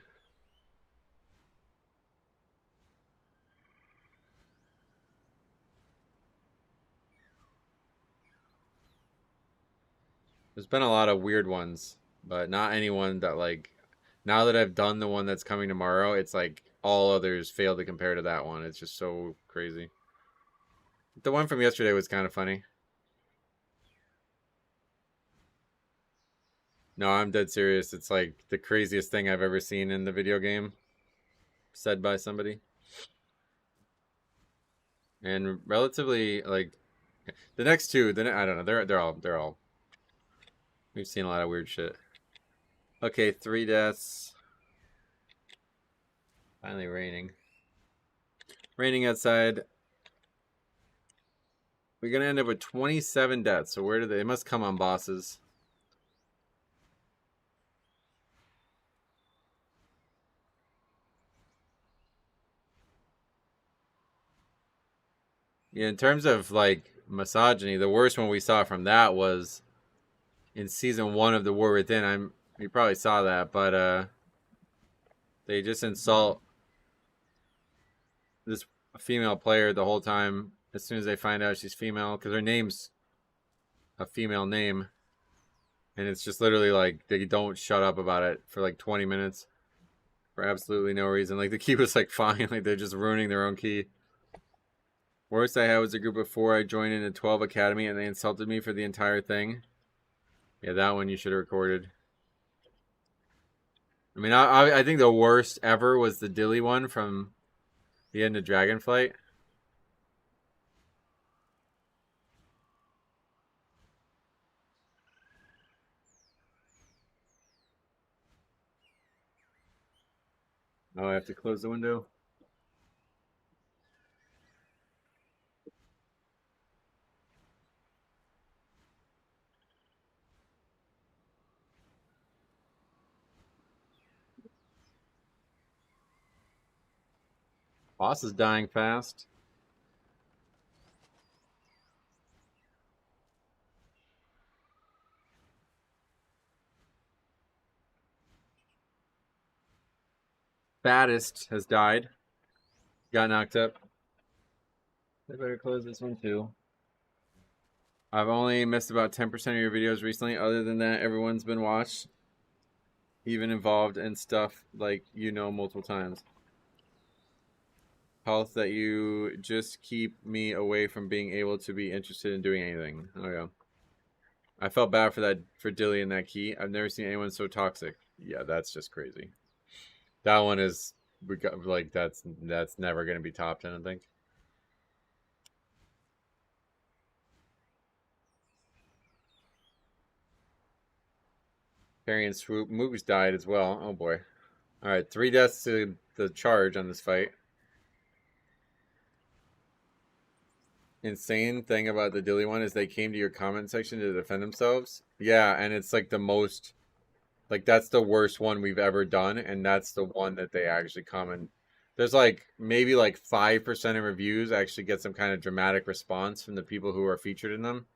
There's been a lot of weird ones, but not anyone that like, now that I've done the one that's coming tomorrow, it's like all others fail to compare to that one. It's just so crazy. The one from yesterday was kind of funny. No, I'm dead serious. It's like the craziest thing I've ever seen in the video game said by somebody. And relatively like the next two, I don't know, they're all we've seen a lot of weird shit. Okay, 3 deaths. Finally raining. Raining outside. We're gonna end up with 27 deaths. So where do they must come on bosses. Yeah, in terms of like misogyny, the worst one we saw from that was in season 1 of The War Within. You probably saw that, but they just insult this female player the whole time as soon as they find out she's female, because her name's a female name, and it's just literally like they don't shut up about it for like 20 minutes for absolutely no reason. Like the key was like fine, like they're just ruining their own key. Worst I had was a group of 4. I joined in a 12 academy and they insulted me for the entire thing. Yeah, that one you should have recorded. I mean, I think the worst ever was the Dilly one from the end of Dragonflight. Oh, I have to close the window. Boss is dying fast. Baddest has died. Got knocked up. I better close this one too. I've only missed about 10% of your videos recently. Other than that, everyone's been watched. Even involved in stuff like multiple times. Health that you just keep me away from being able to be interested in doing anything. Oh yeah. I felt bad for Dilly and that key. I've never seen anyone so toxic. Yeah, that's just crazy. That one is like that's never gonna be topped, I don't think. Parry and swoop. Moose died as well. Oh boy. Alright, 3 deaths to the charge on this fight. Insane thing about the Dilly one is they came to your comment section to defend themselves. Yeah, and it's like the most, like that's the worst one we've ever done, and that's the one that they actually comment. There's like maybe like 5% of reviews actually get some kind of dramatic response from the people who are featured in them,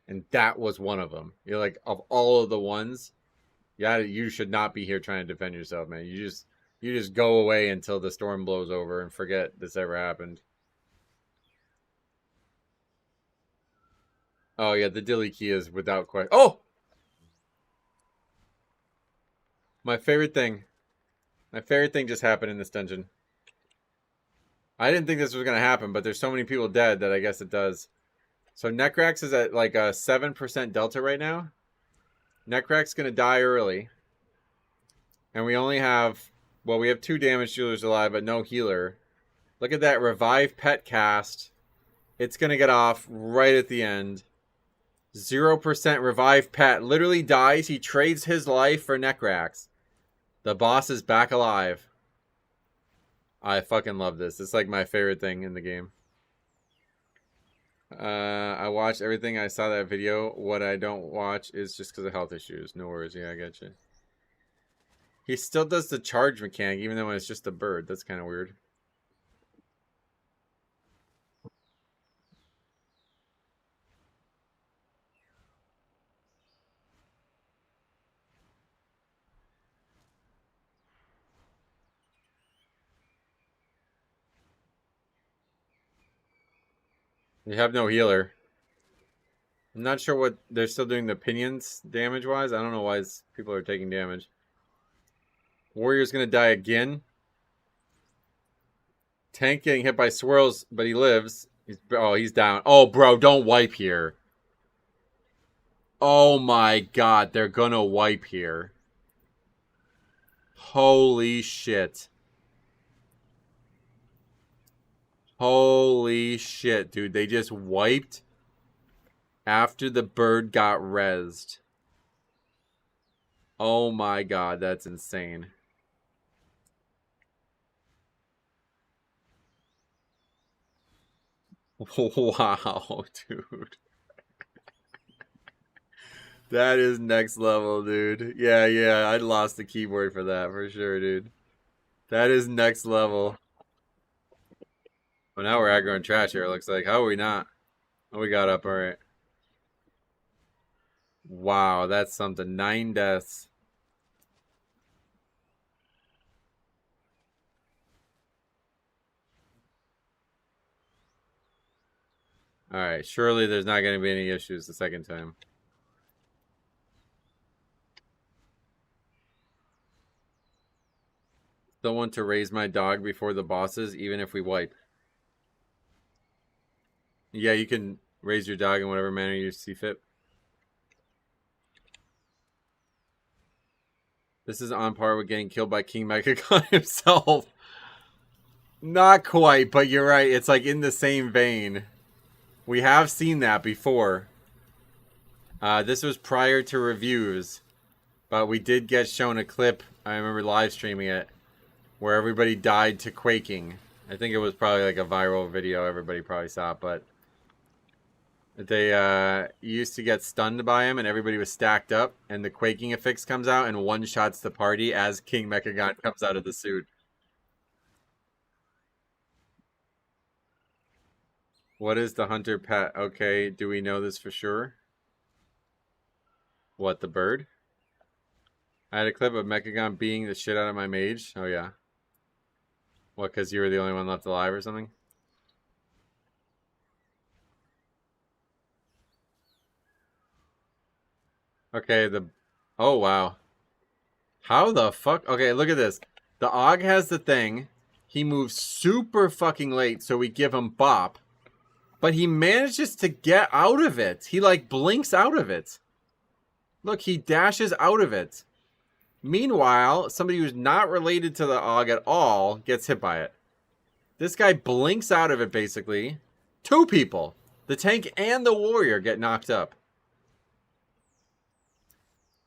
and that was one of them. You're like, of all of the ones, yeah, you should not be here trying to defend yourself, man. You just go away until the storm blows over and forget this ever happened. Oh yeah, the Dilly key is without question. Oh, my favorite thing. My favorite thing just happened in this dungeon. I didn't think this was gonna happen, but there's so many people dead that I guess it does. So Necrax is at like a 7% delta right now. Necrax gonna die early, and we only have, well, we have 2 damage dealers alive, but no healer. Look at that revive pet cast. It's gonna get off right at the end. 0% revive pet. Literally dies. He trades his life for Necrax. The boss is back alive. I fucking love this. It's like my favorite thing in the game. I watched everything. I saw that video. What I don't watch is just because of health issues. No worries. Yeah, I get you. He still does the charge mechanic, even though it's just a bird. That's kind of weird. You have no healer. I'm not sure what they're still doing the pinions damage wise. I don't know why people are taking damage. Warrior's gonna die again. Tank getting hit by swirls, but he lives. He's down. Oh, bro, don't wipe here. Oh my god, they're gonna wipe here. Holy shit. Holy shit, dude. They just wiped after the bird got rezzed. Oh my god, that's insane. Wow, dude. That is next level, dude. Yeah, I lost the keyboard for that, for sure, dude. That is next level. Well, now we're aggroing trash here, it looks like. How are we not? Oh, we got up, alright. Wow, that's something. 9 deaths. Alright, surely there's not going to be any issues the second time. Still want to raise my dog before the bosses, even if we wipe. Yeah, you can raise your dog in whatever manner you see fit. This is on par with getting killed by King Mechagon himself. Not quite, but you're right. It's like in the same vein. We have seen that before. This was prior to reviews, but we did get shown a clip. I remember live streaming it, where everybody died to quaking. I think it was probably like a viral video. Everybody probably saw it, but they used to get stunned by him, and everybody was stacked up, and the quaking effects comes out and one-shots the party as King Mechagon comes out of the suit. What is the hunter pet? Okay, do we know this for sure? What, the bird? I had a clip of Mechagon beating the shit out of my mage. Oh, yeah. What, because you were the only one left alive or something? Okay, oh, wow. How the fuck? Okay, look at this. The Og has the thing. He moves super fucking late, so we give him bop. But he manages to get out of it. He, like, blinks out of it. Look, he dashes out of it. Meanwhile, somebody who's not related to the Og at all gets hit by it. This guy blinks out of it, basically. 2 people. The tank and the warrior get knocked up.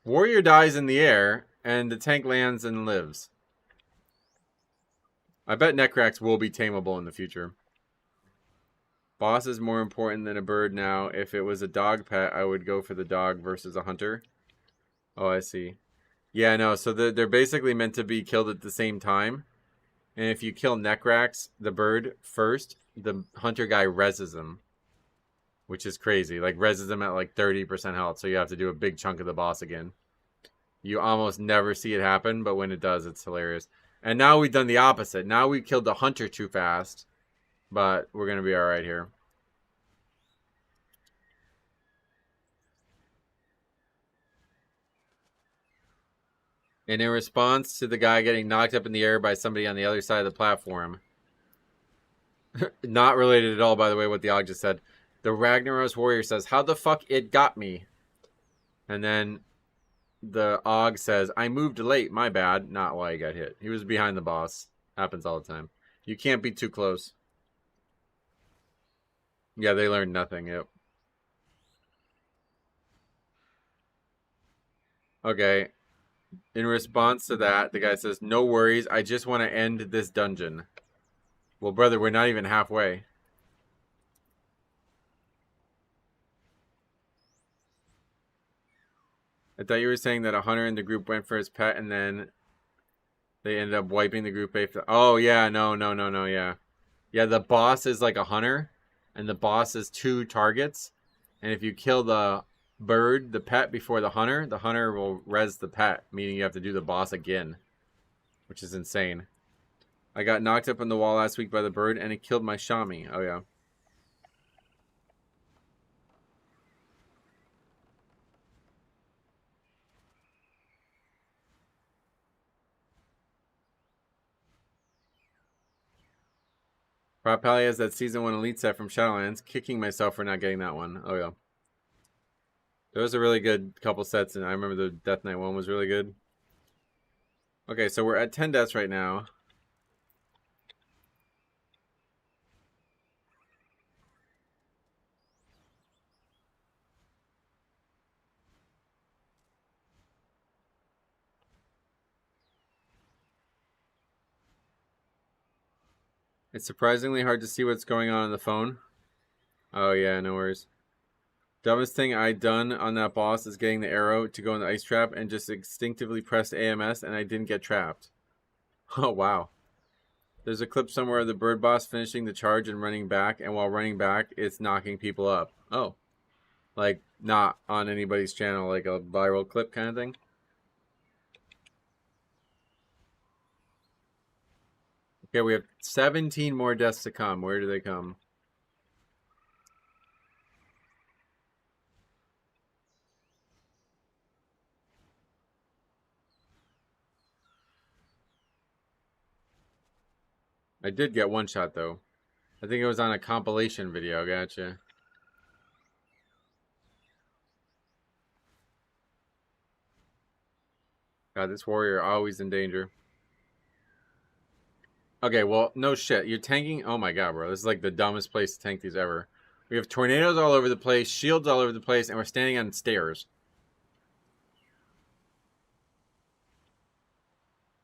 Warrior dies in the air, and the tank lands and lives. I bet Necrax will be tameable in the future. Boss is more important than a bird now. If it was a dog pet, I would go for the dog versus a hunter. Oh, I see. Yeah, no, so they're basically meant to be killed at the same time. And if you kill Necrax, the bird, first, the hunter guy reses him. Which is crazy. Like, reses him at like 30% health, so you have to do a big chunk of the boss again. You almost never see it happen, but when it does, it's hilarious. And now we've done the opposite. Now we killed the hunter too fast. But we're going to be alright here. And in response to the guy getting knocked up in the air by somebody on the other side of the platform. Not related at all, by the way, what the Og just said. The Ragnaros warrior says, how the fuck it got me? And then the Og says, I moved late, my bad. Not why he got hit. He was behind the boss. Happens all the time. You can't be too close. Yeah, they learned nothing. Yep. Okay. In response to that, the guy says, "No worries, I just want to end this dungeon." Well, brother, we're not even halfway. I thought you were saying that a hunter in the group went for his pet and then they ended up wiping the group after. Oh, yeah, no, yeah. Yeah, the boss is like a hunter, and the boss is 2 targets. And if you kill the bird, the pet, before the hunter will res the pet, meaning you have to do the boss again, which is insane. I got knocked up on the wall last week by the bird, and it killed my Shami. Oh, yeah. Rob Pally has that Season 1 Elite set from Shadowlands. Kicking myself for not getting that one. Oh, yeah. There was a really good couple sets, and I remember the Death Knight one was really good. Okay, so we're at 10 deaths right now. It's surprisingly hard to see what's going on the phone. Oh, yeah, no worries. Dumbest thing I'd done on that boss is getting the arrow to go in the ice trap and just instinctively pressed AMS and I didn't get trapped. Oh, wow. There's a clip somewhere of the bird boss finishing the charge and running back, and while running back, it's knocking people up. Oh. Like, not on anybody's channel, like a viral clip kind of thing. Okay, we have 17 more deaths to come. Where do they come? I did get one shot, though. I think it was on a compilation video. Gotcha. God, this warrior always in danger. Okay, well, no shit. You're tanking? Oh my god, bro. This is like the dumbest place to tank these ever. We have tornadoes all over the place, shields all over the place, and we're standing on stairs.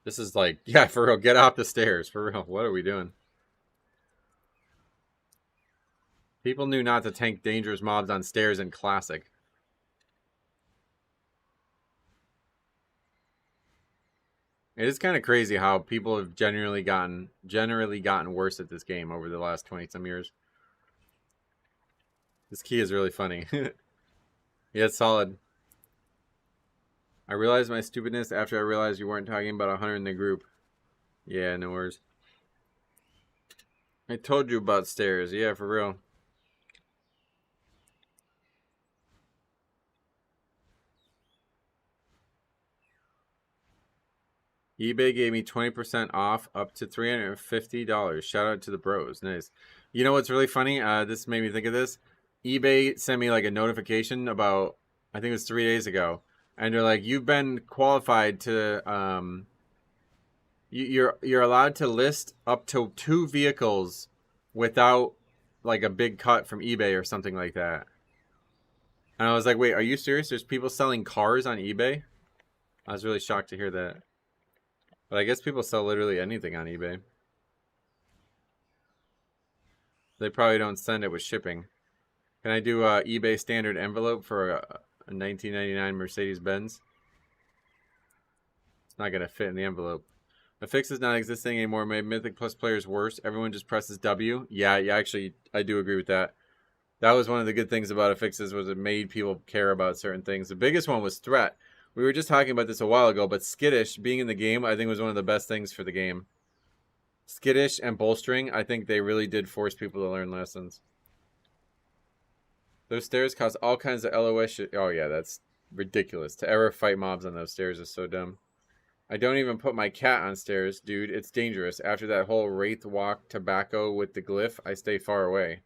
This is like, yeah, for real. Get off the stairs. For real. What are we doing? People knew not to tank dangerous mobs on stairs in Classic. It is kind of crazy how people have generally gotten worse at this game over the last 20-some years. This key is really funny. Yeah, it's solid. I realized my stupidness after I realized you weren't talking about a hunter in the group. Yeah, no worries. I told you about stairs. Yeah, for real. eBay gave me 20% off up to $350. Shout out to the bros. Nice. You know what's really funny? This made me think of this. eBay sent me like a notification about, I think it was 3 days ago. And they're like, you've been qualified to, you're allowed to list up to 2 vehicles without like a big cut from eBay or something like that. And I was like, wait, are you serious? There's people selling cars on eBay? I was really shocked to hear that. But I guess people sell literally anything on eBay. They probably don't send it with shipping. Can I do a eBay standard envelope for a 1999 Mercedes-Benz? It's not going to fit in the envelope. The fix is not existing anymore. Made Mythic Plus players worse. Everyone just presses W. Yeah, actually, I do agree with that. That was one of the good things about affixes, was it made people care about certain things. The biggest one was threat. We were just talking about this a while ago, but skittish being in the game, I think, was one of the best things for the game. Skittish and bolstering, I think they really did force people to learn lessons. Those stairs cause all kinds of LOS shit. Oh yeah, that's ridiculous. To ever fight mobs on those stairs is so dumb. I don't even put my cat on stairs, dude. It's dangerous. After that whole Wraith Walk tobacco with the glyph, I stay far away.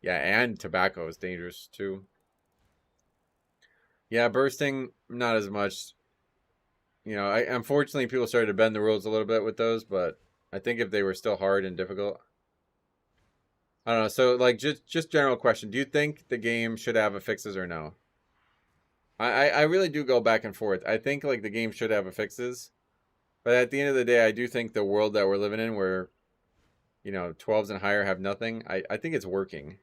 Yeah, and tobacco is dangerous too. Yeah, bursting, not as much. You know, unfortunately people started to bend the rules a little bit with those, but I think if they were still hard and difficult. I don't know. So, like, just general question. Do you think the game should have affixes or no? I really do go back and forth. I think like the game should have affixes, but at the end of the day, I do think the world that we're living in, where 12s and higher have nothing, I think it's working,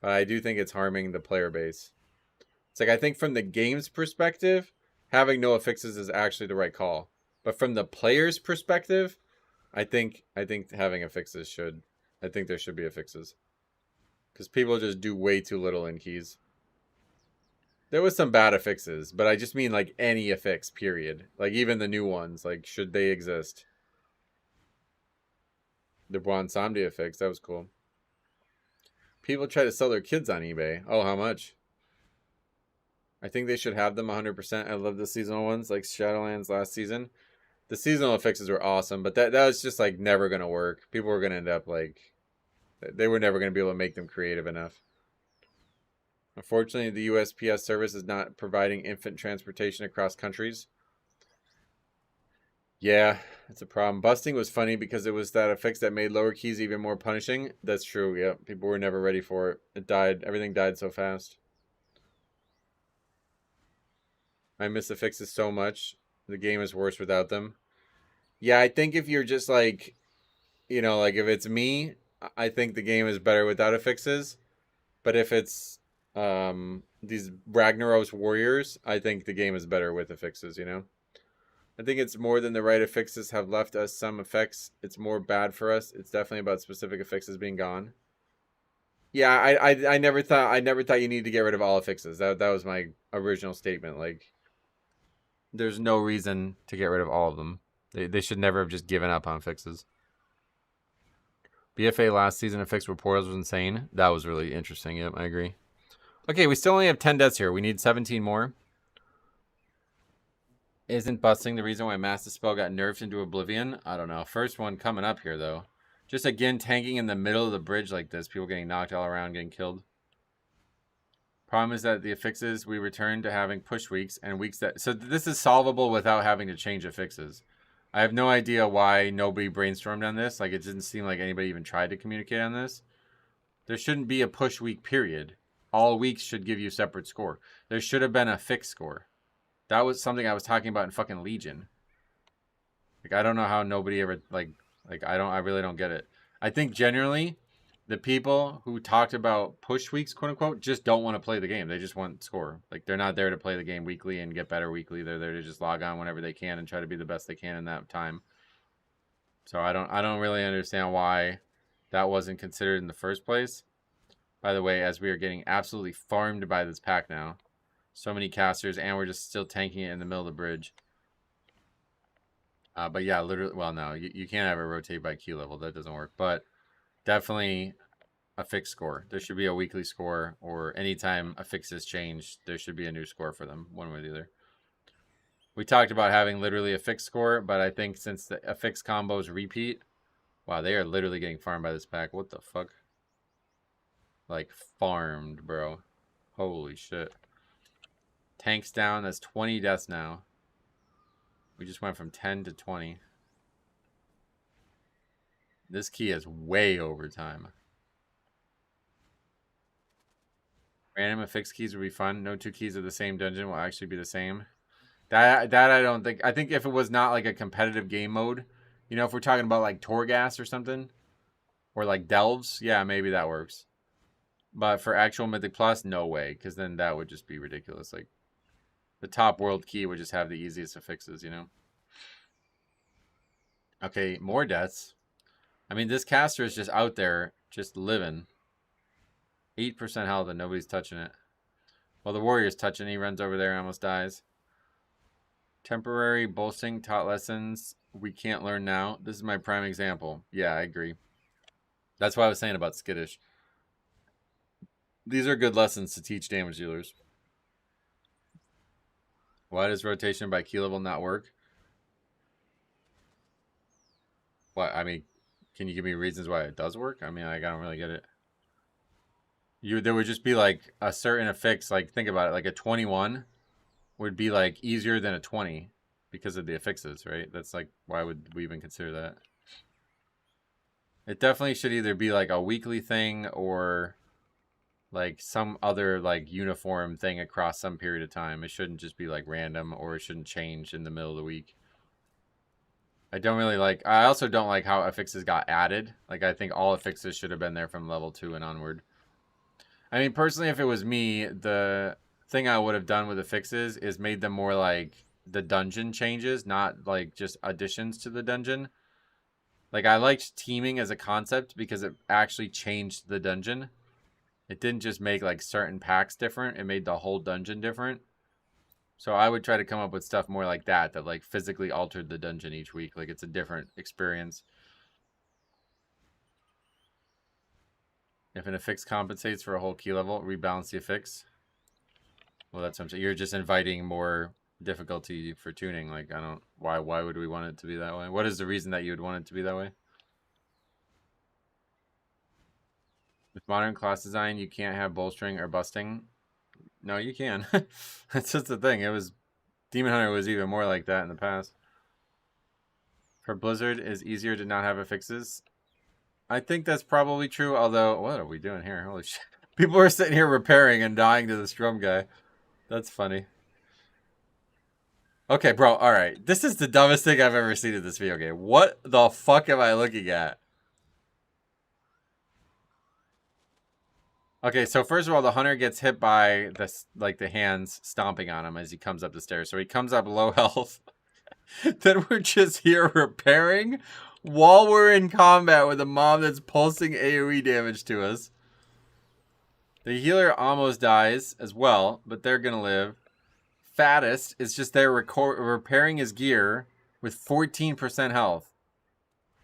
but I do think it's harming the player base. It's like I think from the game's perspective, having no affixes is actually the right call, but from the player's perspective, I think having affixes should. I think there should be affixes because people just do way too little in keys. There was some bad affixes, but I just mean like any affix, period. Like even the new ones, like should they exist? The Bronsamdi affix, that was cool. People try to sell their kids on eBay. Oh, how much? I think they should have them 100%. I love the seasonal ones, like Shadowlands last season. The seasonal affixes were awesome, but that was just like never gonna work. People were gonna end up like they were never gonna be able to make them creative enough. Unfortunately, the USPS service is not providing infant transportation across countries. Yeah, it's a problem. Busting was funny because it was that affix that made lower keys even more punishing. That's true, yeah. People were never ready for it. It died. Everything died so fast. I miss affixes so much. The game is worse without them. Yeah, I think if you're just like, like if it's me, I think the game is better without affixes. But if it's these Ragnaros warriors, I think the game is better with affixes, I think it's more than the right affixes have left us some effects. It's more bad for us. It's definitely about specific affixes being gone. Yeah, I never thought you needed to get rid of all affixes. That was my original statement. Like there's no reason to get rid of all of them. They should never have just given up on fixes. BFA last season affix with portals was insane. That was really interesting. Yep, I agree. Okay, we still only have 10 deaths here. We need 17 more. Isn't busting the reason why Master Spell got nerfed into Oblivion? I don't know. First one coming up here, though. Just again, tanking in the middle of the bridge like this. People getting knocked all around, getting killed. Problem is that the affixes, we return to having push weeks and weeks that... So this is solvable without having to change affixes. I have no idea why nobody brainstormed on this. Like, it didn't seem like anybody even tried to communicate on this. There shouldn't be a push week, period. All weeks should give you separate score. There should have been a fixed score. That was something I was talking about in fucking Legion. Like, I don't know how nobody ever, I really don't get it. I think generally, the people who talked about push weeks, quote unquote, just don't want to play the game. They just want score. Like, they're not there to play the game weekly and get better weekly. They're there to just log on whenever they can and try to be the best they can in that time. So I don't really understand why that wasn't considered in the first place. By the way, as we are getting absolutely farmed by this pack now. So many casters, and we're just still tanking it in the middle of the bridge. But yeah, literally, well, no, you can't have it rotate by key level. That doesn't work. But definitely a fixed score. There should be a weekly score, or anytime a fix is changed, there should be a new score for them, one way or the other. We talked about having literally a fixed score, but I think since the affix combos repeat, wow, they are literally getting farmed by this pack. What the fuck? Like, farmed, bro. Holy shit. Tanks down. That's 20 deaths now. We just went from 10 to 20. This key is way over time. Random affix keys would be fun. No two keys of the same dungeon will actually be the same. That I don't think. I think if it was not like a competitive game mode, if we're talking about like Torghast or something, or like Delves, yeah, maybe that works. But for actual Mythic Plus, no way, because then that would just be ridiculous. Like, the top world key would just have the easiest affixes, Okay, more deaths. I mean, this caster is just out there, just living. 8% health and nobody's touching it. Well, the warrior's touching. He runs over there and almost dies. Temporary bolstering taught lessons we can't learn now. This is my prime example. Yeah, I agree. That's what I was saying about skittish. These are good lessons to teach damage dealers. Why does rotation by key level not work? What? I mean, can you give me reasons why it does work? I mean, I don't really get it. There would just be like a certain affix. Like, think about it. Like a 21 would be like easier than a 20 because of the affixes, right? That's like, why would we even consider that? It definitely should either be like a weekly thing or like some other like uniform thing across some period of time. It shouldn't just be like random, or it shouldn't change in the middle of the week. I also don't like how affixes got added. Like, I think all affixes should have been there from level 2 and onward. I mean, personally, if it was me, the thing I would have done with affixes is made them more like the dungeon changes, not like just additions to the dungeon. Like, I liked teaming as a concept because it actually changed the dungeon. It didn't just make like certain packs different, it made the whole dungeon different. So I would try to come up with stuff more like that like physically altered the dungeon each week. Like, it's a different experience. If an affix compensates for a whole key level, rebalance the affix. Well, that's what I'm saying. You're just inviting more difficulty for tuning. Like, I don't... Why would we want it to be that way? What is the reason that you would want it to be that way? With modern class design, you can't have bolstering or busting. No, you can. That's just the thing. It was... Demon Hunter was even more like that in the past. For Blizzard, it's easier to not have affixes. I think that's probably true, although... What are we doing here? Holy shit. People are sitting here repairing and dying to this drum guy. That's funny. Okay, bro, alright. This is the dumbest thing I've ever seen in this video game. What the fuck am I looking at? Okay, so first of all, the hunter gets hit by the hands stomping on him as he comes up the stairs. So he comes up low health. Then we're just here repairing while we're in combat with a mob that's pulsing AoE damage to us. The healer almost dies as well, but they're gonna live. Fattest is just there repairing his gear with 14% health.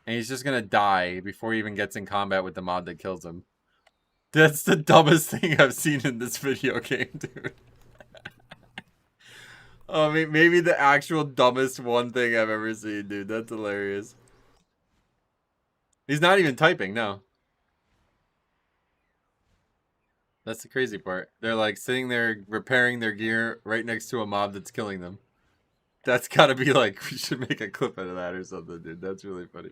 And he's just gonna die before he even gets in combat with the mob that kills him. That's the dumbest thing I've seen in this video game, dude. Oh, maybe the actual dumbest one thing I've ever seen, dude. That's hilarious. He's not even typing, no. That's the crazy part. They're like sitting there repairing their gear right next to a mob that's killing them. That's gotta be like, we should make a clip out of that or something, dude. That's really funny.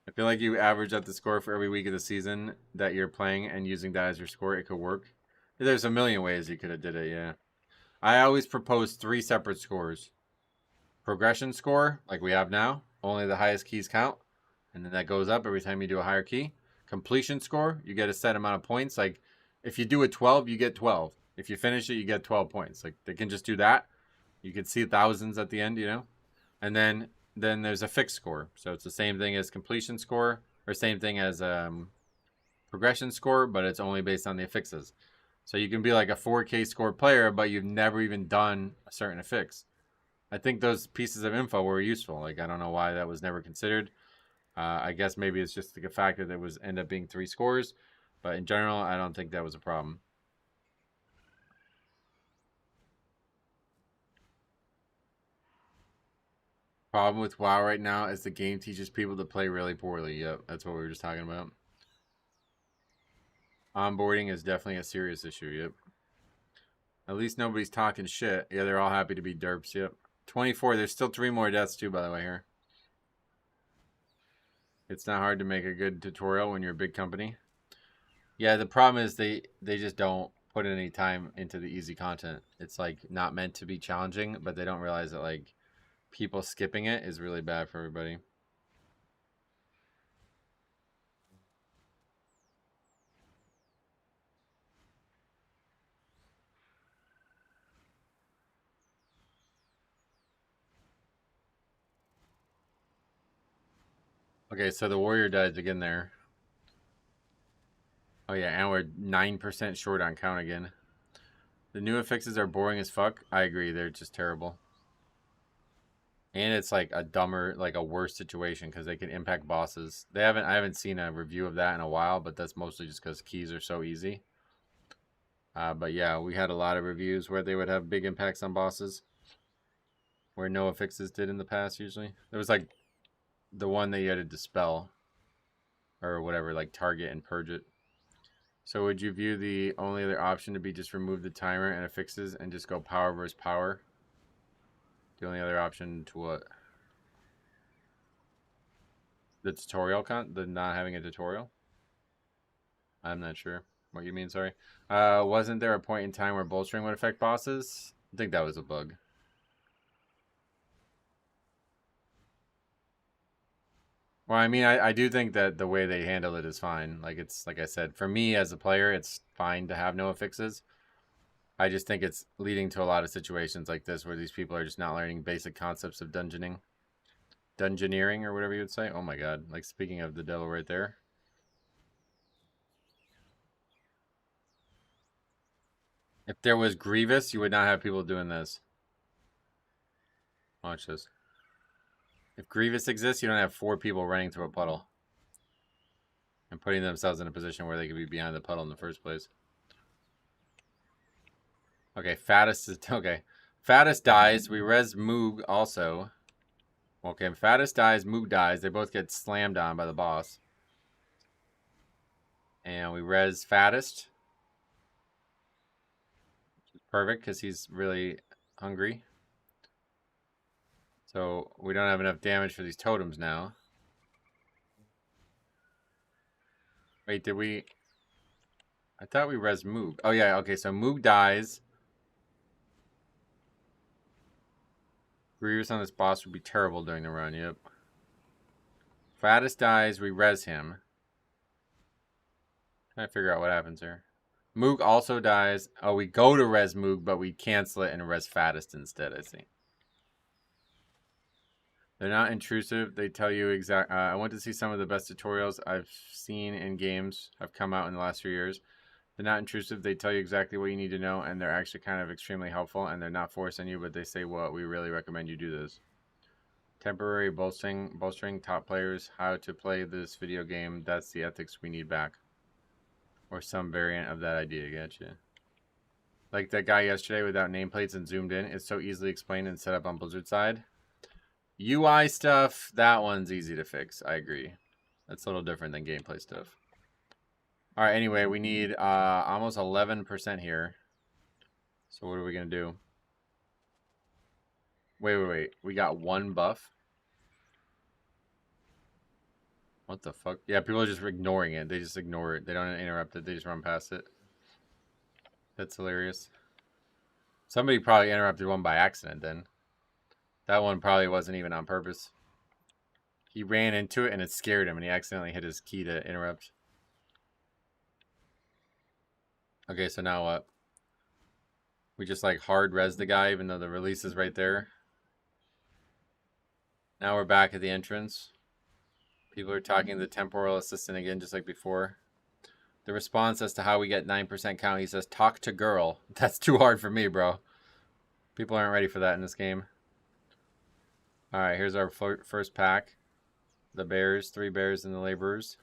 I feel like you average out the score for every week of the season that you're playing and using that as your score, it could work. There's a million ways you could have did it, yeah. I always propose 3 separate scores. Progression score, like we have now, only the highest keys count. And then that goes up every time you do a higher key. Completion score, you get a set amount of points. Like, if you do a 12, you get 12. If you finish it, you get 12 points. Like, they can just do that. You can see thousands at the end, you know? And then there's a fixed score. So it's the same thing as completion score, or same thing as progression score, but it's only based on the affixes. So you can be like a 4K score player, but you've never even done a certain affix. I think those pieces of info were useful. Like, I don't know why that was never considered. I guess maybe it's just the fact that it was end up being 3 scores, but in general, I don't think that was a problem. Problem with WoW right now is the game teaches people to play really poorly. Yep, that's what we were just talking about. Onboarding is definitely a serious issue. Yep. At least nobody's talking shit. Yeah, they're all happy to be derps. Yep. 24. There's still 3 more deaths too, by the way, here. It's not hard to make a good tutorial when you're a big company. Yeah, the problem is they just don't put any time into the easy content. It's like not meant to be challenging, but they don't realize that like people skipping it is really bad for everybody. Okay, so the warrior dies again there. Oh yeah, and we're 9% short on count again. The new affixes are boring as fuck. I agree, they're just terrible. And it's like a dumber, like a worse situation because they can impact bosses. I haven't seen a review of that in a while, but that's mostly just because keys are so easy. But yeah, we had a lot of reviews where they would have big impacts on bosses, where no affixes did in the past usually. There was like the one that you had to dispel, or whatever, like target and purge it. So would you view the only other option to be just remove the timer and affixes and just go power versus power? The only other option to what? The tutorial the not having a tutorial? I'm not sure what you mean, sorry. Wasn't there a point in time where bolstering would affect bosses? I think that was a bug. Well, I mean, I do think that the way they handle it is fine. Like, it's, like I said, for me as a player, it's fine to have no affixes. I just think it's leading to a lot of situations like this where these people are just not learning basic concepts of dungeoning. Dungeoneering, or whatever you would say. Oh my god. Like, speaking of the devil right there. If there was Grievous, you would not have people doing this. Watch this. If Grievous exists, you don't have 4 people running through a puddle and putting themselves in a position where they could be behind the puddle in the first place. Okay, Fattest is... Okay. Fattest dies. We res Moog also. Okay, Fattest dies. Moog dies. They both get slammed on by the boss. And we res Fattest. Perfect, because he's really hungry. So we don't have enough damage for these totems now. Wait, did we... I thought we res Moog. Oh, yeah, okay, so Moog dies. Grievous on this boss would be terrible during the run, yep. Fattest dies, we res him. Trying to figure out what happens here. Moog also dies. Oh, we go to res Moog, but we cancel it and res Fattest instead, I see. They're not intrusive. They tell you exact. I went to see some of the best tutorials I've seen in games have come out in the last few years. They're not intrusive. They tell you exactly what you need to know, and they're actually kind of extremely helpful, and they're not forcing you, but they say, well, we really recommend you do this. Temporary bolstering top players, how to play this video game. That's the ethics we need back. Or some variant of that idea, gotcha. Like that guy yesterday without nameplates and zoomed in. It's so easily explained and set up on Blizzard side. UI stuff, that one's easy to fix. I agree. That's a little different than gameplay stuff. All right, anyway, we need almost 11% here. So what are we going to do? Wait. We got 1 buff. What the fuck? Yeah, people are just ignoring it. They just ignore it. They don't interrupt it. They just run past it. That's hilarious. Somebody probably interrupted one by accident then. That one probably wasn't even on purpose. He ran into it and it scared him and he accidentally hit his key to interrupt. Okay, so now what? We just like hard res the guy even though the release is right there. Now we're back at the entrance. People are talking to the temporal assistant again just like before. The response as to how we get 9% count, he says, talk to girl. That's too hard for me, bro. People aren't ready for that in this game. Alright, here's our first pack. The bears, 3 bears and the laborers.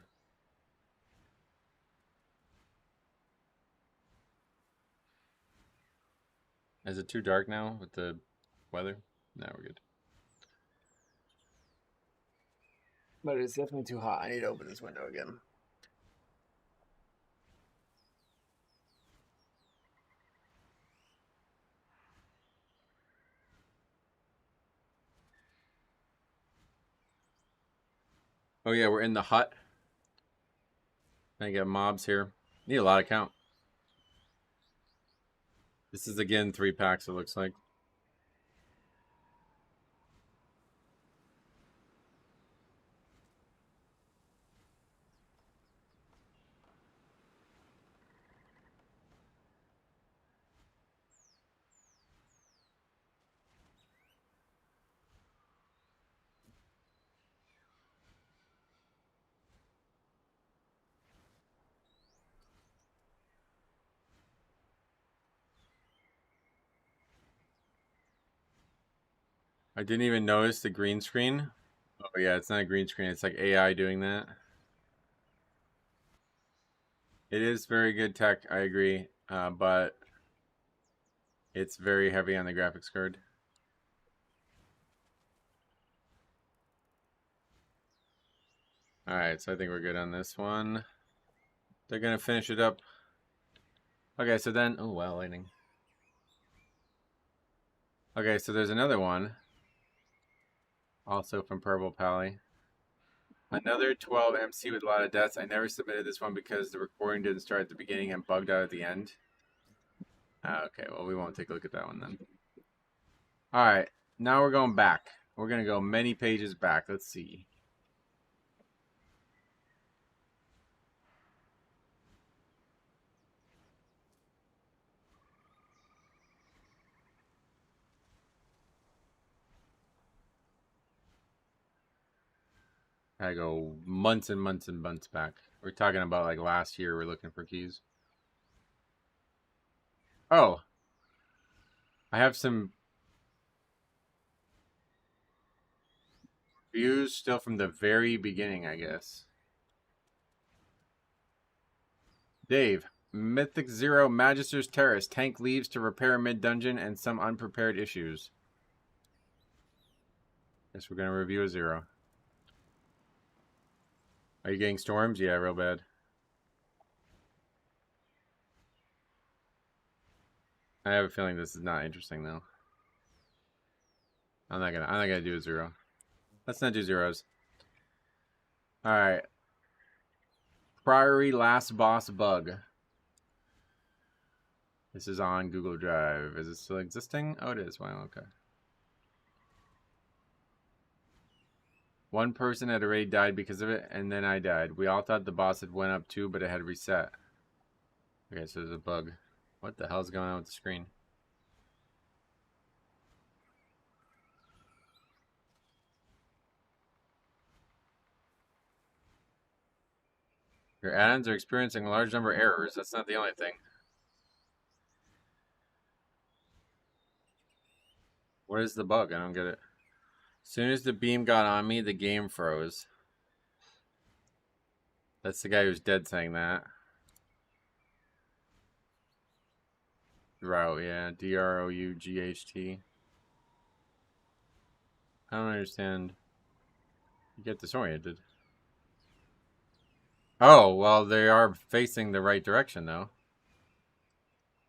Is it too dark now with the weather? No, we're good. But it's definitely too hot. I need to open this window again. Oh yeah, we're in the hut. I get mobs here. Need a lot of count. This is again 3 packs, it looks like. I didn't even notice the green screen. Oh yeah, it's not a green screen. It's like AI doing that. It is very good tech, I agree. But it's very heavy on the graphics card. Alright, so I think we're good on this one. They're going to finish it up. Okay, so then... Oh, wow, lightning. Okay, so there's another one. Also from Purple Pally. Another 12 MC with a lot of deaths. I never submitted this one because the recording didn't start at the beginning and bugged out at the end. Okay, well, we won't take a look at that one then. All right, now we're going back. We're going to go many pages back. Let's see. I go months and months and months back. We're talking about like last year we're looking for keys. Oh. I have some views still from the very beginning, I guess. Dave, Mythic Zero Magister's Terrace. Tank leaves to repair mid-dungeon and some unprepared issues. Guess we're going to review a zero. Are you getting storms? Yeah, real bad. I have a feeling this is not interesting though. I'm not gonna do a zero. Let's not do zeros. Alright. Priory last boss bug. This is on Google Drive. Is it still existing? Oh, it is. Wow, okay. One person had already died because of it, and then I died. We all thought the boss had went up too, but it had reset. Okay, so there's a bug. What the hell's going on with the screen? Your add-ons are experiencing a large number of errors. That's not the only thing. What is the bug? I don't get it. As soon as the beam got on me, the game froze. That's the guy who's dead saying that. Drought, yeah. D-R-O-U-G-H-T. I don't understand. You get disoriented. Oh, well, they are facing the right direction, though.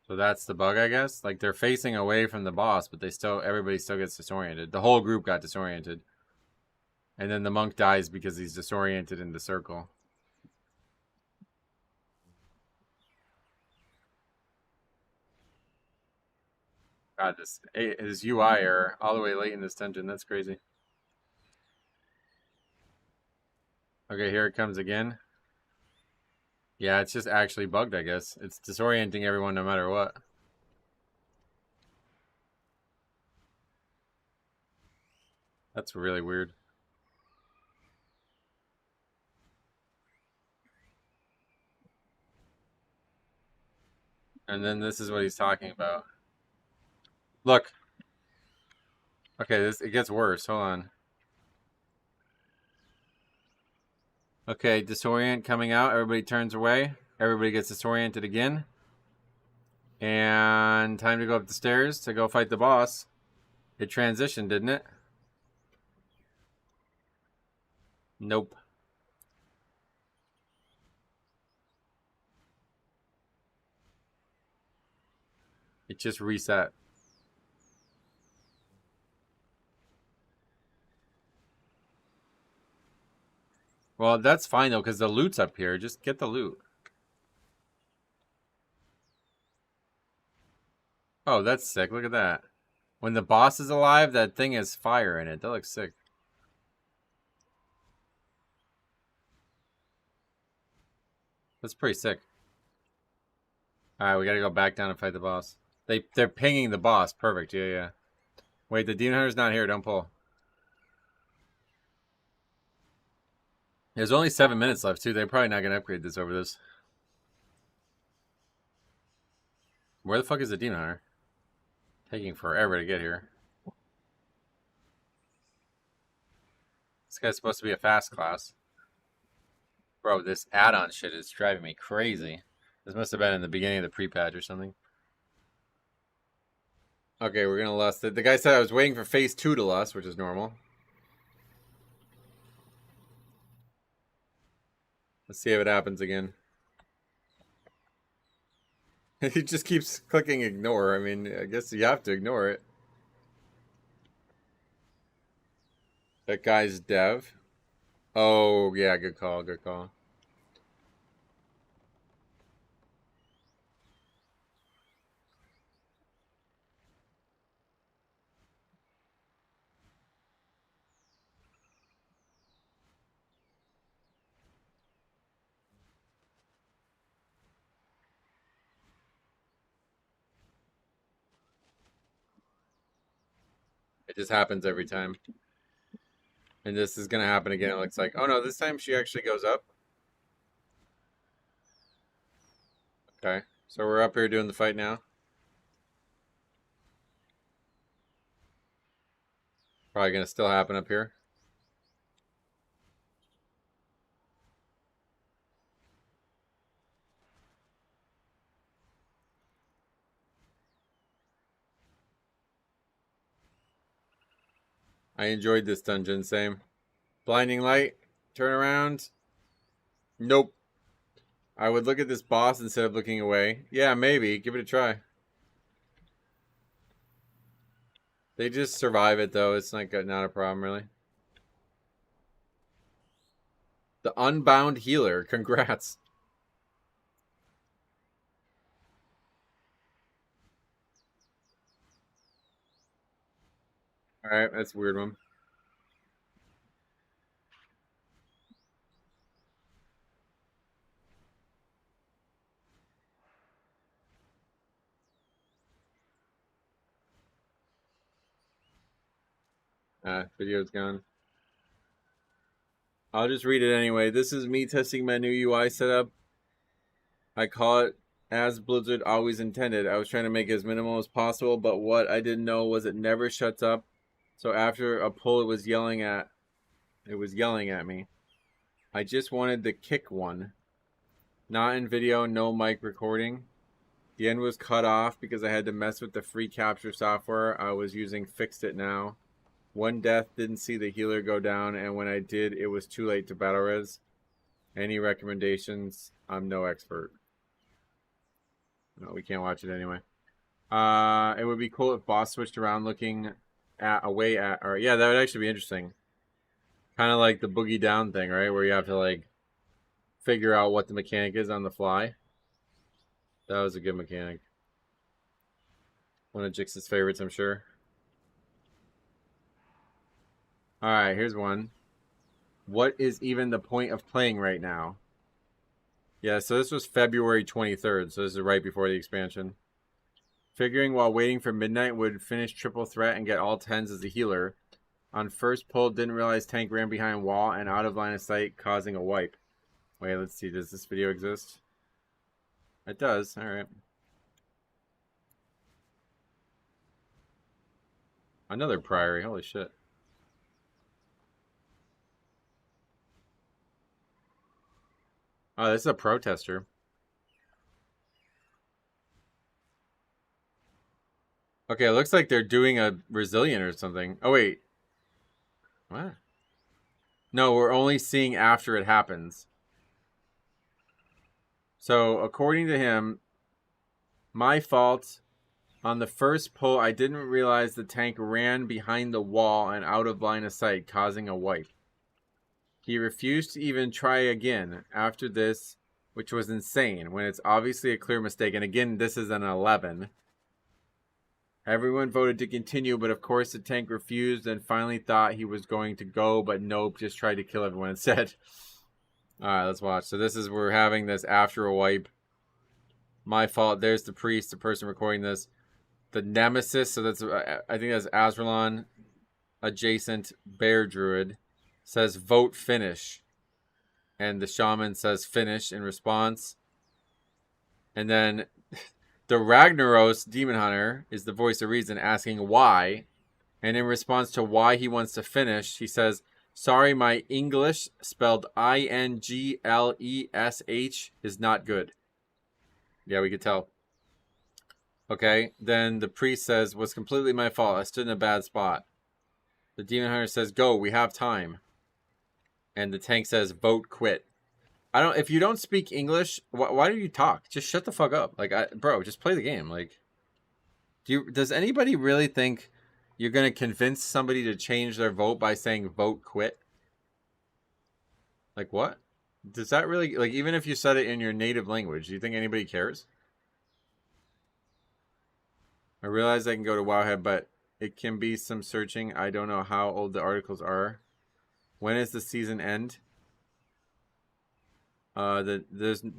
So that's the bug, I guess? Like, they're facing away from the boss, but everybody still gets disoriented. The whole group got disoriented. And then the monk dies because he's disoriented in the circle. God, this UI error all the way late in this dungeon. That's crazy. Okay, here it comes again. Yeah, it's just actually bugged, I guess. It's disorienting everyone no matter what. That's really weird. And then this is what he's talking about. Look. Okay, it gets worse. Hold on. Okay, disorient coming out. Everybody turns away. Everybody gets disoriented again. And time to go up the stairs to go fight the boss. It transitioned, didn't it? Nope. It just reset. Well, that's fine though, because the loot's up here. Just get the loot. Oh, that's sick. Look at that. When the boss is alive, that thing has fire in it. That looks sick. That's pretty sick. Alright, we gotta go back down and fight the boss. They're pinging the boss. Perfect. Yeah, yeah. Wait, the Demon Hunter's not here. Don't pull. There's only 7 minutes left, too. They're probably not going to upgrade this over this. Where the fuck is the Demon Hunter? Taking forever to get here. This guy's supposed to be a fast class. Bro, this add-on shit is driving me crazy. This must have been in the beginning of the pre-patch or something. Okay, we're going to lust it. The guy said I was waiting for phase 2 to lust, which is normal. Let's see if it happens again. He just keeps clicking ignore. I mean, I guess you have to ignore it. That guy's dev. Oh, yeah, good call, good call. It just happens every time. And this is going to happen again. It looks like, oh no, this time she actually goes up. Okay, so we're up here doing the fight now. Probably going to still happen up here. I enjoyed this dungeon, same. Blinding light, turn around. Nope. I would look at this boss instead of looking away. Yeah, maybe. Give it a try. They just survive it, though. It's not a problem, really. The Unbound Healer. Congrats. Alright, that's a weird one. Video's gone. I'll just read it anyway. This is me testing my new UI setup. I call it as Blizzard always intended. I was trying to make it as minimal as possible, but what I didn't know was it never shuts up. So after a pull, it was yelling at me. I just wanted the kick one. Not in video, no mic recording. The end was cut off because I had to mess with the free capture software I was using. Fixed it now. One death, didn't see the healer go down, and when I did, it was too late to battle res. Any recommendations? I'm no expert. No, we can't watch it anyway. It would be cool if boss switched around looking away at, or yeah, that would actually be interesting. Kind of like the boogie down thing, right? Where you have to like figure out what the mechanic is on the fly. That was a good mechanic. One of Jix's favorites, I'm sure. Alright, here's one. What is even the point of playing right now? Yeah, so this was February 23rd, so this is right before the expansion. Figuring while waiting for midnight would finish triple threat and get all 10s as a healer. On first pull, didn't realize tank ran behind wall and out of line of sight, causing a wipe. Wait, let's see, does this video exist? It does, alright. Another priory, holy shit. Oh, this is a protester. Okay, it looks like they're doing a resilient or something. Oh, wait. What? No, we're only seeing after it happens. So, according to him, my fault. On the first pull, I didn't realize the tank ran behind the wall and out of line of sight, causing a wipe. He refused to even try again after this, which was insane, when it's obviously a clear mistake. And again, this is an 11. Everyone voted to continue, but of course the tank refused and finally thought he was going to go, but nope, just tried to kill everyone instead. Alright, let's watch. So this is, we're having this after a wipe. My fault. There's the priest, the person recording this. The nemesis, so that's, I think that's Azralon adjacent bear druid, says vote finish. And the shaman says finish in response. And then the Ragnaros demon hunter is the voice of reason asking why. And in response to why he wants to finish, he says, sorry, my English spelled Inglesh is not good. Yeah, we could tell. Okay, then the priest says, was completely my fault. I stood in a bad spot. The demon hunter says, go, we have time. And the tank says, vote quit. If you don't speak English, why do you talk? Just shut the fuck up. Like, bro, just play the game. Like, does anybody really think you're going to convince somebody to change their vote by saying vote quit? Like what? Does that really, like, even if you said it in your native language, do you think anybody cares? I realize I can go to Wowhead, but it can be some searching. I don't know how old the articles are. When is the season end? The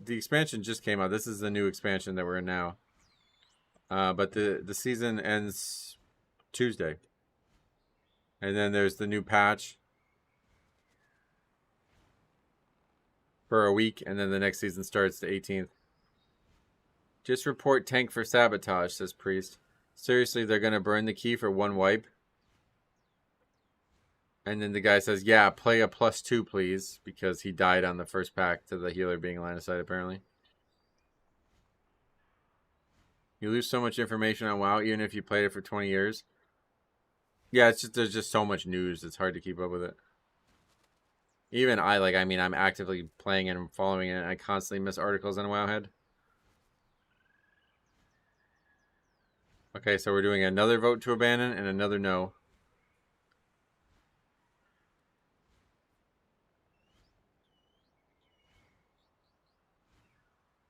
expansion just came out. This is the new expansion that we're in now. But the season ends Tuesday. And then there's the new patch for a week, and then the next season starts the 18th. Just report tank for sabotage, says Priest. Seriously, they're gonna burn the key for one wipe? And then the guy says, yeah, play a +2, please, because he died on the first pack to the healer being line of sight, apparently. You lose so much information on WoW, even if you played it for 20 years. Yeah, it's just there's just so much news, it's hard to keep up with it. Even I'm actively playing it and following it, and I constantly miss articles on Wowhead. Okay, so we're doing another vote to abandon and another no.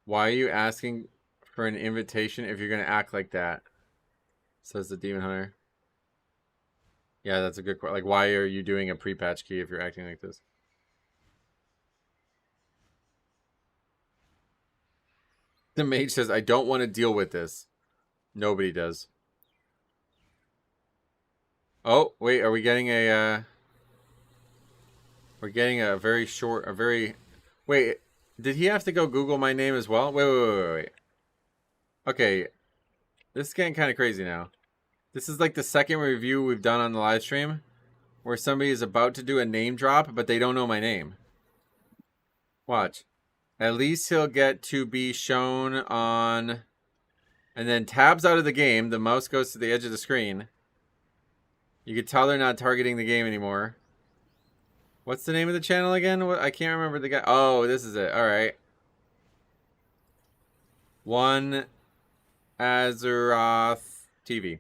Why are you asking for an invitation if you're going to act like that? Says the Demon Hunter. Yeah, that's a good question. Like, why are you doing a pre-patch key if you're acting like this? The mage says, I don't want to deal with this. Nobody does. Oh, wait, are we getting a, we're getting a very short, wait, did he have to go Google my name as well? Wait. Okay, this is getting kind of crazy now. This is like the second review we've done on the live stream where somebody is about to do a name drop, but they don't know my name. Watch. At least he'll get to be shown on... And then tabs out of the game. The mouse goes to the edge of the screen. You can tell they're not targeting the game anymore. What's the name of the channel again? I can't remember the guy. Oh, this is it. All right. One Azeroth TV.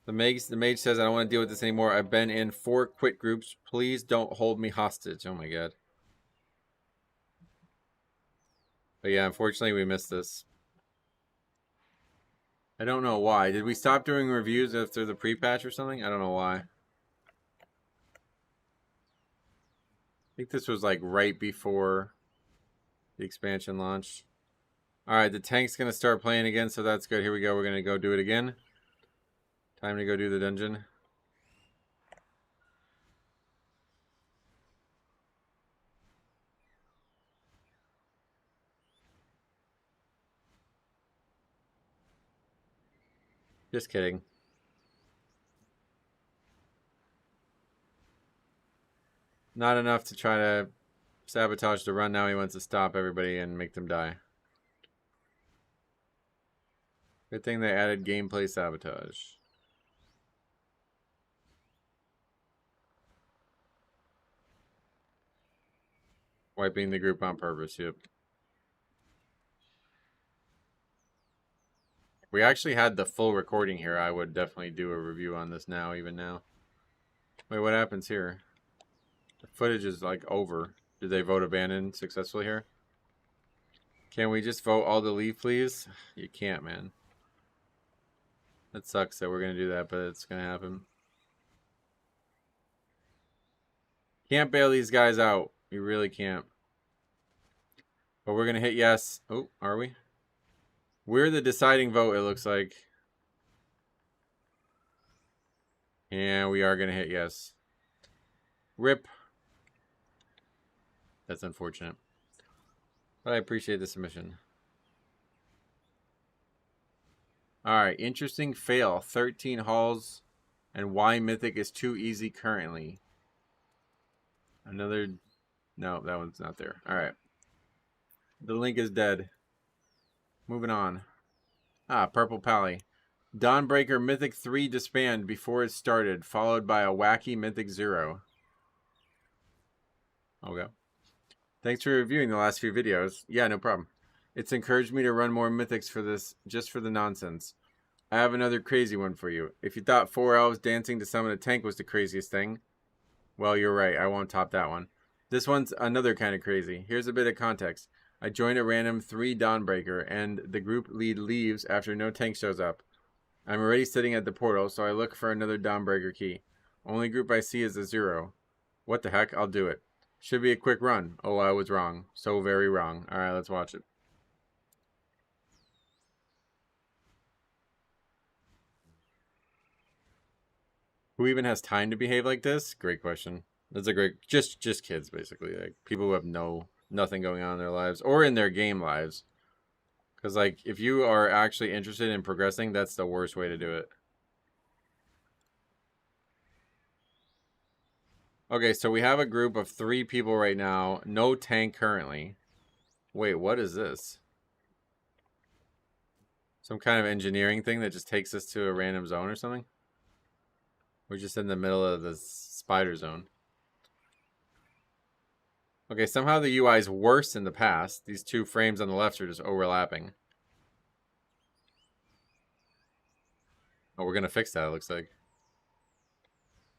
The mage says, I don't want to deal with this anymore. I've been in 4 quit groups. Please don't hold me hostage. Oh my god. But yeah, unfortunately we missed this. I don't know why. Did we stop doing reviews after the pre-patch or something? I don't know why. I think this was like right before the expansion launch. Alright, the tank's going to start playing again, so that's good. Here we go. We're going to go do it again. Time to go do the dungeon. Just kidding. Not enough to try to sabotage the run. Now he wants to stop everybody and make them die. Good thing they added gameplay sabotage. Wiping the group on purpose, yep. If we actually had the full recording here, I would definitely do a review on this now, even now. Wait, what happens here? The footage is like over. Did they vote abandon successfully here? Can we just vote all to leave, please? You can't, man. That sucks that we're going to do that, but it's going to happen. Can't bail these guys out. You really can't. But we're going to hit yes. Oh, are we? We're the deciding vote, it looks like. And we are going to hit yes. RIP. That's unfortunate. But I appreciate the submission. Alright, interesting fail. 13 hauls and why Mythic is too easy currently. Another... No, that one's not there. Alright. The link is dead. Moving on. Ah, Purple Pally. Dawnbreaker Mythic 3 disband before it started, followed by a wacky Mythic 0. Okay. Thanks for reviewing the last few videos. Yeah, no problem. It's encouraged me to run more Mythics for this, just for the nonsense. I have another crazy one for you. If you thought 4 elves dancing to summon a tank was the craziest thing, Well, you're right. I won't top that one. This one's another kind of crazy. Here's a bit of context. I joined a random 3 Dawnbreaker, and the group lead leaves after no tank shows up. I'm already sitting at the portal, so I look for another Dawnbreaker key. Only group I see is a 0. What the heck? I'll do it. Should be a quick run. Oh, I was wrong. So very wrong. Alright, let's watch it. Who even has time to behave like this? Great question. That's a great... Just kids, basically. Like, people who have nothing going on in their lives. Or in their game lives. Because, like, if you are actually interested in progressing, that's the worst way to do it. Okay, so we have a group of 3 people right now. No tank currently. Wait, what is this? Some kind of engineering thing that just takes us to a random zone or something? We're just in the middle of the spider zone. Okay, somehow the UI is worse in the past. These 2 frames on the left are just overlapping. Oh, we're going to fix that, it looks like.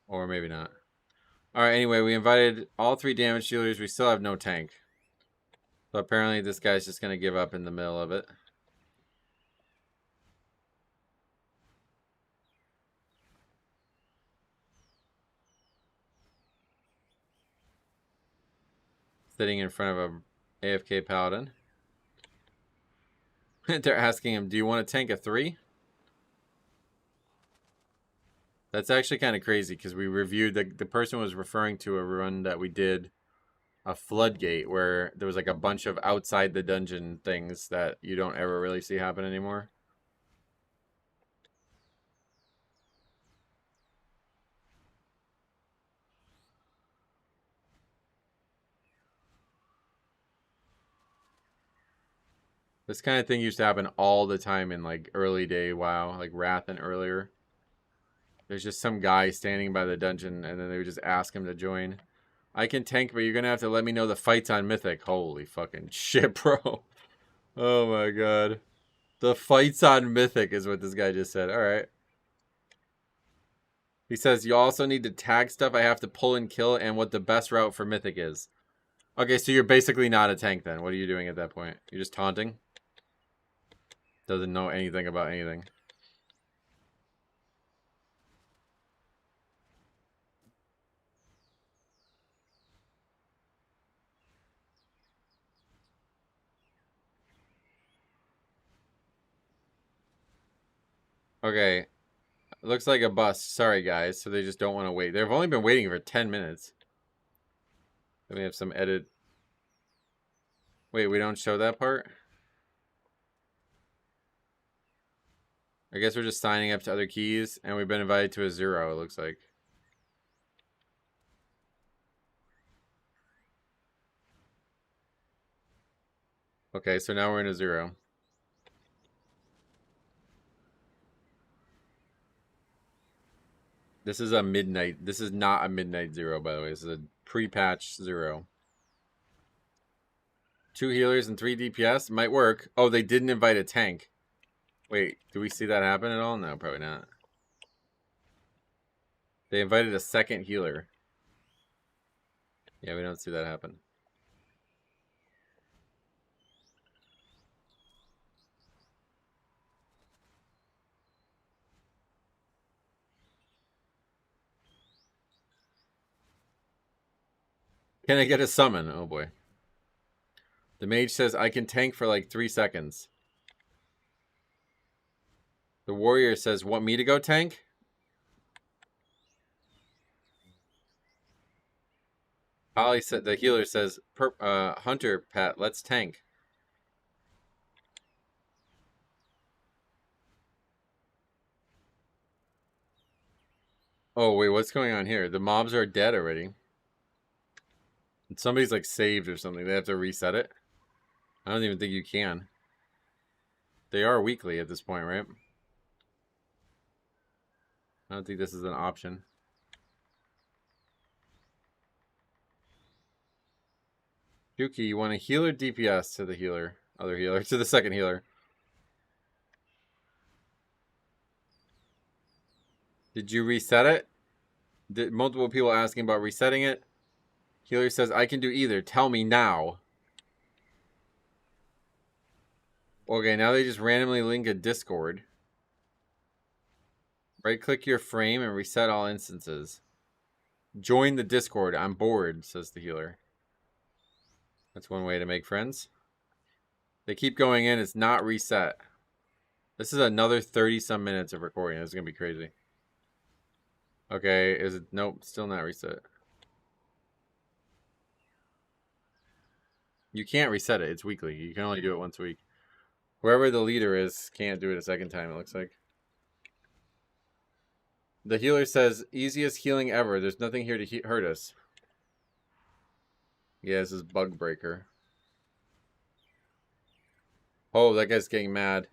Or maybe not. Alright, anyway, we invited all 3 damage dealers. We still have no tank. So apparently this guy's just going to give up in the middle of it. Sitting in front of a AFK paladin. They're asking him, do you want to tank a 3? That's actually kind of crazy because we reviewed, the person was referring to a run that we did, a floodgate, where there was like a bunch of outside the dungeon things that you don't ever really see happen anymore. This kind of thing used to happen all the time in like early day WoW, like Wrath and earlier. There's just some guy standing by the dungeon and then they would just ask him to join. I can tank, but you're going to have to let me know the fight's on Mythic. Holy fucking shit, bro. Oh my god. The fight's on Mythic is what this guy just said. Alright. He says, you also need to tag stuff I have to pull and kill and what the best route for Mythic is. Okay, so you're basically not a tank then. What are you doing at that point? You're just taunting? Doesn't know anything about anything. Okay. Looks like a bust. Sorry, guys. So they just don't want to wait. They've only been waiting for 10 minutes. Let me have some edit. Wait, we don't show that part? I guess we're just signing up to other keys, and we've been invited to a 0, it looks like. Okay, so now we're in a 0. This is a midnight. This is not a midnight 0, by the way. This is a pre-patch 0. 2 healers and 3 DPS might work. Oh, they didn't invite a tank. Wait, do we see that happen at all? No, probably not. They invited a second healer. Yeah, we don't see that happen. Can I get a summon? Oh boy. The mage says I can tank for like 3 seconds. The warrior says, want me to go tank? Ollie said, the healer says, Hunter, Pat, let's tank. Oh, wait, what's going on here? The mobs are dead already. Somebody's like saved or something. They have to reset it. I don't even think you can. They are weekly at this point, right? I don't think this is an option. Yuki, you want a healer DPS to the healer? Other healer. To the second healer. Did you reset it? multiple people asking about resetting it. Healer says, I can do either. Tell me now. Okay, now they just randomly link a Discord. Right-click your frame and reset all instances. Join the Discord. I'm bored, says the healer. That's one way to make friends. They keep going in. It's not reset. This is another 30-some minutes of recording. This is going to be crazy. Okay, is it? Nope, still not reset. You can't reset it. It's weekly. You can only do it once a week. Whoever the leader is can't do it a second time, it looks like. The healer says, easiest healing ever. There's nothing here to hurt us. Yeah, this is Bug Breaker. Oh, that guy's getting mad.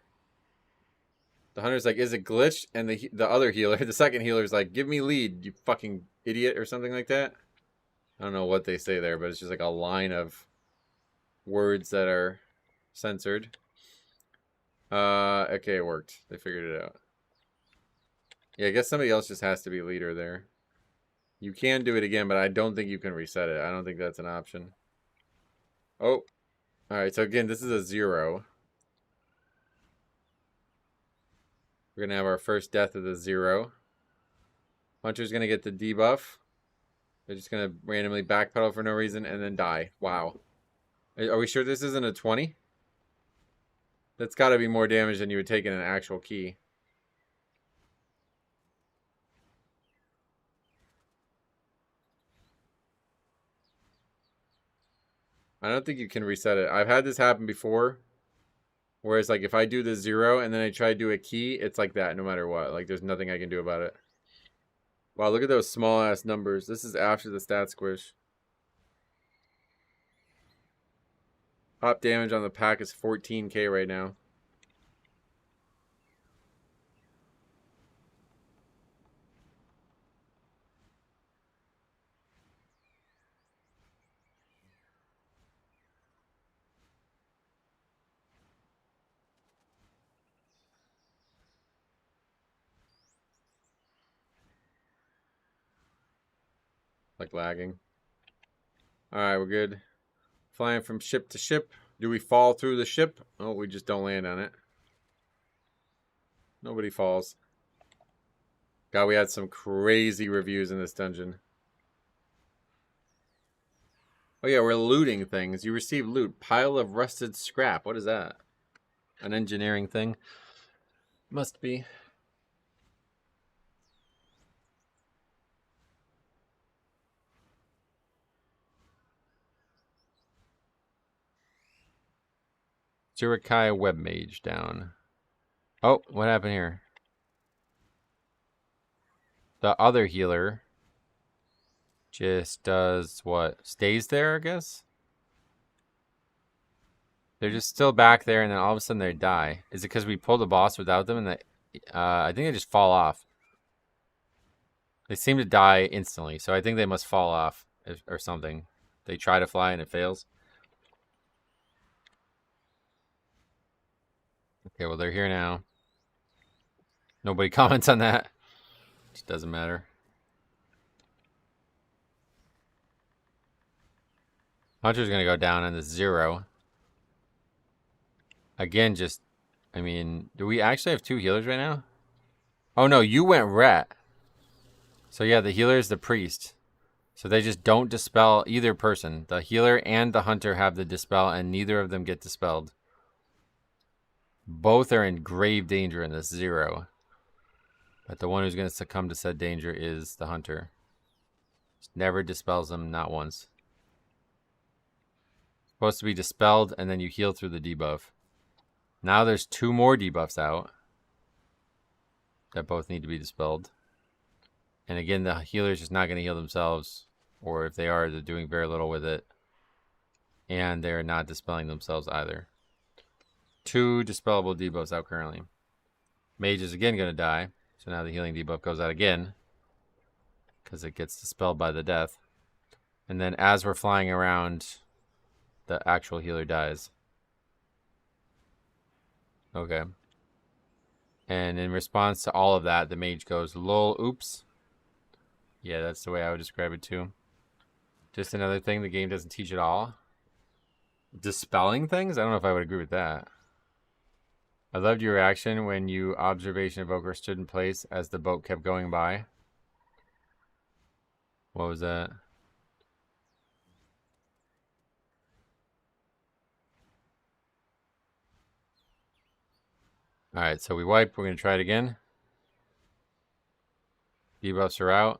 The hunter's like, is it glitched? And the other healer, the second healer's like, give me lead, you fucking idiot, or something like that. I don't know what they say there, but it's just like a line of words that are censored. Okay, it worked. They figured it out. Yeah, I guess somebody else just has to be leader there. You can do it again, but I don't think you can reset it. I don't think that's an option. Oh. Alright, so again, this is a 0. We're going to have our first death of the 0. Hunter's going to get the debuff. They're just going to randomly backpedal for no reason and then die. Wow. Are we sure this isn't a 20? That's got to be more damage than you would take in an actual key. I don't think you can reset it. I've had this happen before. Whereas, like, if I do the 0 and then I try to do a key, it's like that no matter what. Like, there's nothing I can do about it. Wow, look at those small-ass numbers. This is after the stat squish. Pop damage on the pack is 14k right now. Like lagging. Alright, we're good. Flying from ship to ship. Do we fall through the ship? Oh, we just don't land on it. Nobody falls. God, we had some crazy reviews in this dungeon. Oh yeah, we're looting things. You receive loot. Pile of rusted scrap. What is that? An engineering thing? Must be. Zurikai web mage down. Oh, what happened here? The other healer just does what? Stays there, I guess? They're just still back there, and then all of a sudden they die. Is it because we pulled the boss without them? And they, I think they just fall off. They seem to die instantly, so I think they must fall off or something. They try to fly and it fails. Okay, well, they're here now. Nobody comments on that. Just doesn't matter. Hunter's going to go down on the 0. Again, just, I mean, do we actually have 2 healers right now? Oh, no, you went ret. So, yeah, the healer is the priest. So they just don't dispel either person. The healer and the hunter have the dispel, and neither of them get dispelled. Both are in grave danger in this 0. But the one who's going to succumb to said danger is the hunter. Just never dispels them, not once. Supposed to be dispelled, and then you heal through the debuff. Now there's 2 more debuffs out that both need to be dispelled. And again, the healer's just not going to heal themselves. Or if they are, they're doing very little with it. And they're not dispelling themselves either. 2 dispellable debuffs out currently. Mage is again going to die. So now the healing debuff goes out again. Because it gets dispelled by the death. And then as we're flying around, the actual healer dies. Okay. And in response to all of that, the mage goes, lol, oops. Yeah, that's the way I would describe it too. Just another thing the game doesn't teach at all. Dispelling things? I don't know if I would agree with that. I loved your reaction when you observation evoker stood in place as the boat kept going by. What was that? Alright, so we wipe. We're going to try it again. Debuffs are out.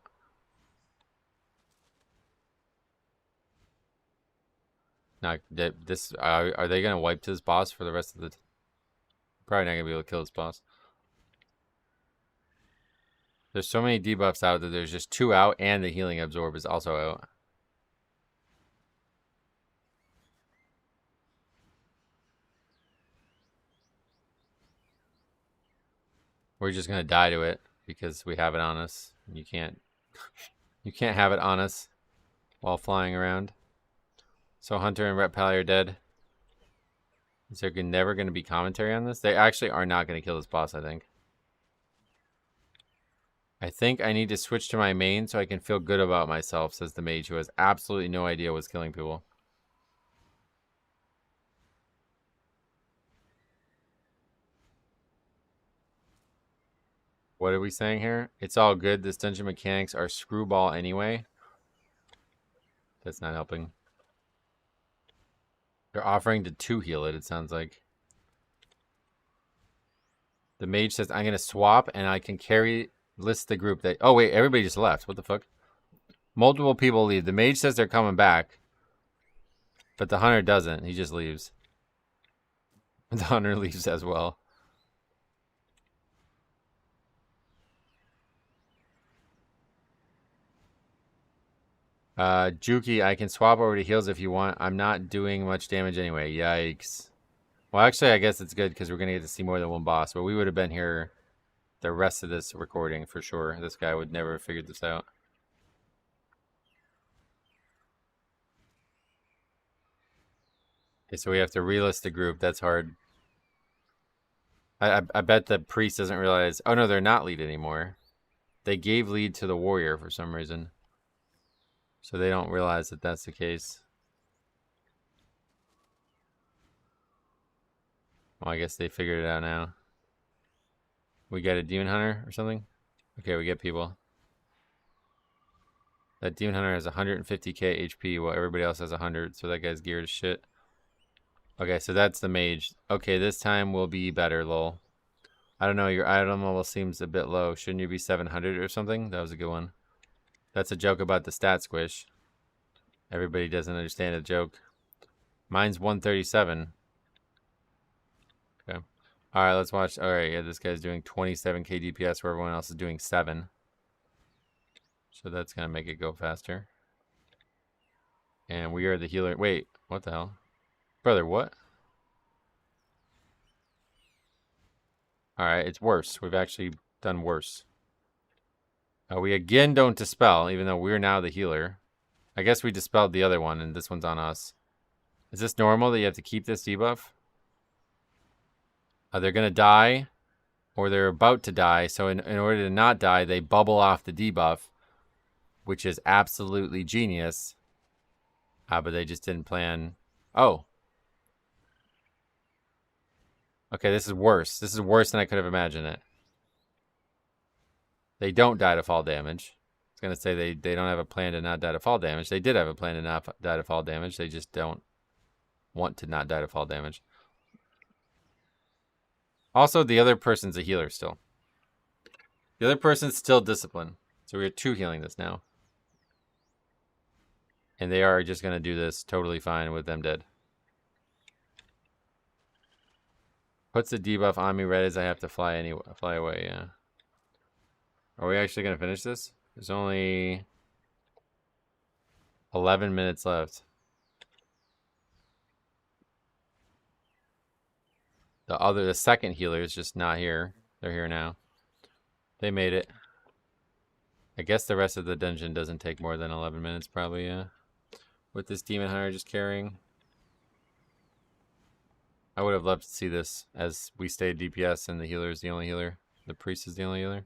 Now, this are they going to wipe this boss for the rest of the... Probably not going to be able to kill this boss. There's so many debuffs out that there's just 2 out, and the healing absorb is also out. We're just going to die to it because we have it on us. You can't have it on us while flying around. So Hunter and Ret Pally are dead. Is there never going to be commentary on this? They actually are not going to kill this boss, I think. I think I need to switch to my main so I can feel good about myself, says the mage, who has absolutely no idea what's killing people. What are we saying here? It's all good. This dungeon mechanics are screwball anyway. That's not helping. They're offering to 2 heal it sounds like. The mage says, I'm going to swap and I can list the group that... Oh, wait, everybody just left. What the fuck? Multiple people leave. The mage says they're coming back. But the hunter doesn't. He just leaves. The hunter leaves as well. Juki, I can swap over to heals if you want. I'm not doing much damage anyway. Yikes. Well, actually, I guess it's good because we're going to get to see more than one boss. But we would have been here the rest of this recording for sure. This guy would never have figured this out. Okay, so we have to relist the group. That's hard. I bet the priest doesn't realize... Oh, no, they're not lead anymore. They gave lead to the warrior for some reason. So they don't realize that that's the case. Well, I guess they figured it out now. We get a demon hunter or something? Okay, we get people. That demon hunter has 150k HP while everybody else has 100, so that guy's geared as shit. Okay, so that's the mage. Okay, this time will be better, lol. I don't know, your item level seems a bit low. Shouldn't you be 700 or something? That was a good one. That's a joke about the stat squish. Everybody doesn't understand a joke. Mine's 137. Okay. Alright, let's watch. Alright, yeah, this guy's doing 27k DPS where everyone else is doing 7. So that's going to make it go faster. And we are the healer. Wait, what the hell? Brother, what? Alright, it's worse. We've actually done worse. We again don't dispel, even though we're now the healer. I guess we dispelled the other one, and this one's on us. Is this normal that you have to keep this debuff? They're going to die, or they're about to die. So in order to not die, they bubble off the debuff, which is absolutely genius. But they just didn't plan... Oh. Okay, this is worse. This is worse than I could have imagined it. They don't die to fall damage. I was going to say they don't have a plan to not die to fall damage. They did have a plan to not die to fall damage. They just don't want to not die to fall damage. Also, the other person's a healer still. The other person's still disciplined. So we're 2 healing this now. And they are just going to do this totally fine with them dead. Puts the debuff on me right as I have to fly away, yeah. Are we actually going to finish this? There's only 11 minutes left. The second healer is just not here. They're here now. They made it. I guess the rest of the dungeon doesn't take more than 11 minutes probably, yeah. With this demon hunter just carrying. I would have loved to see this as we stayed DPS and the healer is the only healer. The priest is the only healer.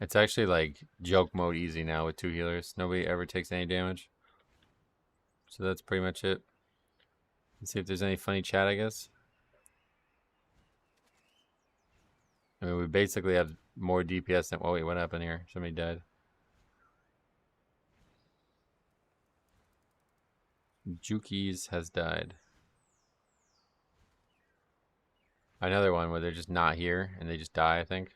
It's actually like joke mode easy now with 2 healers. Nobody ever takes any damage. So that's pretty much it. Let's see if there's any funny chat, I guess. I mean, we basically have more DPS than... Oh, wait, what happened here? Somebody died. Jukies has died. Another one where they're just not here and they just die, I think.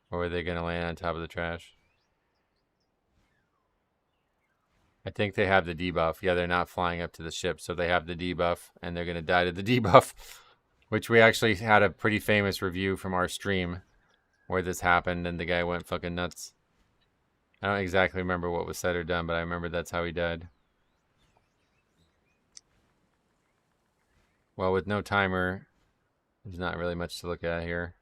Or are they going to land on top of the trash? I think they have the debuff. Yeah, they're not flying up to the ship, so they have the debuff, and they're going to die to the debuff, which we actually had a pretty famous review from our stream where this happened, and the guy went fucking nuts. I don't exactly remember what was said or done, but I remember that's how he died. Well, with no timer, there's not really much to look at here.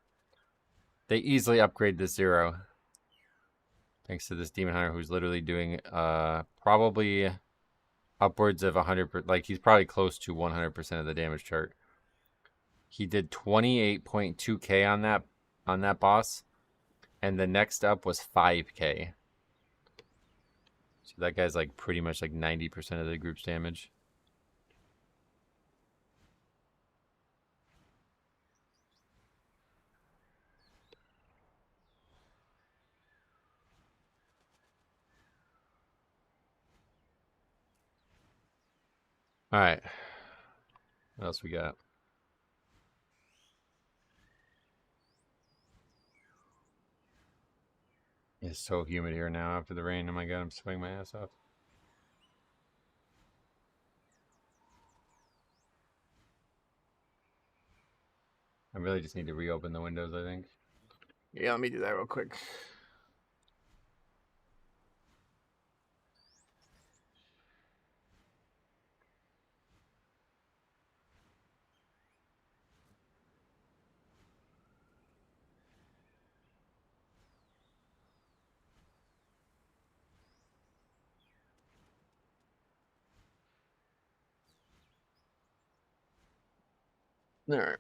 They easily upgrade this 0. Thanks to this Demon Hunter who's literally doing probably upwards of 100%. Like, he's probably close to 100% of the damage chart. He did 28.2k on that boss. And the next up was 5k. So that guy's like pretty much like 90% of the group's damage. All right. What else we got? It's so humid here now after the rain. Oh my god, I'm sweating my ass off. I really just need to reopen the windows, I think. Yeah, let me do that real quick. All right.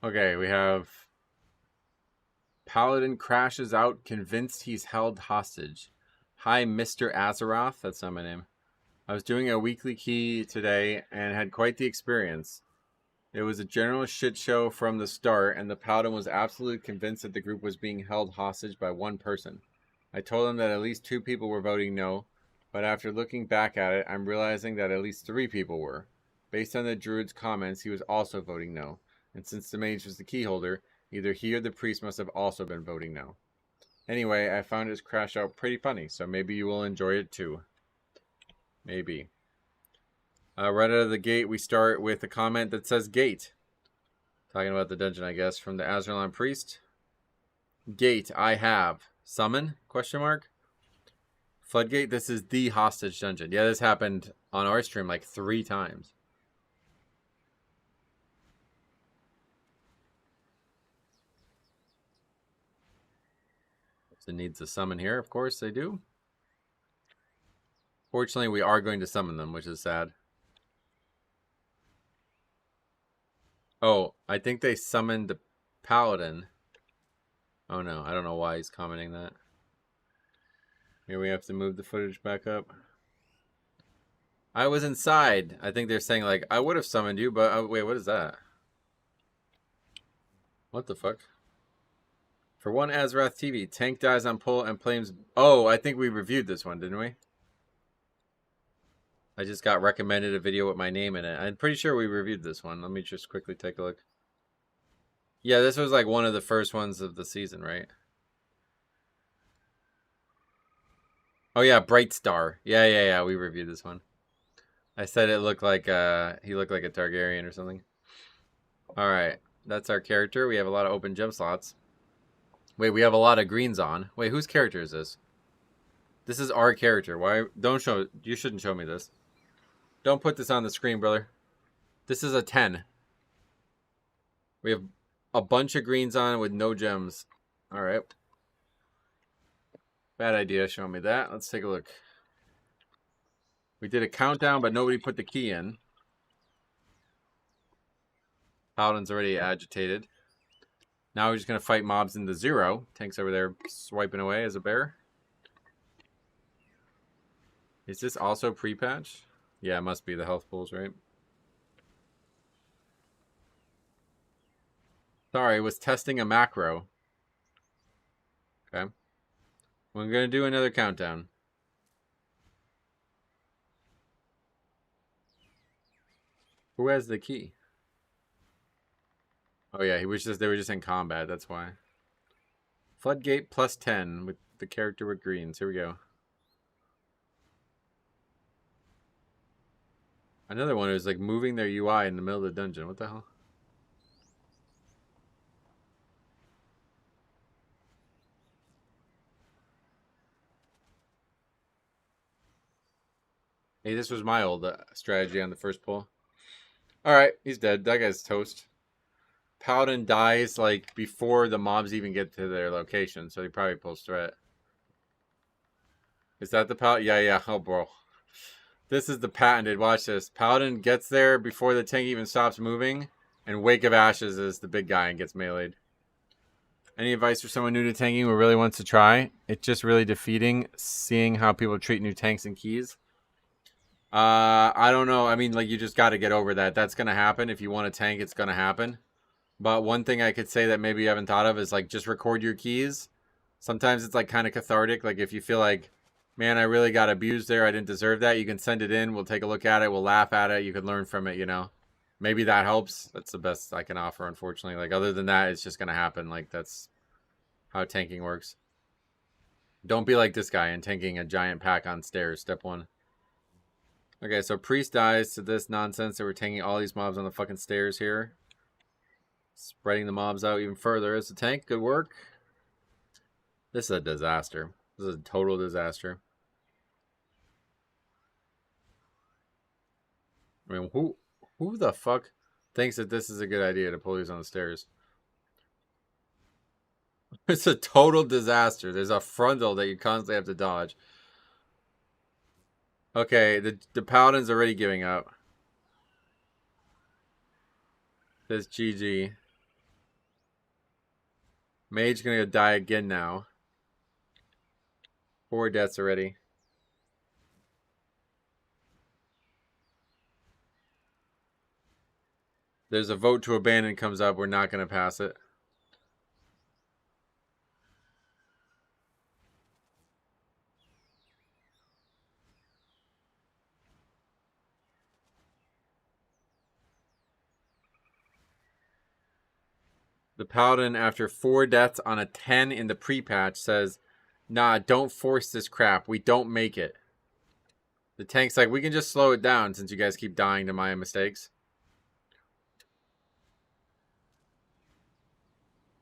Okay, we have Paladin crashes out, convinced he's held hostage. Hi, Mr. Azeroth. That's not my name. I was doing a weekly key today and had quite the experience. It was a general shit show from the start, and the Paladin was absolutely convinced that the group was being held hostage by one person. I told him that at least 2 people were voting no, but after looking back at it, I'm realizing that at least 3 people were. Based on the druid's comments, he was also voting no. And since the mage was the key holder, either he or the priest must have also been voting no. Anyway, I found his crash out pretty funny, so maybe you will enjoy it too. Maybe. Right out of the gate, we start with a comment that says gate. Talking about the dungeon, I guess, from the Azralan priest. Gate, I have. Summon? Question mark. Floodgate, this is the hostage dungeon. Yeah, this happened on our stream like 3 times. So it needs a summon here, of course they do. Fortunately, we are going to summon them, which is sad. Oh, I think they summoned the Paladin. Oh no, I don't know why he's commenting that. Here we have to move the footage back up. I was inside. I think they're saying like, I would have summoned you, but wait, what is that? What the fuck? For one Azrath TV, tank dies on pull and flames. Oh, I think we reviewed this one, didn't we? I just got recommended a video with my name in it. I'm pretty sure we reviewed this one. Let me just quickly take a look. Yeah, this was like one of the first ones of the season, right? Oh yeah, Bright Star. Yeah. We reviewed this one. I said it looked like he looked like a Targaryen or something. All right, that's our character. We have a lot of open gem slots. Wait, we have a lot of greens on. Wait, whose character is this? This is our character. Why? Don't show. You shouldn't show me this. Don't put this on the screen, brother. This is a 10. We have a bunch of greens on with no gems. All right. Bad idea showing me that. Let's take a look. We did a countdown, but nobody put the key in. Paladin's already agitated. Now we're just going to fight mobs into 0. Tank's over there swiping away as a bear. Is this also pre-patch? Yeah, it must be the health pools, right? Sorry, I was testing a macro. Okay. We're going to do another countdown. Who has the key? Oh yeah, they were just in combat, that's why. Floodgate plus 10 with the character with greens. Here we go. Another one who's like moving their UI in the middle of the dungeon. What the hell? Hey, this was my old strategy on the first pull. Alright, he's dead. That guy's toast. Paladin dies like before the mobs even get to their location, so he probably pulls threat. Is that the Paladin? Yeah. Oh, bro. This is the patented. Watch this. Paladin gets there before the tank even stops moving, and Wake of Ashes is the big guy and gets meleeed. Any advice for someone new to tanking who really wants to try? It's just really defeating seeing how people treat new tanks and keys. I don't know. I mean, like, you just got to get over that. That's going to happen. If you want to tank, it's going to happen. But one thing I could say that maybe you haven't thought of is, like, just record your keys. Sometimes it's, like, kind of cathartic. Like, if you feel like, man, I really got abused there, I didn't deserve that, you can send it in. We'll take a look at it. We'll laugh at it. You can learn from it, you know. Maybe that helps. That's the best I can offer, unfortunately. Like, other than that, it's just going to happen. Like, that's how tanking works. Don't be like this guy and tanking a giant pack on stairs. Step 1. Okay, so Priest dies to this nonsense that we're tanking all these mobs on the fucking stairs here. Spreading the mobs out even further as a tank. Good work. This is a disaster. This is a total disaster. I mean, who the fuck thinks that this is a good idea to pull these on the stairs? It's a total disaster. There's a frontal that you constantly have to dodge. Okay, the Paladin's already giving up. Says GG. Mage gonna die again now. 4 deaths already. There's a vote to abandon comes up. We're not gonna pass it. The Paladin, after 4 deaths on a 10 in the pre-patch, says, nah, don't force this crap. We don't make it. The tank's like, we can just slow it down since you guys keep dying to my mistakes.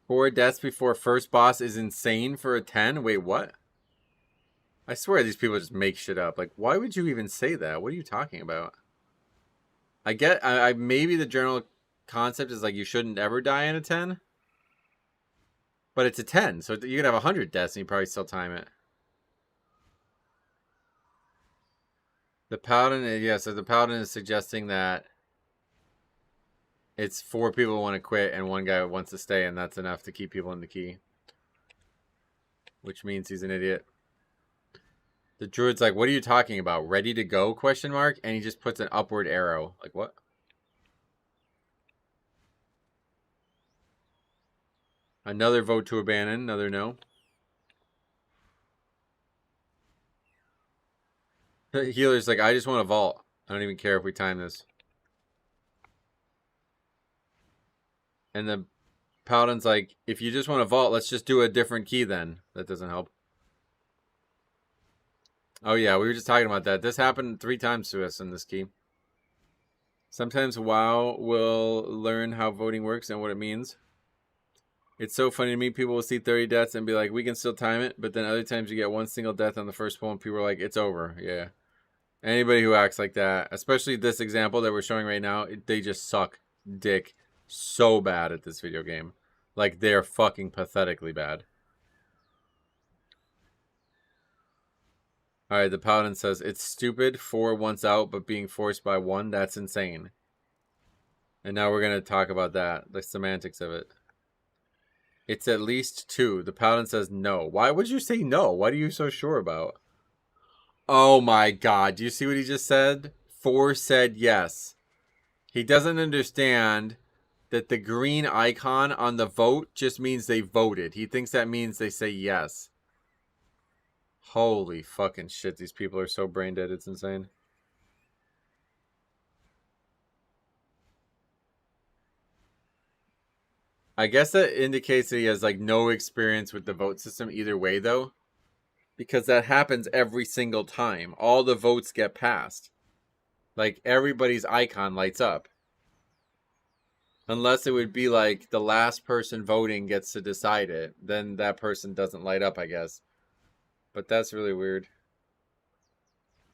4 deaths before first boss is insane for a 10? Wait, what? I swear these people just make shit up. Like, why would you even say that? What are you talking about? I get, maybe the general concept is like you shouldn't ever die in a 10. But it's a 10, so you could have 100 deaths and you probably still time it. The Paladin, yeah, so the Paladin is suggesting that it's 4 people who want to quit and 1 guy wants to stay, and that's enough to keep people in the key. Which means he's an idiot. The Druid's like, what are you talking about? Ready to go, question mark? And he just puts an upward arrow. Like, what? Another vote to abandon. Another no. The healer's like, I just want to vault. I don't even care if we time this. And the Paladin's like, if you just want to vault, let's just do a different key then. That doesn't help. Oh yeah, we were just talking about that. This happened 3 times to us in this key. Sometimes WoW will learn how voting works and what it means. It's so funny to me. People will see 30 deaths and be like, we can still time it. But then other times you get one single death on the first pull and people are like, it's over. Yeah. Anybody who acts like that, especially this example that we're showing right now, they just suck dick so bad at this video game. Like, they're fucking pathetically bad. Alright, the Paladin says, it's stupid, 4 once out, but being forced by 1, that's insane. And now we're going to talk about that, the semantics of it. It's at least 2. The Paladin says no. Why would you say no? What are you so sure about? Oh my god, do you see what he just said? 4 said yes. He doesn't understand that the green icon on the vote just means they voted. He thinks that means they say yes. Holy fucking shit, these people are so brain dead, it's insane. I guess that indicates that he has like no experience with the vote system either way though. Because that happens every single time. All the votes get passed. Like everybody's icon lights up. Unless it would be like the last person voting gets to decide it. Then that person doesn't light up, I guess. But that's really weird.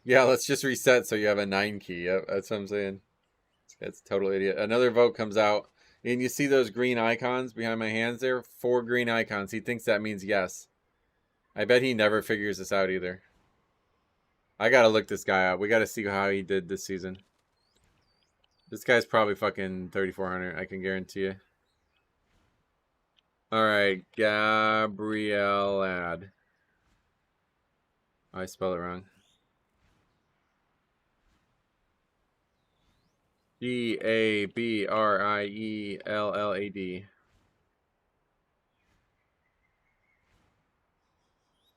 Yeah, let's just reset so you have a 9 key. Yep, that's what I'm saying. It's a total idiot. Another vote comes out. And you see those green icons behind my hands there? 4 green icons. He thinks that means yes. I bet he never figures this out either. I gotta look this guy up. We gotta see how he did this season. This guy's probably fucking 3,400. I can guarantee you. Alright, Gabriel Ad. I spelled it wrong. Gabriellad.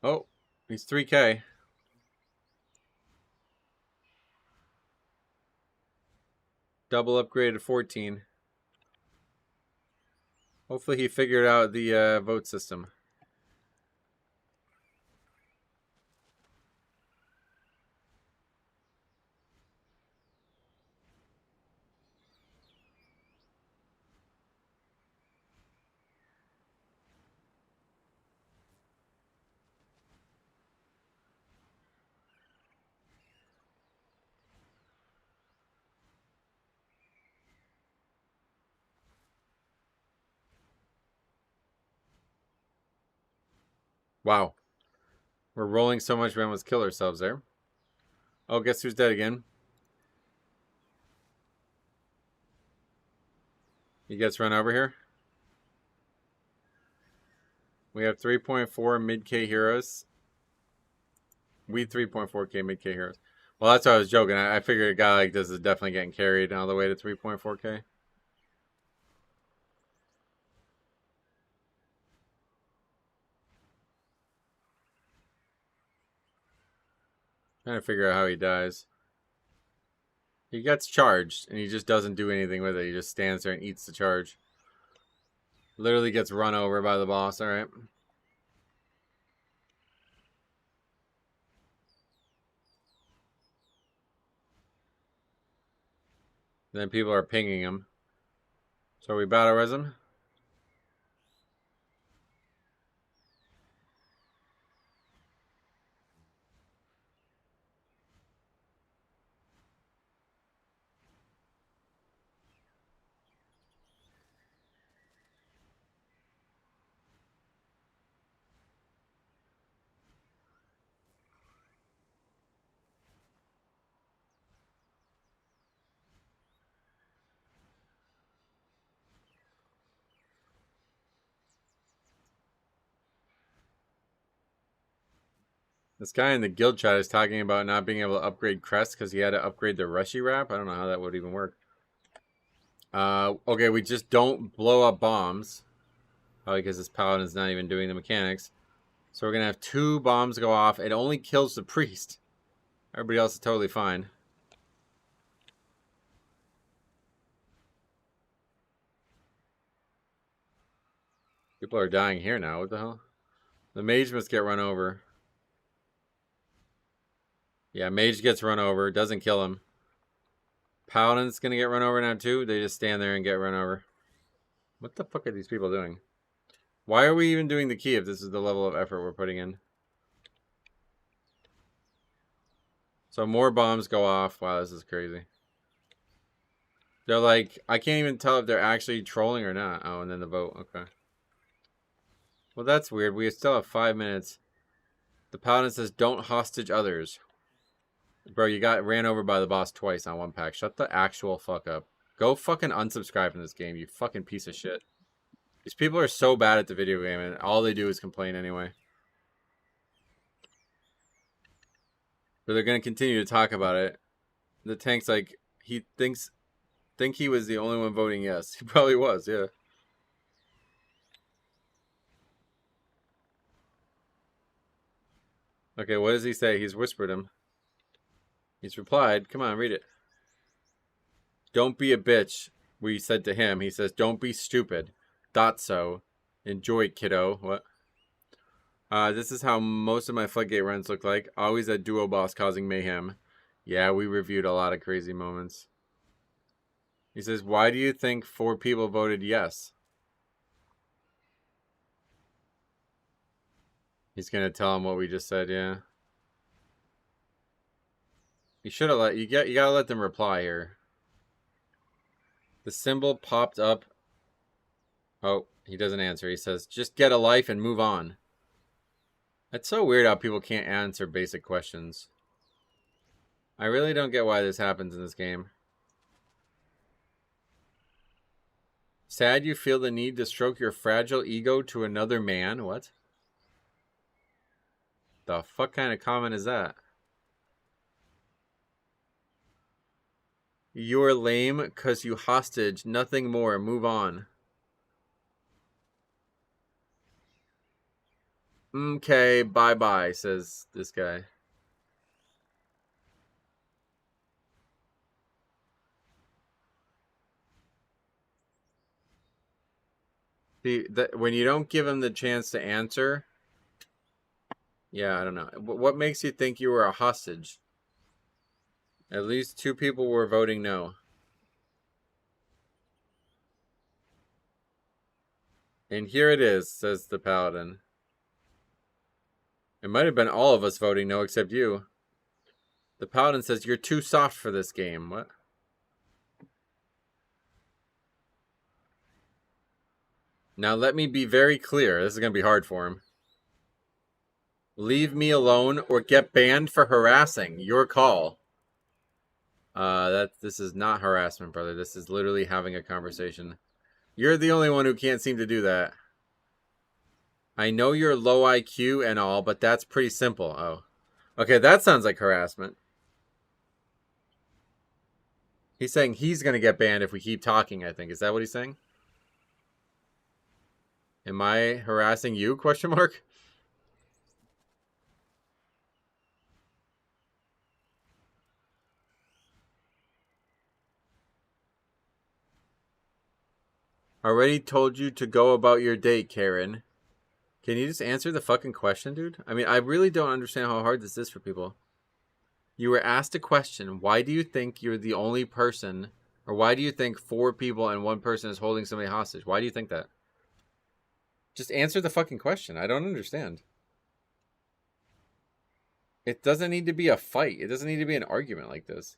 Oh, he's 3K. Double upgrade to 14. Hopefully he figured out the vote system. Wow. We're rolling so much we almost kill ourselves there. Oh, guess who's dead again? He gets run over here. We have 3.4 mid-K heroes. We 3.4K mid-K heroes. Well, that's why I was joking. I figured a guy like this is definitely getting carried all the way to 3.4K. Trying to figure out how he dies. He gets charged, and he just doesn't do anything with it. He just stands there and eats the charge. Literally gets run over by the boss, alright. Then people are pinging him. So we battle res him. This guy in the guild chat is talking about not being able to upgrade crests because he had to upgrade the Rushy Wrap. I don't know how that would even work. Okay, we just don't blow up bombs. Probably because this Paladin's not even doing the mechanics. So we're going to have 2 bombs go off. It only kills the priest. Everybody else is totally fine. People are dying here now. What the hell? The mage must get run over. Yeah, mage gets run over. Doesn't kill him. Paladin's going to get run over now too. They just stand there and get run over. What the fuck are these people doing? Why are we even doing the key if this is the level of effort we're putting in? So more bombs go off. Wow, this is crazy. They're like, I can't even tell if they're actually trolling or not. Oh, and then the vote. Okay. Well, that's weird. We still have 5 minutes. The paladin says, don't hostage others. Bro, you got ran over by the boss twice on one pack. Shut the actual fuck up. Go fucking unsubscribe from this game, you fucking piece of shit. These people are so bad at the video game, and all they do is complain anyway. But they're gonna continue to talk about it. The tank's like, he think he was the only one voting yes. He probably was, yeah. Okay, what does he say? He's whispered him. He's replied. Come on, read it. Don't be a bitch, we said to him. He says, don't be stupid. Thought so. Enjoy, kiddo. What? This is how most of my floodgate runs look like. Always a duo boss causing mayhem. Yeah, we reviewed a lot of crazy moments. He says, why do you think 4 people voted yes? He's going to tell him what we just said, yeah. You should have let, you gotta let them reply here. The symbol popped up. Oh, he doesn't answer. He says, just get a life and move on. It's so weird how people can't answer basic questions. I really don't get why this happens in this game. Sad you feel the need to stroke your fragile ego to another man? What? The fuck kind of comment is that? You're lame cause you hostage. Nothing more. Move on. Okay, bye-bye, says this guy. See, when you don't give him the chance to answer... Yeah, I don't know. What makes you think you were a hostage? At least 2 people were voting no. And here it is, says the paladin. It might have been all of us voting no except you. The paladin says, you're too soft for this game. What? Now let me be very clear. This is going to be hard for him. Leave me alone or get banned for harassing. Your call. This is not harassment, brother. This is literally having a conversation. You're the only one who can't seem to do that. I know you're low IQ and all, but that's pretty simple. Oh. Okay, that sounds like harassment. He's saying he's going to get banned if we keep talking, I think. Is that what he's saying? Am I harassing you? Question mark. Already told you to go about your date, Karen. Can you just answer the fucking question, dude? I mean, I really don't understand how hard this is for people. You were asked a question. Why do you think you're the only person, or why do you think 4 people and 1 person is holding somebody hostage? Why do you think that? Just answer the fucking question. I don't understand. It doesn't need to be a fight. It doesn't need to be an argument like this.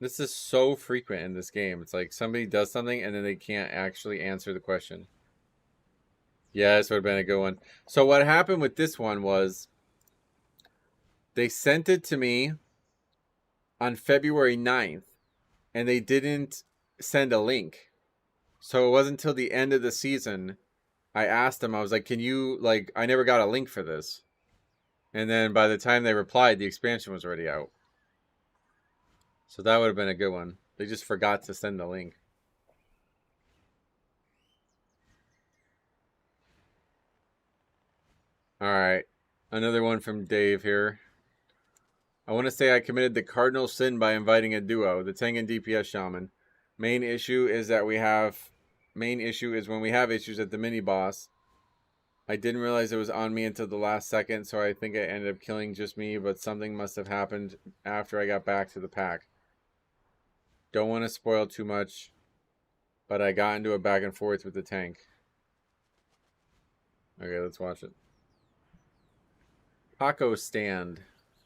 This is so frequent in this game. It's like somebody does something and then they can't actually answer the question. Yeah, this would have been a good one. So what happened with this one was they sent it to me on February 9th and they didn't send a link. So it wasn't until the end of the season I asked them, I was like, can you, like, I never got a link for this. And then by the time they replied, the expansion was already out. So that would have been a good one. They just forgot to send the link. Alright. Another one from Dave here. I want to say I committed the cardinal sin by inviting a duo, the Tengen DPS Shaman. Main issue is when we have issues at the mini boss. I didn't realize it was on me until the last second, so I think I ended up killing just me, but something must have happened after I got back to the pack. Don't want to spoil too much. But I got into a back and forth with the tank. Okay, let's watch it. Paco Stand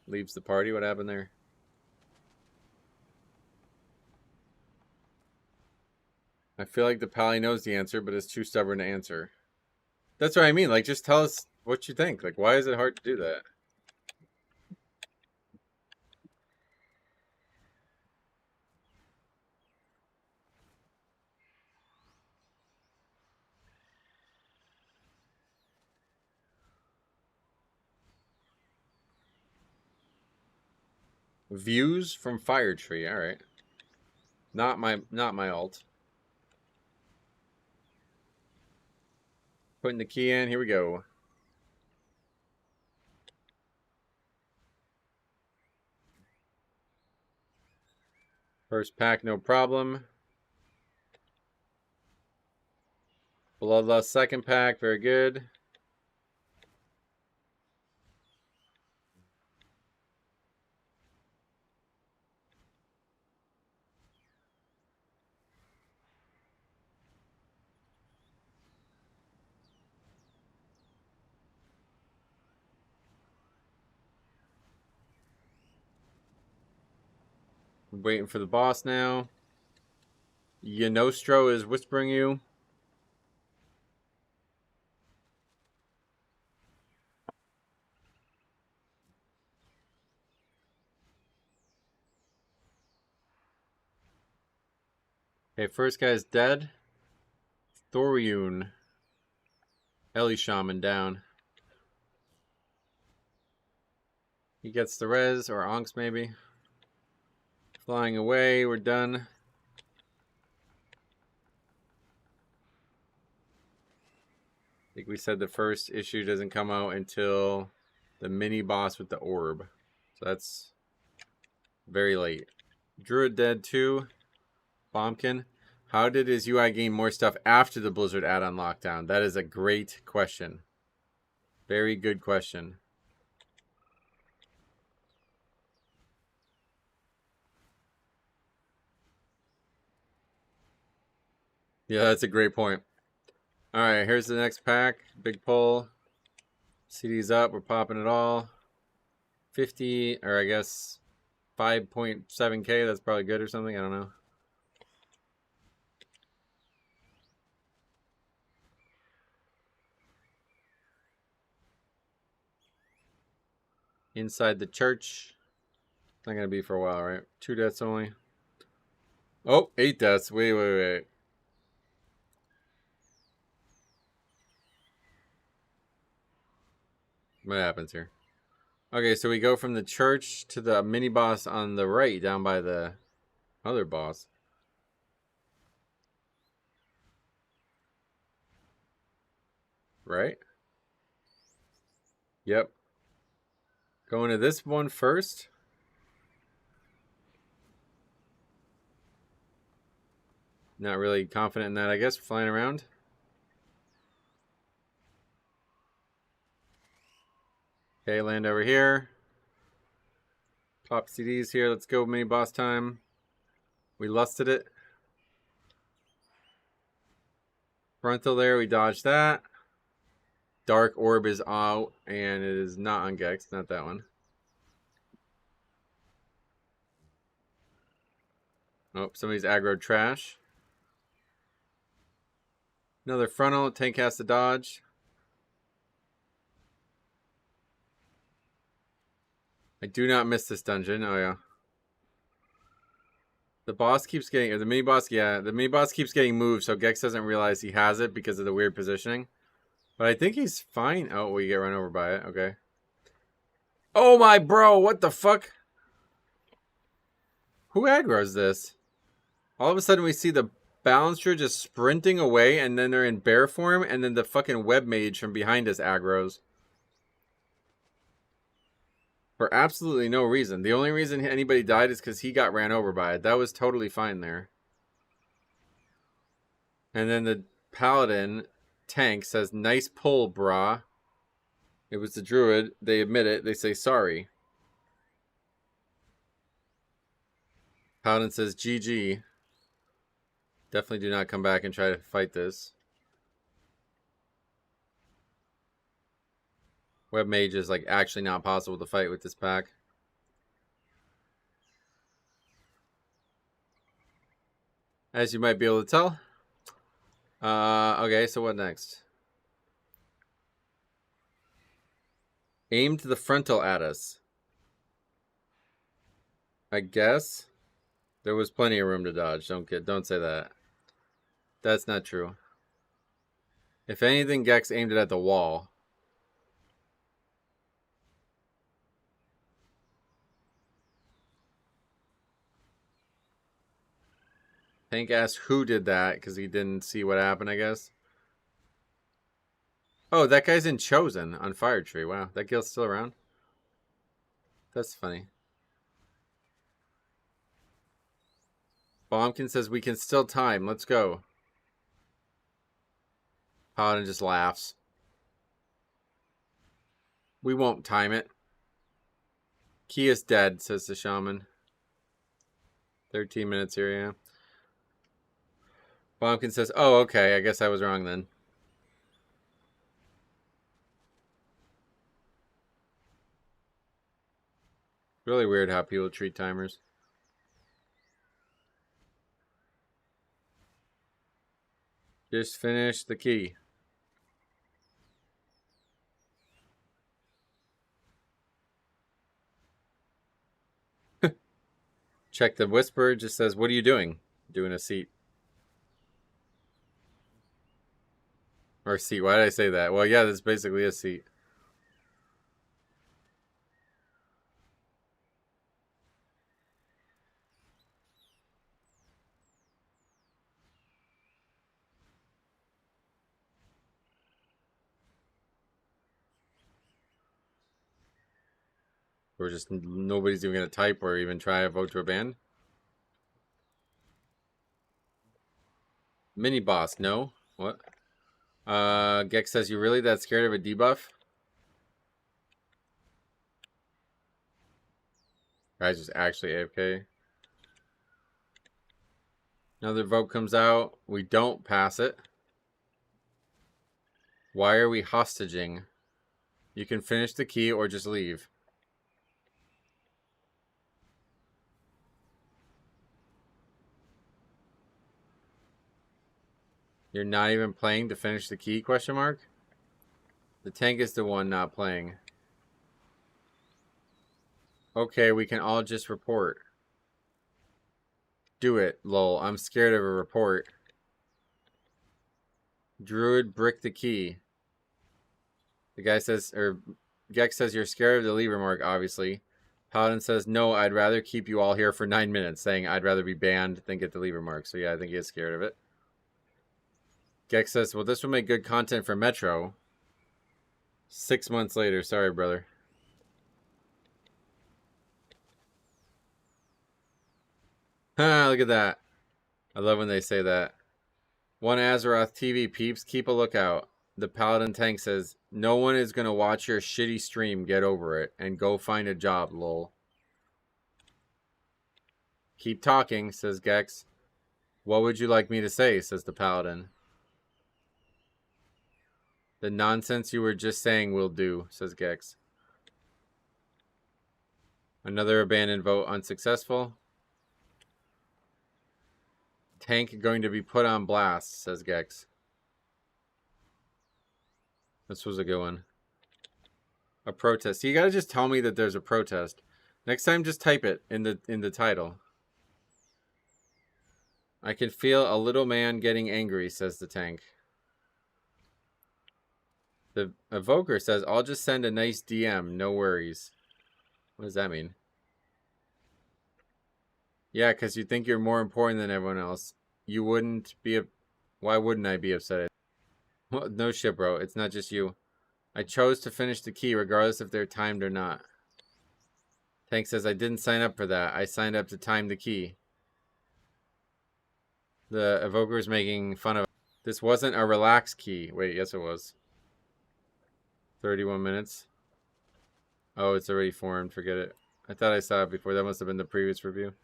leaves the party. What happened there? I feel like the pally knows the answer, but is too stubborn to answer. That's what I mean. Like, just tell us what you think. Like, why is it hard to do that? Views from Fire Tree. All right. Not my alt. Putting the key in. Here we go. First pack, no problem. Bloodlust second pack, very good. Waiting for the boss now. Yanostro is whispering you. Okay, first guy's dead. Thoriun. Ellie Shaman down. He gets the res, or Onks maybe. Flying away, we're done. I think we said the first issue doesn't come out until the mini boss with the orb. So that's very late. Druid dead too. Bombkin. How did his UI gain more stuff after the Blizzard add-on lockdown? That is a great question. Very good question. Yeah, that's a great point. All right, here's the next pack. Big pull. CD's up. We're popping it all. 50, or I guess 5.7K. That's probably good or something. I don't know. Inside the church. Not going to be for a while, right? 2 deaths only. Oh, 8 deaths. Wait. What happens here? Okay, so we go from the church to the mini boss on the right, down by the other boss. Right? Yep. Going to this one first. Not really confident in that, I guess. Flying around. Okay, land over here. Pop CDs here. Let's go mini boss time. We lusted it. Frontal there. We dodged that. Dark Orb is out, and it is not on Gex. Not that one. Oh, somebody's aggro trash. Another frontal. Tank has to dodge. I do not miss this dungeon. Oh, yeah. The boss keeps getting, or the mini boss, yeah. The mini boss keeps getting moved, so Gex doesn't realize he has it because of the weird positioning. But I think he's fine. Oh, we get run over by it. Okay. Oh, my bro. What the fuck? Who aggro's this? All of a sudden, we see the Balancer just sprinting away, and then they're in bear form, and then the fucking web mage from behind us aggro's. For absolutely no reason. The only reason anybody died is because he got ran over by it. That was totally fine there. And then the Paladin tank says, "Nice pull, brah." It was the Druid. They admit it. They say sorry. Paladin says, "GG." Definitely do not come back and try to fight this. Web Mage is like actually not possible to fight with this pack. As you might be able to tell. Okay, so what next? Aimed the frontal at us. I guess there was plenty of room to dodge. Don't say that. That's not true. If anything, Gex aimed it at the wall. Tank asked who did that because he didn't see what happened, I guess. Oh, that guy's in Chosen on Fire Tree. Wow, that guild's still around. That's funny. Bombkin says we can still time. Let's go. Paladin just laughs. We won't time it. Key is dead, says the shaman. 13 minutes here, yeah. Bombkin says, oh, okay, I guess I was wrong then. Really weird how people treat timers. Just finish the key. Check the whisper. Just says, what are you doing? Doing a seat. Or seat. Why did I say that? Well, yeah, that's basically a seat. Or just nobody's even going to type or even try to vote to a ban. Mini boss, no. What? Gex says, you really that scared of a debuff? Guy's just actually AFK. Another vote comes out. We don't pass it. Why are we hostaging? You can finish the key or just leave. You're not even playing to finish the key, question mark? The tank is the one not playing. Okay, we can all just report. Do it, lol. I'm scared of a report. Druid brick the key. The guy says, or Gex says you're scared of the lever mark, obviously. Paladin says, no, I'd rather keep you all here for 9 minutes, saying I'd rather be banned than get the lever mark. So yeah, I think he is scared of it. Gex says, well, this will make good content for Metro. 6 months later. Sorry, brother. Ah, look at that. I love when they say that. One Azeroth TV peeps, keep a lookout. The Paladin tank says, no one is going to watch your shitty stream. Get over it. And go find a job, lol. Keep talking, says Gex. What would you like me to say, says the Paladin. The nonsense you were just saying will do, says Gex. Another abandoned vote unsuccessful. Tank going to be put on blast, says Gex. This was a good one. A protest. You gotta just tell me that there's a protest. Next time, just type it in the title. I can feel a little man getting angry, says the tank. The evoker says, I'll just send a nice DM, no worries. What does that mean? Yeah, because you think you're more important than everyone else. You wouldn't be why wouldn't I be upset? Well, no shit, bro. It's not just you. I chose to finish the key regardless if they're timed or not. Tank says, I didn't sign up for that. I signed up to time the key. The evoker is making fun of. This wasn't a relax key. Wait, yes it was. 31 minutes. Oh, it's already formed. Forget it. I thought I saw it before. That must have been the previous review.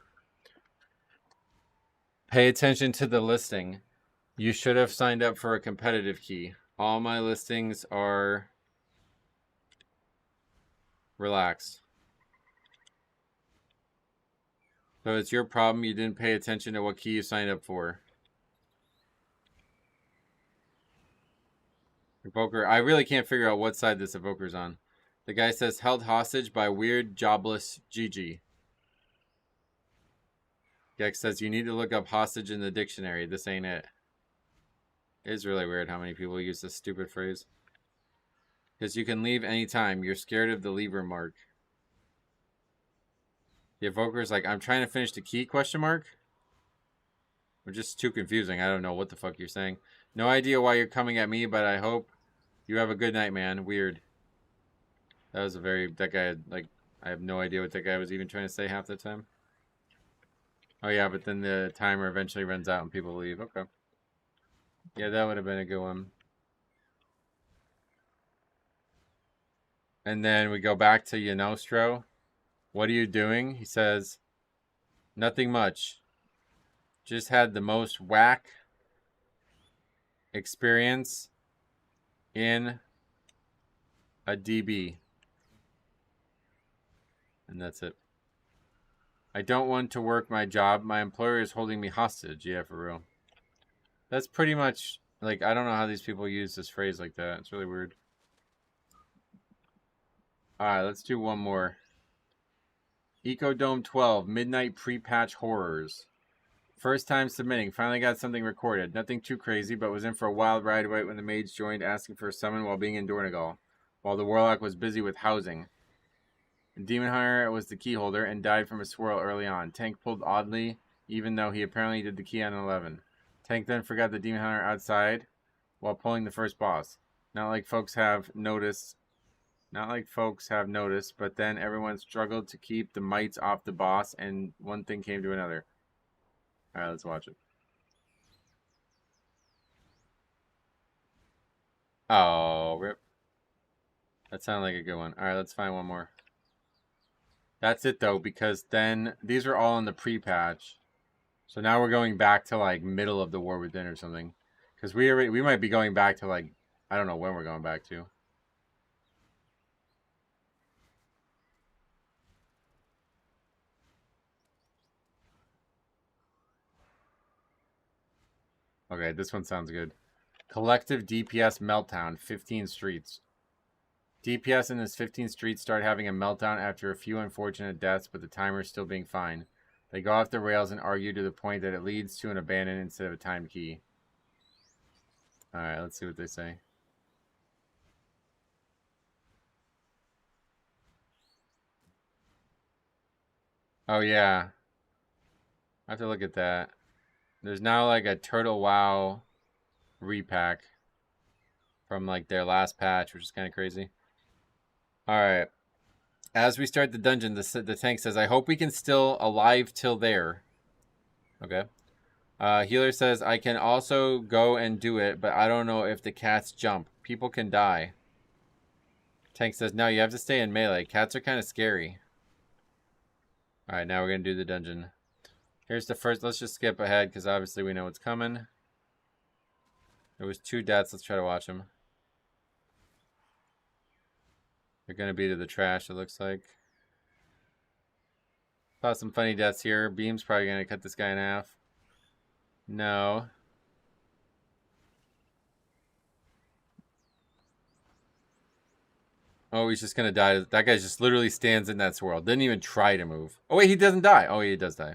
Pay attention to the listing. You should have signed up for a competitive key. All my listings are relaxed. So it's your problem you didn't pay attention to what key you signed up for. Evoker, I really can't figure out what side this evoker's on. The guy says held hostage by weird jobless GG. Gex says you need to look up hostage in the dictionary. This ain't it. It is really weird how many people use this stupid phrase. Because you can leave anytime. You're scared of the lever mark. The evoker's like, I'm trying to finish the key, question mark? Or just too confusing. I don't know what the fuck you're saying. No idea why you're coming at me, but I hope you have a good night, man. Weird. That was a very... That guy had, like... I have no idea what that guy was even trying to say half the time. Oh, yeah, but then the timer eventually runs out and people leave. Okay. Yeah, that would have been a good one. And then we go back to Yanostro. What are you doing? He says, nothing much. Just had the most whack experience in a DB. And that's it. I don't want to work my job. My employer is holding me hostage. Yeah, for real. That's pretty much, like, I don't know how these people use this phrase like that. It's really weird. Alright, let's do one more. Ecodome 12, Midnight Pre-Patch Horrors. First time submitting. Finally got something recorded. Nothing too crazy, but was in for a wild ride right when the mage joined asking for a summon while being in Dornegal, while the warlock was busy with housing. Demon Hunter was the key holder and died from a swirl early on. Tank pulled oddly, even though he apparently did the key on 11. Tank then forgot the Demon Hunter outside while pulling the first boss. Not like folks have noticed, but then everyone struggled to keep the mites off the boss, and one thing came to another. Alright, let's watch it. Oh, rip. That sounded like a good one. Alright, let's find one more. That's it, though, because then these are all in the pre-patch. So now we're going back to, like, middle of the War Within or something. Because we might be going back to, like, I don't know when we're going back to. Okay, this one sounds good. Collective DPS meltdown, 15 streets. DPS in this 15 streets start having a meltdown after a few unfortunate deaths, but the timer is still being fine. They go off the rails and argue to the point that it leads to an abandon instead of a timed key. Alright, let's see what they say. Oh, yeah. I have to look at that. There's now, like, a Turtle WoW repack from, like, their last patch, which is kind of crazy. Alright. As we start the dungeon, the tank says, I hope we can still alive till there. Okay. Healer says, I can also go and do it, but I don't know if the cats jump. People can die. Tank says, no, you have to stay in melee. Cats are kind of scary. Alright, now we're going to do the dungeon. Here's the first. Let's just skip ahead because obviously we know what's coming. There was 2 deaths. Let's try to watch them. They're going to be to the trash, it looks like. Saw some funny deaths here. Beam's probably going to cut this guy in half. No. Oh, he's just going to die. That guy just literally stands in that swirl. Didn't even try to move. Oh, wait, he doesn't die. Oh, he does die.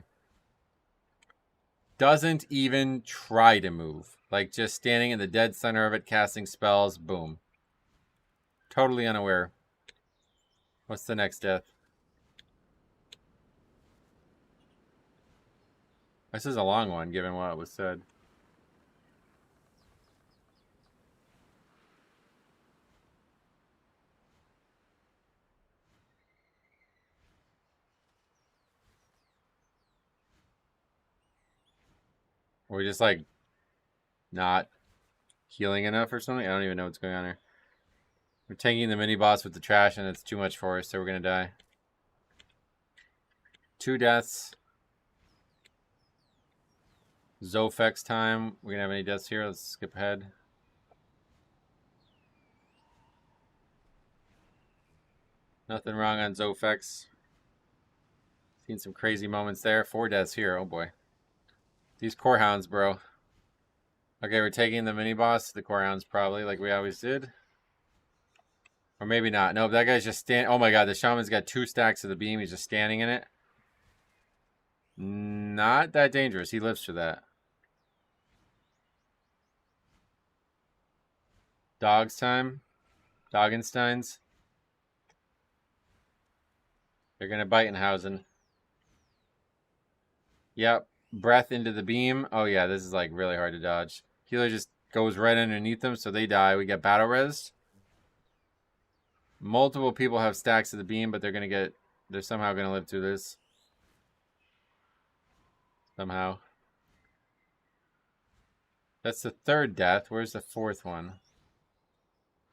Doesn't even try to move. Like, just standing in the dead center of it, casting spells. Boom. Totally unaware. What's the next death? This is a long one, given what was said. Or we just, like, not healing enough or something? I don't even know what's going on here. We're taking the mini-boss with the trash, and it's too much for us, so we're going to die. 2 deaths. Zofex time. We gonna have any deaths here? Let's skip ahead. Nothing wrong on Zofex. Seen some crazy moments there. 4 deaths here. Oh boy. These core hounds, bro. Okay, we're taking the mini boss to the core hounds probably, like we always did. Or maybe not. No, that guy's just standing. Oh my god, the shaman's got 2 stacks of the beam. He's just standing in it. Not that dangerous. He lives for that. Dogs time. Doggensteins. They're going to Bitenhausen. Yep. Breath into the beam. Oh yeah, this is like really hard to dodge. Healer just goes right underneath them, so they die. We get battle res. Multiple people have stacks of the beam, but they're somehow going to live through this. Somehow. That's the 3rd death. Where's the 4th one?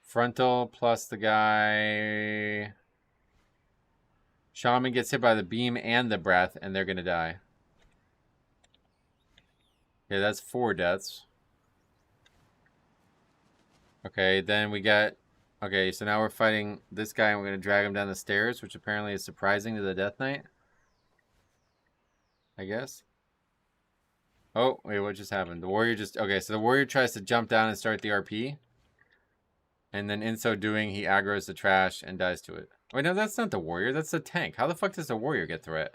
Frontal plus the guy. Shaman gets hit by the beam and the breath, and they're going to die. Okay, that's 4 deaths. Okay, then we got... Okay, so now we're fighting this guy, and we're going to drag him down the stairs, which apparently is surprising to the Death Knight. I guess. Oh, wait, what just happened? The warrior just... Okay, so the warrior tries to jump down and start the RP. And then in so doing, he aggroes the trash and dies to it. Wait, no, that's not the warrior. That's the tank. How the fuck does the warrior get through it?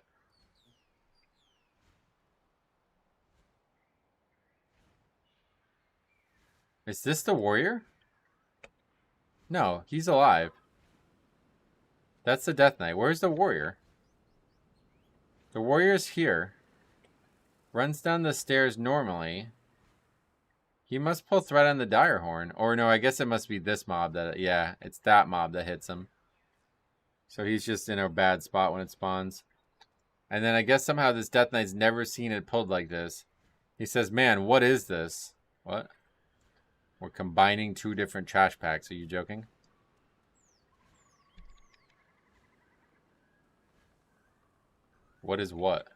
Is this the warrior? No, he's alive. That's the Death Knight. Where's the warrior? The warrior's here. Runs down the stairs normally. He must pull threat on the dire horn. Or no, I guess it must be this mob that... Yeah, it's that mob that hits him. So he's just in a bad spot when it spawns. And then I guess somehow this Death Knight's never seen it pulled like this. He says, man, what is this? What? We're combining 2 different trash packs. Are you joking? What is what?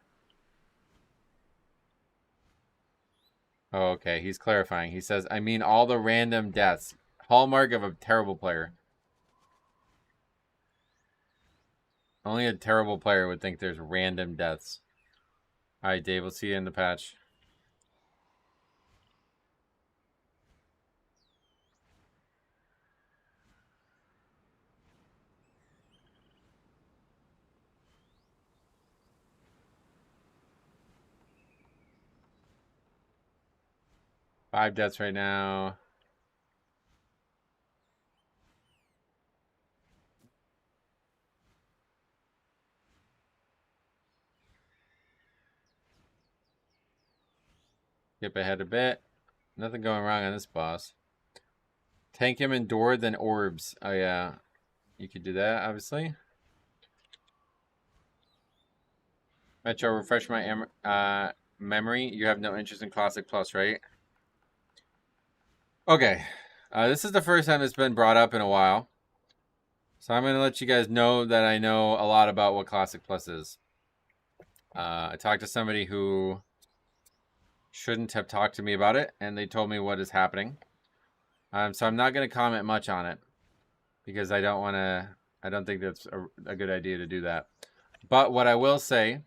Oh, okay. He's clarifying. He says, I mean all the random deaths. Hallmark of a terrible player. Only a terrible player would think there's random deaths. Alright, Dave. We'll see you in the patch. Five deaths right now. Skip ahead a bit. Nothing going wrong on this boss. Tank him, endure, then orbs. Oh yeah. You could do that, obviously. Metro, refresh my memory. You have no interest in Classic Plus, right? Okay. This is the first time it's been brought up in a while. So I'm going to let you guys know that I know a lot about what Classic Plus is. I talked to somebody who shouldn't have talked to me about it, and they told me what is happening. So I'm not going to comment much on it, because I don't think that's a good idea to do that. But what I will say,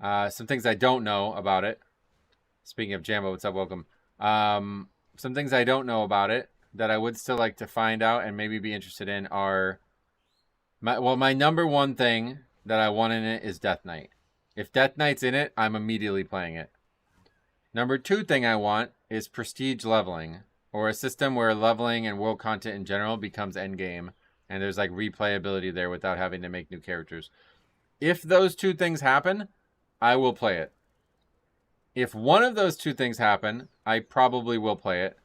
some things I don't know about it. Speaking of Jambo, what's up? Welcome. Some things I don't know about it that I would still like to find out and maybe be interested in are... my number one thing that I want in it is Death Knight. If Death Knight's in it, I'm immediately playing it. Number 2 thing I want is prestige leveling, or a system where leveling and world content in general becomes endgame, and there's like replayability there without having to make new characters. If those 2 things happen, I will play it. If one of those 2 things happen, I probably will play it.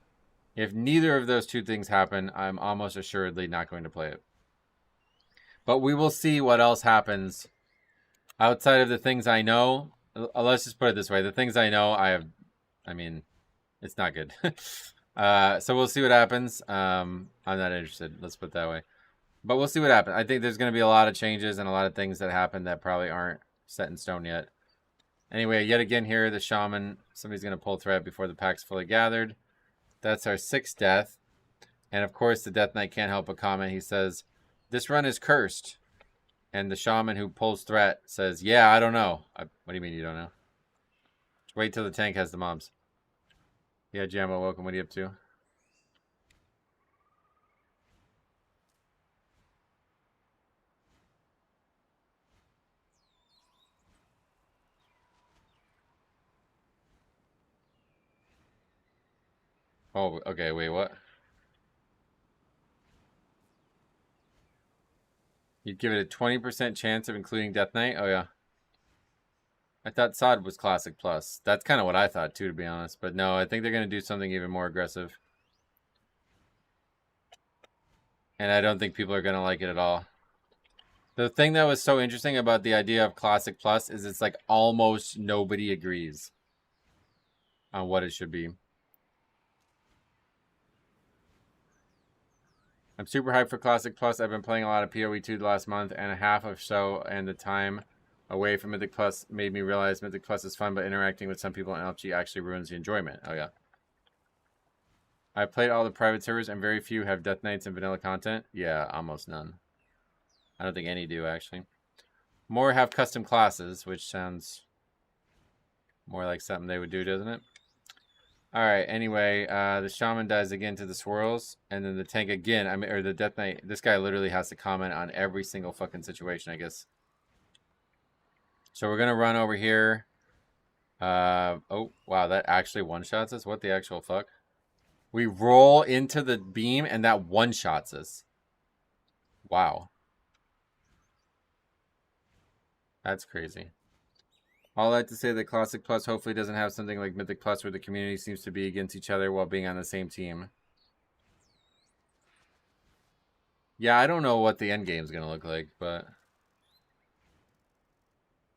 If neither of those 2 things happen, I'm almost assuredly not going to play it. But we will see what else happens outside of the things I know. Let's just put it this way. The things I know, it's not good. So we'll see what happens. I'm not interested. Let's put it that way. But we'll see what happens. I think there's going to be a lot of changes and a lot of things that happen that probably aren't set in stone yet. Anyway, yet again here, the Shaman, somebody's going to pull threat before the pack's fully gathered. That's our 6th death. And of course, the Death Knight can't help but comment. He says, this run is cursed. And the Shaman who pulls threat says, yeah, I don't know. What do you mean you don't know? Just wait till the tank has the mobs. Yeah, Jambo, welcome. What are you up to? Oh, okay, wait, what? You'd give it a 20% chance of including Death Knight? Oh, yeah. I thought Sod was Classic Plus. That's kind of what I thought, too, to be honest. But no, I think they're going to do something even more aggressive. And I don't think people are going to like it at all. The thing that was so interesting about the idea of Classic Plus is it's like almost nobody agrees on what it should be. I'm super hyped for Classic Plus. I've been playing a lot of PoE 2 the last month and a half or so, and the time away from Mythic Plus made me realize Mythic Plus is fun, but interacting with some people in LFG actually ruins the enjoyment. Oh, yeah. I played all the private servers, and very few have Death Knights and vanilla content. Yeah, almost none. I don't think any do, actually. More have custom classes, which sounds more like something they would do, doesn't it? Alright, anyway, the Shaman dies again to the swirls, and then the tank again, or the Death Knight, this guy literally has to comment on every single fucking situation, I guess. So we're gonna run over here. Oh, wow, that actually one-shots us? What the actual fuck? We roll into the beam, and that one-shots us. Wow. That's crazy. All that to say that Classic Plus hopefully doesn't have something like Mythic Plus where the community seems to be against each other while being on the same team. Yeah, I don't know what the end game is going to look like, but...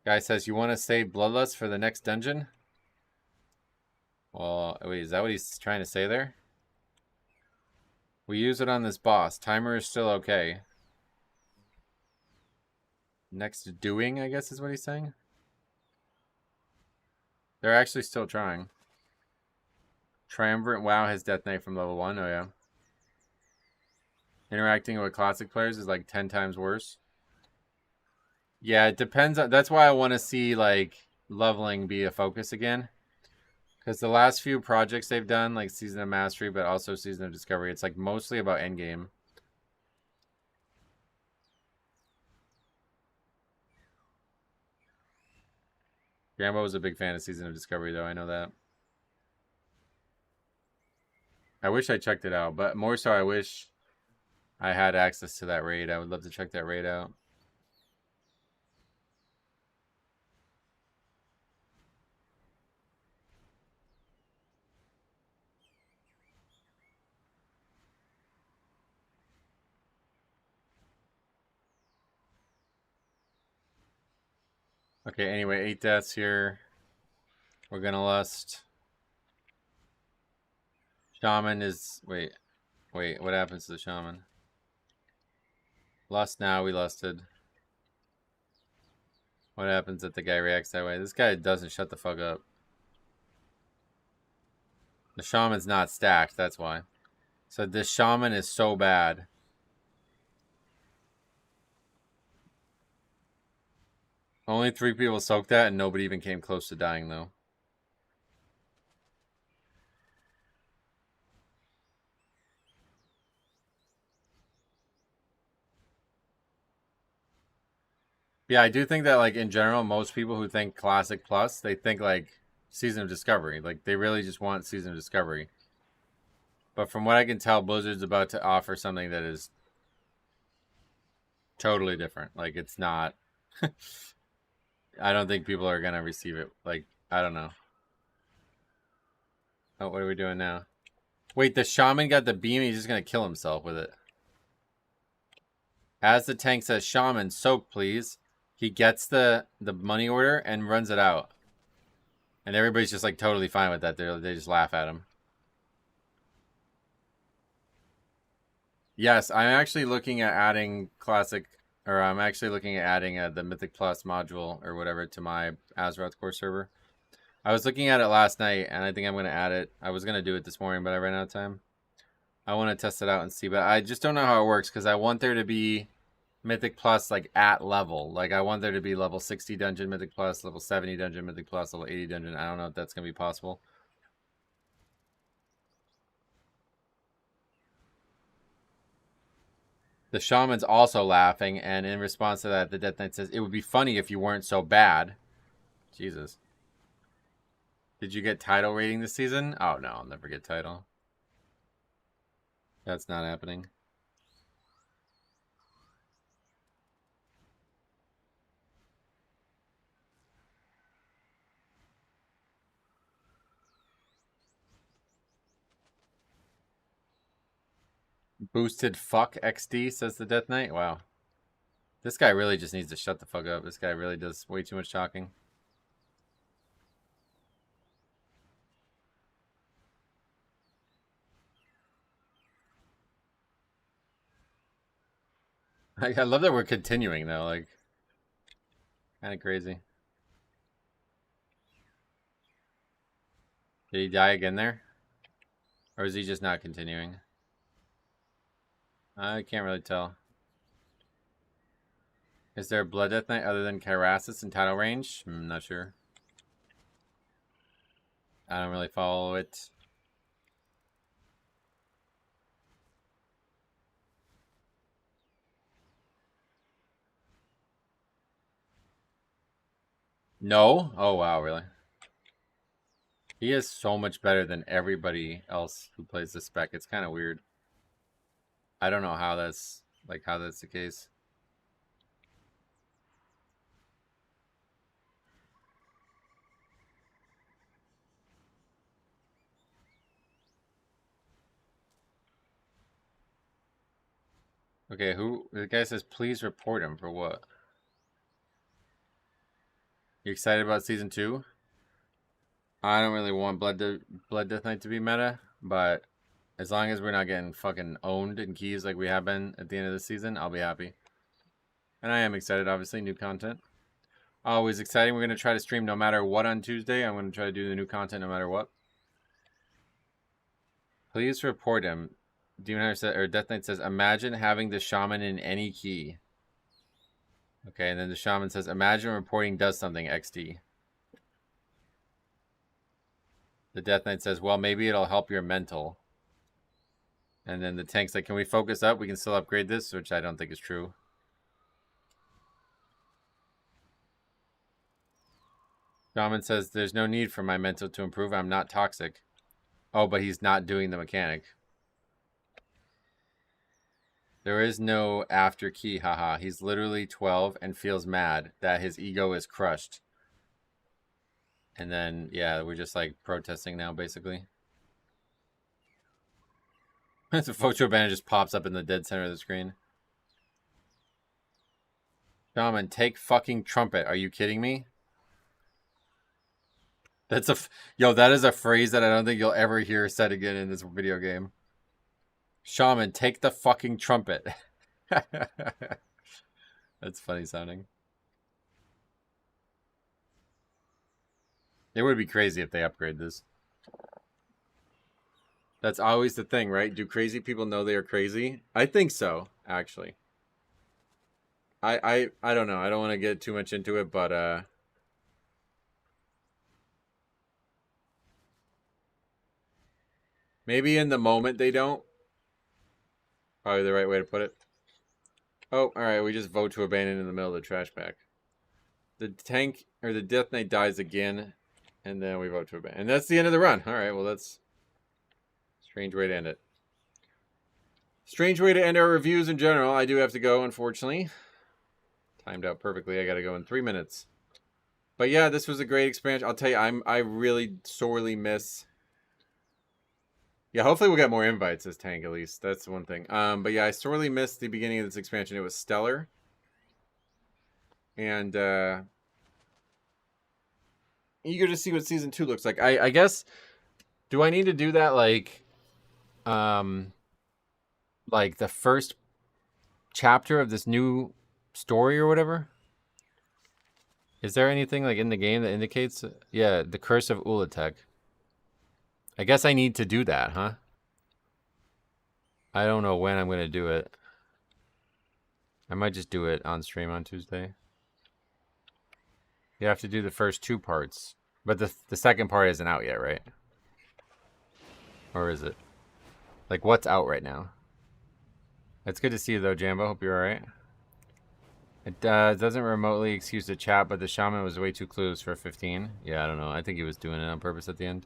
Guy says, you want to save Bloodlust for the next dungeon? Well, wait, is that what he's trying to say there? We use it on this boss. Timer is still okay. Next doing, I guess is what he's saying. They're actually still trying. Triumvirate WoW has Death Knight from level 1. Oh, yeah. Interacting with classic players is like 10 times worse. Yeah, it depends. That's why I want to see, like, leveling be a focus again. Because the last few projects they've done, like Season of Mastery, but also Season of Discovery, it's like mostly about endgame. Grandma was a big fan of Season of Discovery, though. I know that. I wish I checked it out, but more so I wish I had access to that raid. I would love to check that raid out. Okay, anyway, 8 deaths here. We're gonna lust. Shaman is... Wait, what happens to the Shaman? Lust now, we lusted. What happens if the guy reacts that way? This guy doesn't shut the fuck up. The Shaman's not stacked, that's why. So this Shaman is so bad. Only 3 people soaked that, and nobody even came close to dying, though. Yeah, I do think that, like, in general, most people who think Classic Plus, they think, like, Season of Discovery. Like, they really just want Season of Discovery. But from what I can tell, Blizzard's about to offer something that is totally different. Like, it's not... I don't think people are going to receive it. Like, I don't know. Oh, what are we doing now? Wait, the Shaman got the beam. He's just going to kill himself with it. As the tank says, Shaman, soak, please. He gets the money order and runs it out. And everybody's just, like, totally fine with that. They just laugh at him. Yes, I'm actually looking at adding classic or I'm actually looking at adding the Mythic Plus module or whatever to my Azeroth core server. I was looking at it last night, and I think I'm going to add it. I was going to do it this morning, but I ran out of time. I want to test it out and see, but I just don't know how it works because I want there to be Mythic Plus like at level. Like I want there to be level 60 dungeon Mythic Plus, level 70 dungeon Mythic Plus, level 80 dungeon. I don't know if that's going to be possible. The shaman's also laughing, and in response to that, the Death Knight says, "It would be funny if you weren't so bad." Jesus. Did you get title rating this season? Oh no, I'll never get title. That's not happening. Boosted fuck XD, says the Death Knight. Wow. This guy really just needs to shut the fuck up. This guy really does way too much talking. I love that we're continuing though, like kind of crazy. Did he die again there? Or is he just not continuing? I can't really tell. Is there a Blood Death Knight other than Kyrassus in title range? I'm not sure. I don't really follow it. No? Oh, wow, really? He is so much better than everybody else who plays this spec. It's kind of weird. I don't know how that's the case. Okay, the guy says please report him for what? You excited about season 2? I don't really want Blood Death Knight to be meta, but as long as we're not getting fucking owned in keys like we have been at the end of the season, I'll be happy. And I am excited, obviously, new content. Always exciting. We're going to try to stream no matter what on Tuesday. I'm going to try to do the new content no matter what. Please report him. Demon Hunter said, or Death Knight says, imagine having the shaman in any key. Okay, and then the shaman says, imagine reporting does something, XD. The Death Knight says, well, maybe it'll help your mental. And then the tank's like, can we focus up? We can still upgrade this, which I don't think is true. Shaman says, there's no need for my mental to improve. I'm not toxic. Oh, but he's not doing the mechanic. There is no after key, haha. He's literally 12 and feels mad that his ego is crushed. And then, yeah, we're just like protesting now, basically. The photo banner just pops up in the dead center of the screen. Shaman, take fucking trumpet. Are you kidding me? That's that is a phrase that I don't think you'll ever hear said again in this video game. Shaman, take the fucking trumpet. That's funny sounding. It would be crazy if they upgrade this. That's always the thing, right? Do crazy people know they are crazy? I think so, actually. I don't know. I don't want to get too much into it, but maybe in the moment they don't. Probably the right way to put it. Oh, alright, we just vote to abandon in the middle of the trash pack. The tank, or the Death Knight dies again, and then we vote to abandon. And that's the end of the run. Alright, well that's a strange way to end it. Strange way to end our reviews in general. I do have to go, unfortunately. Timed out perfectly. I gotta go in 3 minutes. But yeah, this was a great expansion. I'll tell you, I really sorely miss... Yeah, hopefully we'll get more invites as tank, at least. That's one thing. But yeah, I sorely missed the beginning of this expansion. It was stellar. And eager to see what season 2 looks like. I guess, do I need to do that like the first chapter of this new story or whatever? Is there anything like in the game that indicates? Yeah, the Curse of Ulatek. I guess I need to do that, huh? I don't know when I'm gonna do it. I might just do it on stream on Tuesday. You have to do the first 2 parts, but the second part isn't out yet, right? Or is it? Like, what's out right now? It's good to see you though, Jambo. Hope you're alright. It doesn't remotely excuse the chat, but the shaman was way too clueless for 15. Yeah, I don't know. I think he was doing it on purpose at the end.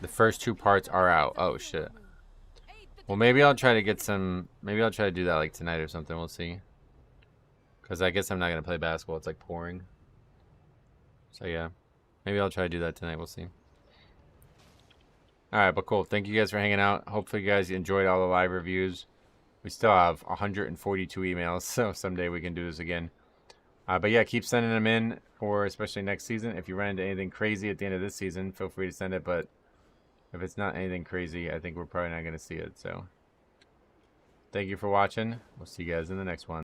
The first 2 parts are out. Oh, shit. Well, maybe I'll try to get some... Maybe I'll try to do that, like, tonight or something. We'll see. Because I guess I'm not going to play basketball. It's, like, pouring. So, yeah. Maybe I'll try to do that tonight. We'll see. Alright, but cool. Thank you guys for hanging out. Hopefully you guys enjoyed all the live reviews. We still have 142 emails, so someday we can do this again. But yeah, keep sending them in for especially next season. If you run into anything crazy at the end of this season, feel free to send it. But if it's not anything crazy, I think we're probably not going to see it. So thank you for watching. We'll see you guys in the next one.